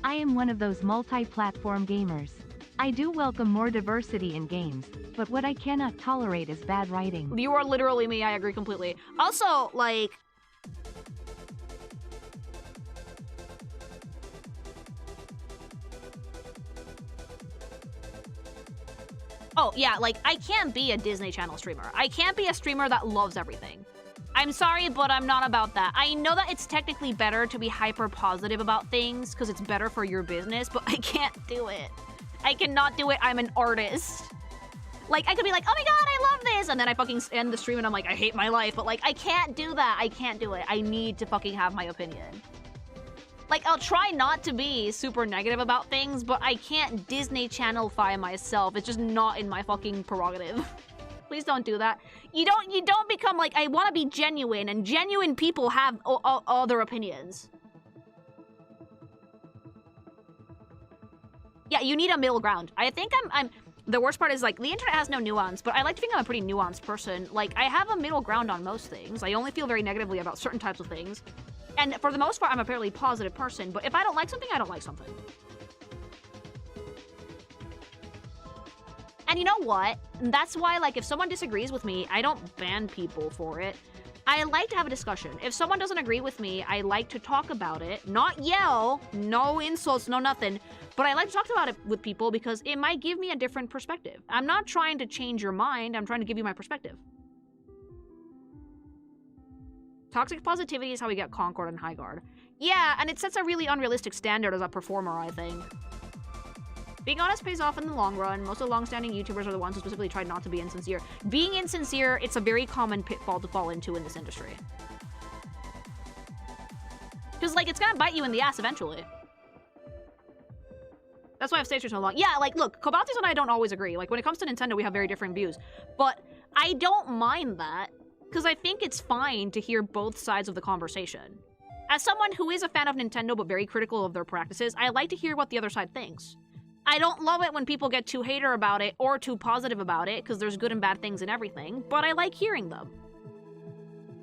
I am one of those multi-platform gamers. I do welcome more diversity in games, but what I cannot tolerate is bad writing. You are literally me, I agree completely. Also, like... Oh, yeah, like, I can't be a Disney Channel streamer. I can't be a streamer that loves everything. I'm sorry, but I'm not about that. I know that it's technically better to be hyper positive about things because it's better for your business, but I can't do it. I cannot do it. I'm an artist. Like, I could be like, oh my god, I love this, and then I fucking end the stream and I'm like, I hate my life, but like, I can't do that. I can't do it. I need to fucking have my opinion. Like, I'll try not to be super negative about things, but I can't Disney Channel-fy myself. It's just not in my fucking prerogative. Please don't do that. You don't become like, I want to be genuine, and genuine people have other opinions. Yeah, you need a middle ground. I think I'm the worst part is like, the internet has no nuance, but I like to think I'm a pretty nuanced person. Like, I have a middle ground on most things. I only feel very negatively about certain types of things. And for the most part, I'm a fairly positive person, but if I don't like something, I don't like something. And you know what? That's why, like, if someone disagrees with me, I don't ban people for it. I like to have a discussion. If someone doesn't agree with me, I like to talk about it. Not yell, no insults, no nothing. But I like to talk about it with people because it might give me a different perspective. I'm not trying to change your mind, I'm trying to give you my perspective. Toxic positivity is how we get Concord and Highguard. Yeah, and it sets a really unrealistic standard as a performer, I think. Being honest pays off in the long run. Most of the long-standing YouTubers are the ones who specifically tried not to be insincere. Being insincere, it's a very common pitfall to fall into in this industry. Because, like, it's gonna bite you in the ass eventually. That's why I've stayed here so long. Yeah, like, look, Kobatsu's and I don't always agree. Like, when it comes to Nintendo, we have very different views. But I don't mind that, because I think it's fine to hear both sides of the conversation. As someone who is a fan of Nintendo but very critical of their practices, I like to hear what the other side thinks. I don't love it when people get too hater about it or too positive about it, because there's good and bad things in everything, but I like hearing them.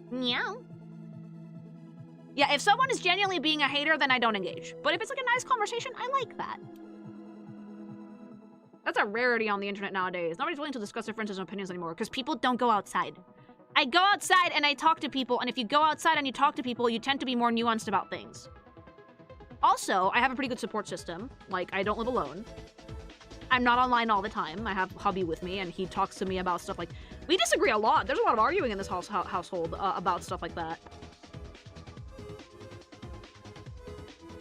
Yeah. Yeah, if someone is genuinely being a hater, then I don't engage. But if it's like a nice conversation, I like that. That's a rarity on the internet nowadays. Nobody's willing to discuss differences and opinions anymore because people don't go outside. I go outside and I talk to people, and if you go outside and you talk to people, you tend to be more nuanced about things. Also, I have a pretty good support system. Like, I don't live alone. I'm not online all the time. I have hubby with me, and he talks to me about stuff like... We disagree a lot. There's a lot of arguing in this household about stuff like that.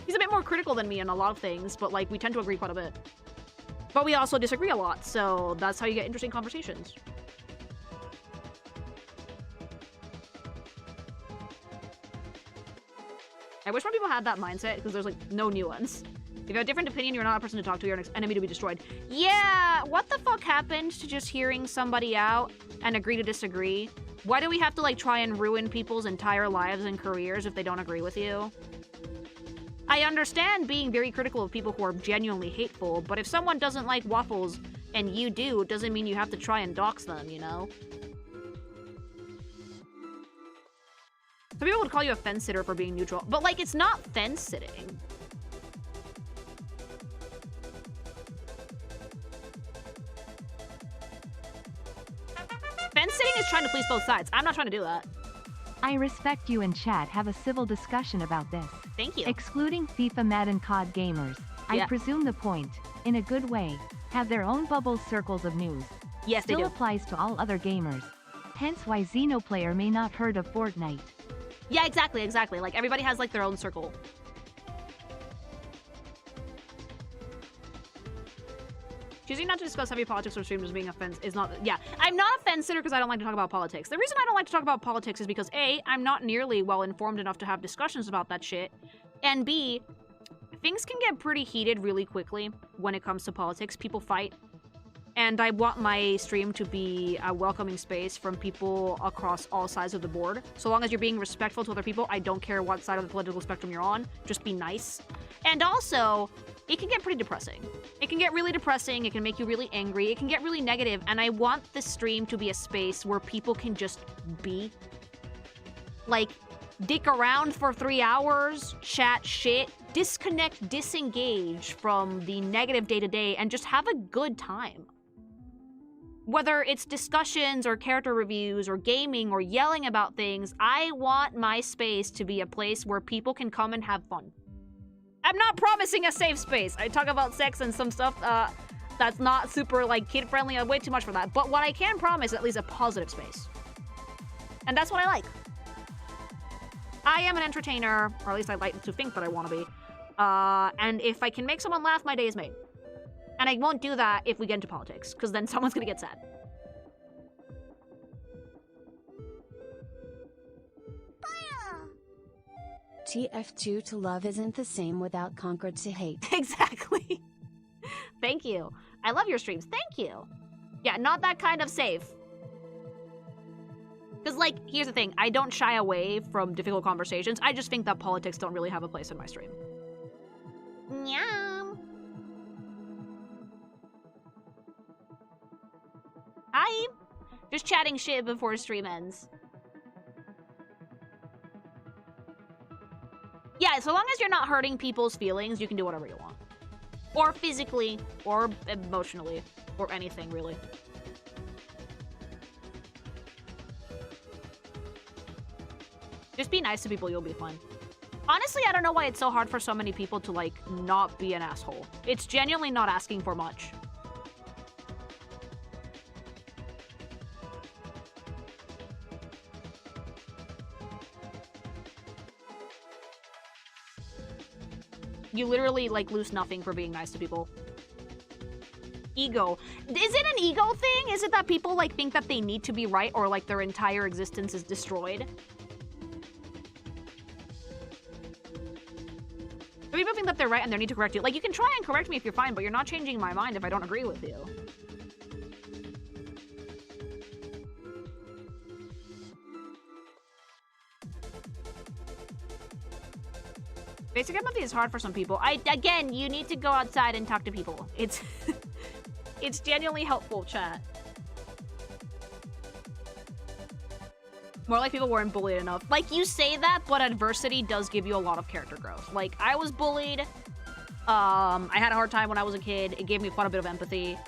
He's a bit more critical than me in a lot of things, but, like, we tend to agree quite a bit. But we also disagree a lot, so that's how you get interesting conversations. I wish more people had that mindset, because there's, like, no nuance. If you have a different opinion, you're not a person to talk to, you're an enemy to be destroyed. Yeah, what the fuck happened to just hearing somebody out and agree to disagree? Why do we have to, like, try and ruin people's entire lives and careers if they don't agree with you? I understand being very critical of people who are genuinely hateful, but if someone doesn't like waffles and you do, it doesn't mean you have to try and dox them, you know? Some people would call you a fence sitter for being neutral, but, like, it's not fence sitting. Fence sitting is trying to please both sides. I'm not trying to do that. I respect you and chat have a civil discussion about this. Thank you. Excluding FIFA, Madden, COD gamers, Yeah. I presume the point, in a good way, have their own bubble circles of news. Yes, they Still do. applies to all other gamers. Hence why Xenoplayer may not heard of Fortnite. Yeah, exactly, exactly. Like, everybody has, like, their own circle. Choosing not to discuss heavy politics or streams as being a fence is not... Yeah, I'm not a fence sitter because I don't like to talk about politics. The reason I don't like to talk about politics is because, A, I'm not nearly well-informed enough to have discussions about that shit, and B, things can get pretty heated really quickly when it comes to politics. People fight. And I want my stream to be a welcoming space from people across all sides of the board. So long as you're being respectful to other people, I don't care what side of the political spectrum you're on. Just be nice. And also, it can get pretty depressing. It can get really depressing, it can make you really angry, it can get really negative, and I want the stream to be a space where people can just be. Like, dick around for 3 hours, chat shit, disconnect, disengage from the negative day-to-day, and just have a good time. Whether it's discussions or character reviews or gaming or yelling about things, I want my space to be a place where people can come and have fun. I'm not promising a safe space. I talk about sex and some stuff that's not super, like, kid-friendly. Way too much for that. But what I can promise is at least a positive space. And that's what I like. I am an entertainer, or at least I like to think that I want to be. And if I can make someone laugh, my day is made. And I won't do that if we get into politics, because then someone's gonna get sad. TF2 to love isn't the same without Conquered to hate. Exactly. Thank you. I love your streams. Thank you. Yeah, not that kind of safe. Because, like, here's the thing. I don't shy away from difficult conversations. I just think that politics don't really have a place in my stream. Nyam. Hi. Just chatting shit before stream ends. Yeah, so long as you're not hurting people's feelings, you can do whatever you want. Or physically, or emotionally, or anything, really. Just be nice to people, you'll be fine. Honestly, I don't know why it's so hard for so many people to, like, not be an asshole. It's genuinely not asking for much. You literally, like, lose nothing for being nice to people. Ego. Is it an ego thing? Is it that people, like, think that they need to be right or, like, their entire existence is destroyed? Some people think that they're right and they need to correct you. Like, you can try and correct me if you're fine, but you're not changing my mind if I don't agree with you. Basic empathy is hard for some people. Again, you need to go outside and talk to people. It's it's genuinely helpful, chat. More like people weren't bullied enough. Like, you say that, but adversity does give you a lot of character growth. Like, I was bullied. I had a hard time when I was a kid. It gave me quite a bit of empathy.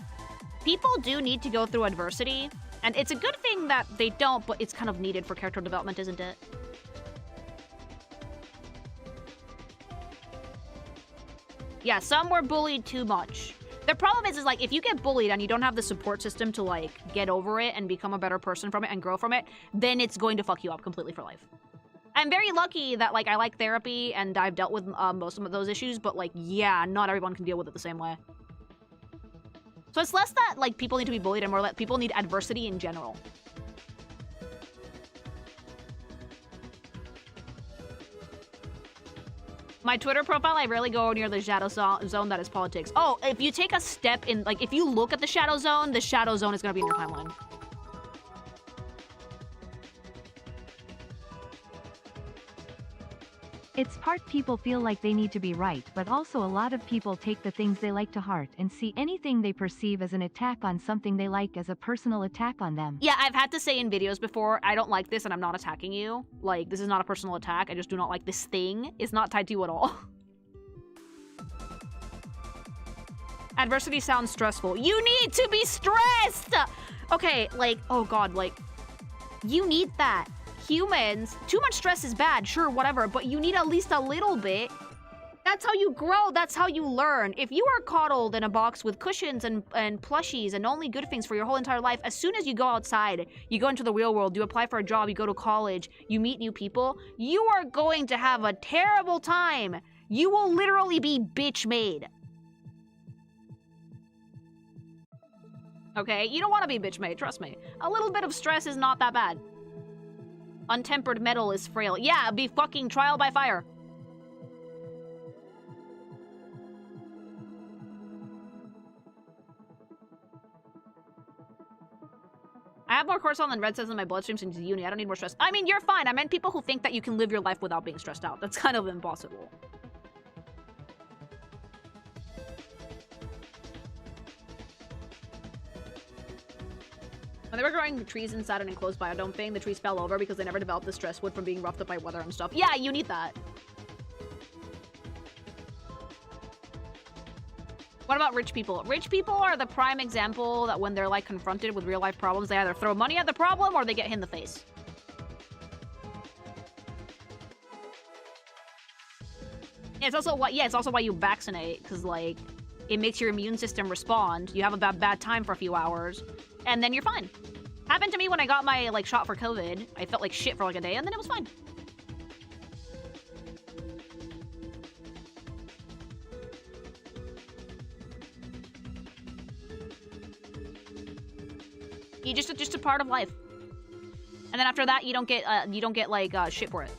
People do need to go through adversity. And it's a good thing that they don't, but it's kind of needed for character development, isn't it? Yeah, some were bullied too much. The problem is like, if you get bullied and you don't have the support system to, like, get over it and become a better person from it and grow from it, then it's going to fuck you up completely for life. I'm very lucky that, like, I like therapy and I've dealt with most of those issues, but, like, yeah, not everyone can deal with it the same way. So it's less that, like, people need to be bullied and more that people need adversity in general. My Twitter profile, I rarely go near the shadow zone that is politics. Oh, if you take a step in, like, if you look at the shadow zone is gonna be in your timeline. It's part people feel like they need to be right, but also a lot of people take the things they like to heart and see anything they perceive as an attack on something they like as a personal attack on them. Yeah, I've had to say in videos before, I don't like this and I'm not attacking you. Like, this is not a personal attack, I just do not like this thing. It's not tied to you at all. Adversity sounds stressful. You need to be stressed! Okay, like, oh god, like, you need that. Humans, too much stress is bad, sure, whatever, but you need at least a little bit. That's how you grow, that's how you learn. If you are coddled in a box with cushions and plushies and only good things for your whole entire life, as soon as you go outside, you go into the real world, you apply for a job, you go to college, you meet new people, you are going to have a terrible time. You will literally be bitch-made. Okay, you don't want to be bitch-made, trust me. A little bit of stress is not that bad. Untempered metal is frail. Yeah, be fucking trial by fire. I have more cortisol than red cells in my bloodstream since uni. I don't need more stress. I mean, you're fine. I meant people who think that you can live your life without being stressed out. That's kind of impossible. When they were growing trees inside an enclosed biodome thing, the trees fell over because they never developed the stress wood from being roughed up by weather and stuff. Yeah, you need that. What about rich people? Rich people are the prime example that when they're, like, confronted with real-life problems, they either throw money at the problem or they get hit in the face. It's also why you vaccinate, because, like, it makes your immune system respond. You have a bad time for a few hours, and then you're fine. Happened to me when I got my, like, shot for COVID. I felt like shit for, like, a day, and then it was fine. You just a part of life. And then after that, you don't get like shit for it.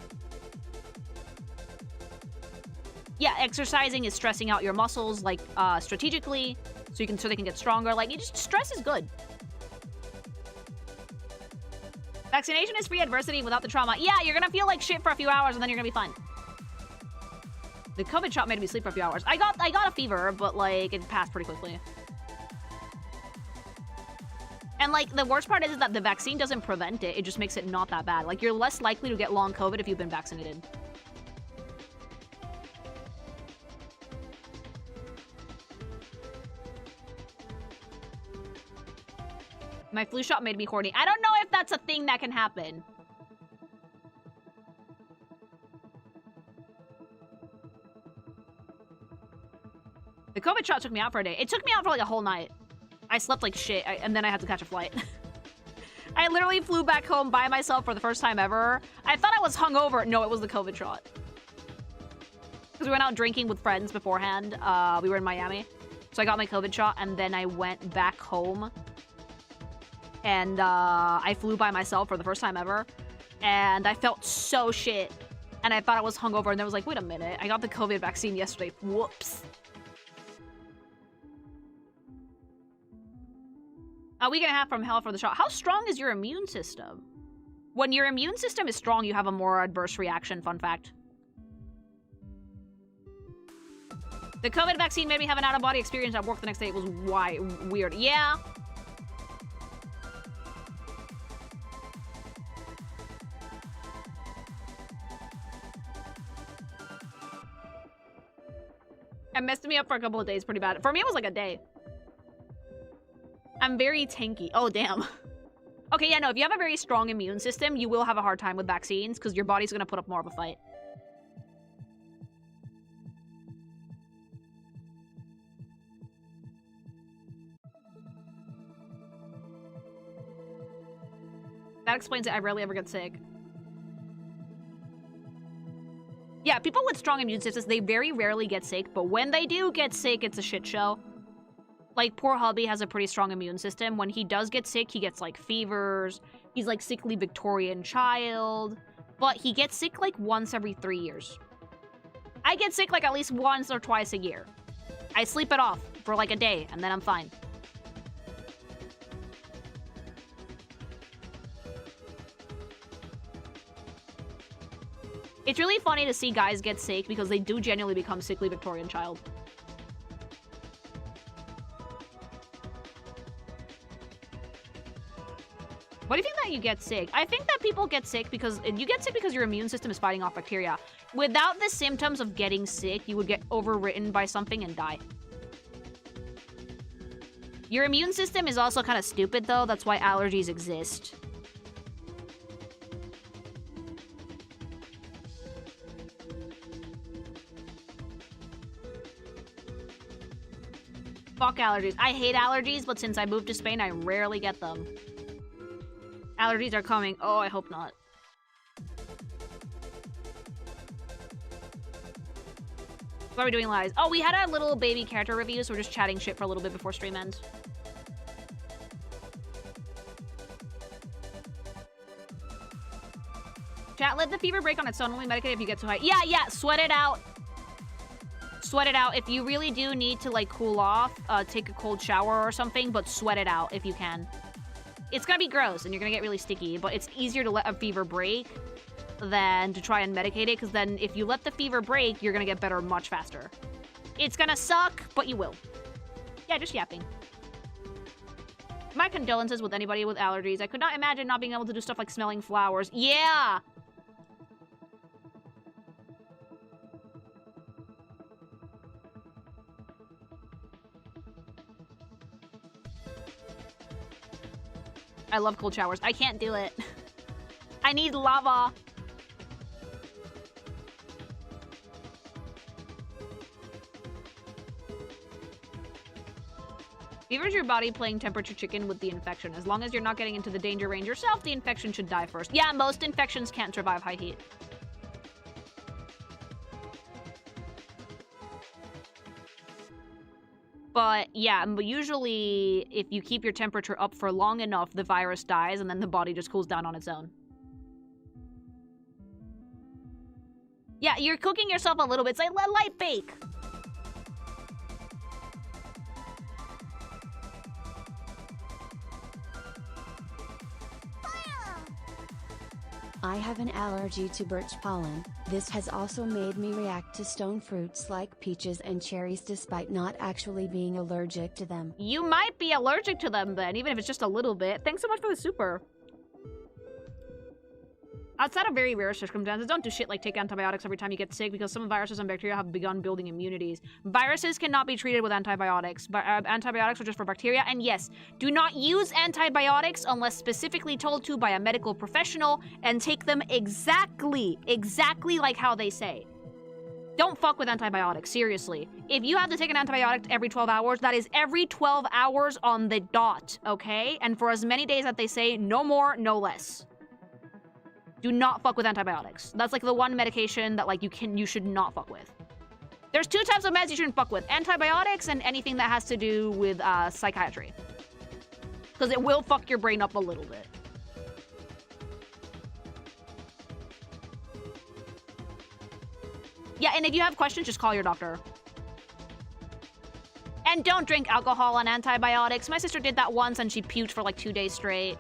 Yeah, exercising is stressing out your muscles, like, strategically, so they can get stronger. Like, stress is good. Vaccination is free adversity without the trauma. Yeah, you're gonna feel like shit for a few hours and then you're gonna be fine. The COVID shot made me sleep for a few hours. I got a fever, but, like, it passed pretty quickly. And, like, the worst part is that the vaccine doesn't prevent it, it just makes it not that bad. Like, you're less likely to get long COVID if you've been vaccinated. My flu shot made me horny. I don't know if that's a thing that can happen. The COVID shot took me out for a day. It took me out for, like, a whole night. I slept like shit, and then I had to catch a flight. I literally flew back home by myself for the first time ever. I thought I was hungover. No, it was the COVID shot. Because we went out drinking with friends beforehand. We were in Miami. So I got my COVID shot, and then I went back home. And I flew by myself for the first time ever. And I felt so shit. And I thought I was hungover, and I was like, wait a minute, I got the COVID vaccine yesterday. Whoops. A week and a half from hell for the shot. How strong is your immune system? When your immune system is strong, you have a more adverse reaction, fun fact. The COVID vaccine made me have an out-of-body experience at work the next day. It was weird. Yeah. It messed me up for a couple of days pretty bad. For me, it was like a day. I'm very tanky. Oh, damn. Okay, yeah, no, if you have a very strong immune system, you will have a hard time with vaccines because your body's going to put up more of a fight. That explains it. I rarely ever get sick. Yeah, people with strong immune systems, they very rarely get sick, but when they do get sick, it's a shit show. Like, poor hubby has a pretty strong immune system. When he does get sick, he gets, like, fevers. He's, like, sickly Victorian child. But he gets sick, like, once every 3 years. I get sick, like, at least once or twice a year. I sleep it off for, like, a day, and then I'm fine. It's really funny to see guys get sick because they do genuinely become sickly Victorian child. Why do you think that you get sick? I think that people get sick because you get sick because your immune system is fighting off bacteria. Without the symptoms of getting sick, you would get overwritten by something and die. Your immune system is also kind of stupid, though. That's why allergies exist. Fuck allergies. I hate allergies, but since I moved to Spain, I rarely get them. Allergies are coming. Oh, I hope not. What are we doing lies? Oh, we had a little baby character review, so we're just chatting shit for a little bit before stream ends. Chat, let the fever break on its own. Only medicate if you get too high. Yeah, sweat it out. Sweat it out. If you really do need to, like, cool off, take a cold shower or something, but sweat it out if you can. It's gonna be gross, and you're gonna get really sticky, but it's easier to let a fever break than to try and medicate it, because then if you let the fever break, you're gonna get better much faster. It's gonna suck, but you will. Yeah, just yapping. My condolences with anybody with allergies. I could not imagine not being able to do stuff like smelling flowers. Yeah! I love cold showers. I can't do it. I need lava. Fever's your body playing temperature chicken with the infection. As long as you're not getting into the danger range yourself, the infection should die first. Yeah, most infections can't survive high heat. But yeah, but usually if you keep your temperature up for long enough, the virus dies and then the body just cools down on its own. Yeah, you're cooking yourself a little bit. It's like a light bake. I have an allergy to birch pollen. This has also made me react to stone fruits like peaches and cherries despite not actually being allergic to them. You might be allergic to them then, even if it's just a little bit. Thanks so much for the super. Outside of very rare circumstances, don't do shit like take antibiotics every time you get sick because some viruses and bacteria have begun building immunities. Viruses cannot be treated with antibiotics, but antibiotics are just for bacteria. And yes, do not use antibiotics unless specifically told to by a medical professional and take them exactly like how they say. Don't fuck with antibiotics, seriously. If you have to take an antibiotic every 12 hours, that is every 12 hours on the dot, okay? And for as many days that they say, no more, no less. Do not fuck with antibiotics. That's like the one medication that like you should not fuck with. There's two types of meds you shouldn't fuck with: antibiotics and anything that has to do with psychiatry. Because it will fuck your brain up a little bit. Yeah, and if you have questions, just call your doctor. And don't drink alcohol on antibiotics. My sister did that once and she puked for like 2 days straight.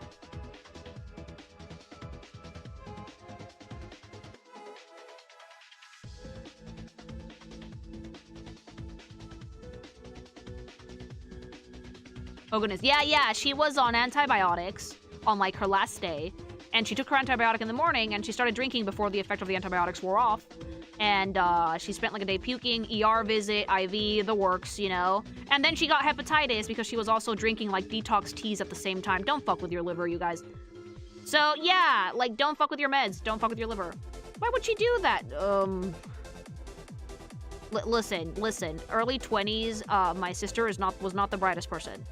Oh goodness, yeah, she was on antibiotics on like her last day, and she took her antibiotic in the morning, and she started drinking before the effect of the antibiotics wore off, and she spent like a day puking, ER visit, IV, the works, you know, and then she got hepatitis because she was also drinking like detox teas at the same time. Don't fuck with your liver, you guys. So yeah, like don't fuck with your meds, don't fuck with your liver. Why would she do that? Listen, early 20s, my sister was not the brightest person.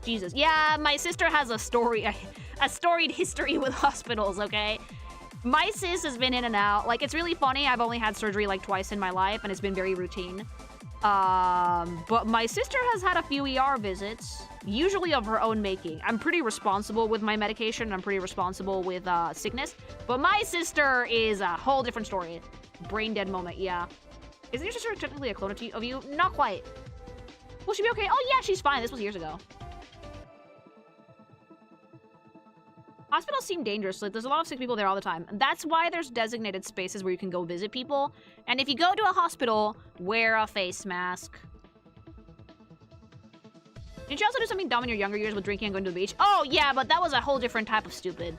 Jesus. Yeah, my sister has a storied history with hospitals, okay? My sis has been in and out. Like, it's really funny. I've only had surgery like twice in my life, and it's been very routine. But my sister has had a few ER visits, usually of her own making. I'm pretty responsible with my medication. I'm pretty responsible with sickness. But my sister is a whole different story. Brain dead moment, yeah. Isn't your sister technically a clone of you? Not quite. Will she be okay? Oh, yeah, she's fine. This was years ago. Hospitals seem dangerous. Like, there's a lot of sick people there all the time. That's why there's designated spaces where you can go visit people. And if you go to a hospital, wear a face mask. Did you also do something dumb in your younger years with drinking and going to the beach? Oh, yeah, but that was a whole different type of stupid.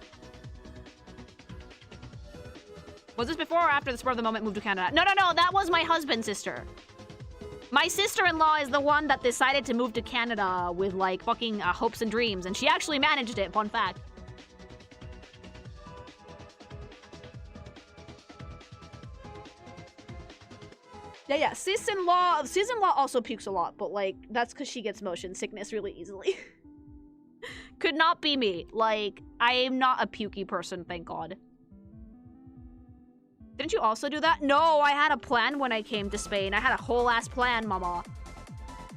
Was this before or after the spur of the moment move to Canada? No, that was my husband's sister. My sister-in-law is the one that decided to move to Canada with, like, fucking hopes and dreams. And she actually managed it, fun fact. Yeah, sis-in-law also pukes a lot, but, like, that's because she gets motion sickness really easily. Could not be me. Like, I am not a pukey person, thank God. Didn't you also do that? No, I had a plan when I came to Spain. I had a whole-ass plan, mama.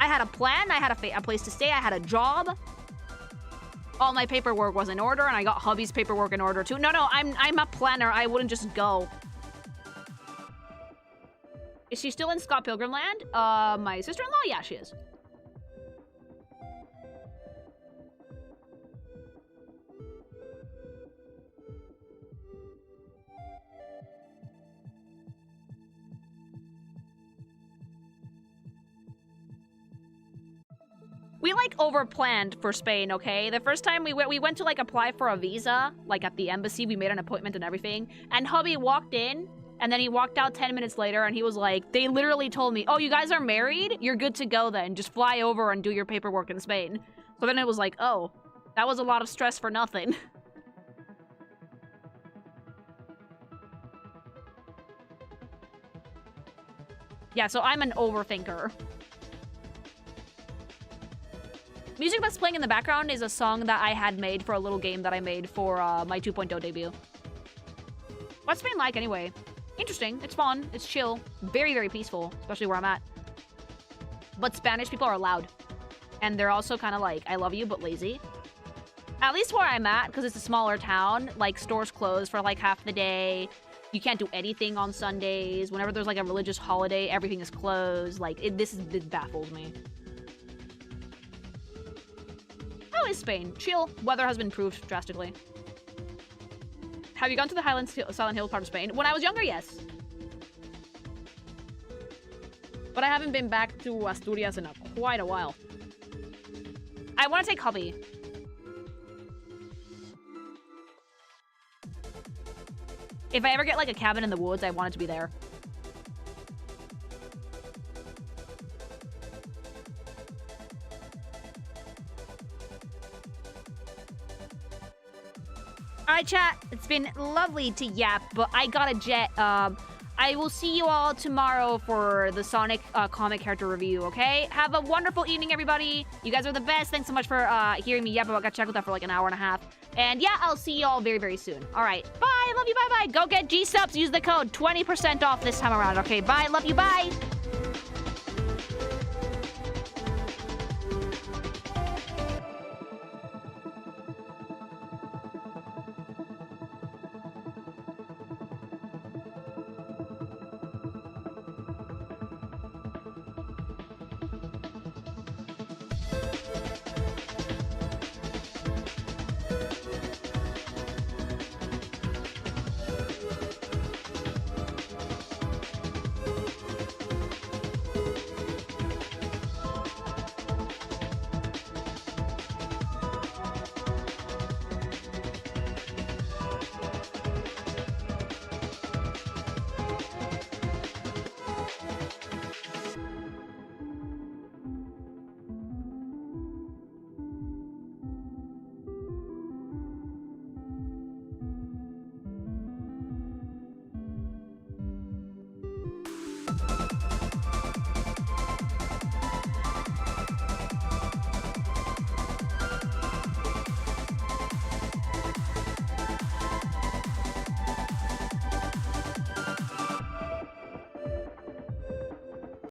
I had a plan, I had a place to stay, I had a job. All my paperwork was in order, and I got hubby's paperwork in order, too. No, I'm a planner. I wouldn't just go. Is she still in Scott Pilgrim Land? My sister-in-law? Yeah, she is. We, like, over-planned for Spain, okay? The first time we went to, like, apply for a visa, like, at the embassy. We made an appointment and everything. And hubby walked in, and then he walked out 10 minutes later, and he was like, they literally told me, oh, you guys are married? You're good to go then. Just fly over and do your paperwork in Spain. So then it was like, oh, that was a lot of stress for nothing. Yeah, so I'm an overthinker. Music that's playing in the background is a song that I had made for a little game that I made for my 2.0 debut. What's Spain like anyway? Interesting. It's fun. It's chill. Very, very peaceful, especially where I'm at. But Spanish people are loud. And they're also kind of like, I love you, but lazy. At least where I'm at, because it's a smaller town, like stores close for like half the day. You can't do anything on Sundays. Whenever there's like a religious holiday, everything is closed. Like, it baffles me. How is Spain? Chill. Weather has been improved drastically. Have you gone to the Highlands, Silent Hill part of Spain? When I was younger, yes. But I haven't been back to Asturias in quite a while. I want to take hubby. If I ever get like a cabin in the woods, I want it to be there. Alright, chat. It's been lovely to yap, but I got a jet. I will see you all tomorrow for the Sonic comic character review, okay? Have a wonderful evening, everybody. You guys are the best. Thanks so much for hearing me yap about Gachiakuta for like an hour and a half. And yeah, I'll see you all very, very soon. Alright, bye. Love you, bye-bye. Go get gsupps. Use the code 20% off this time around, okay? Bye. Love you, bye.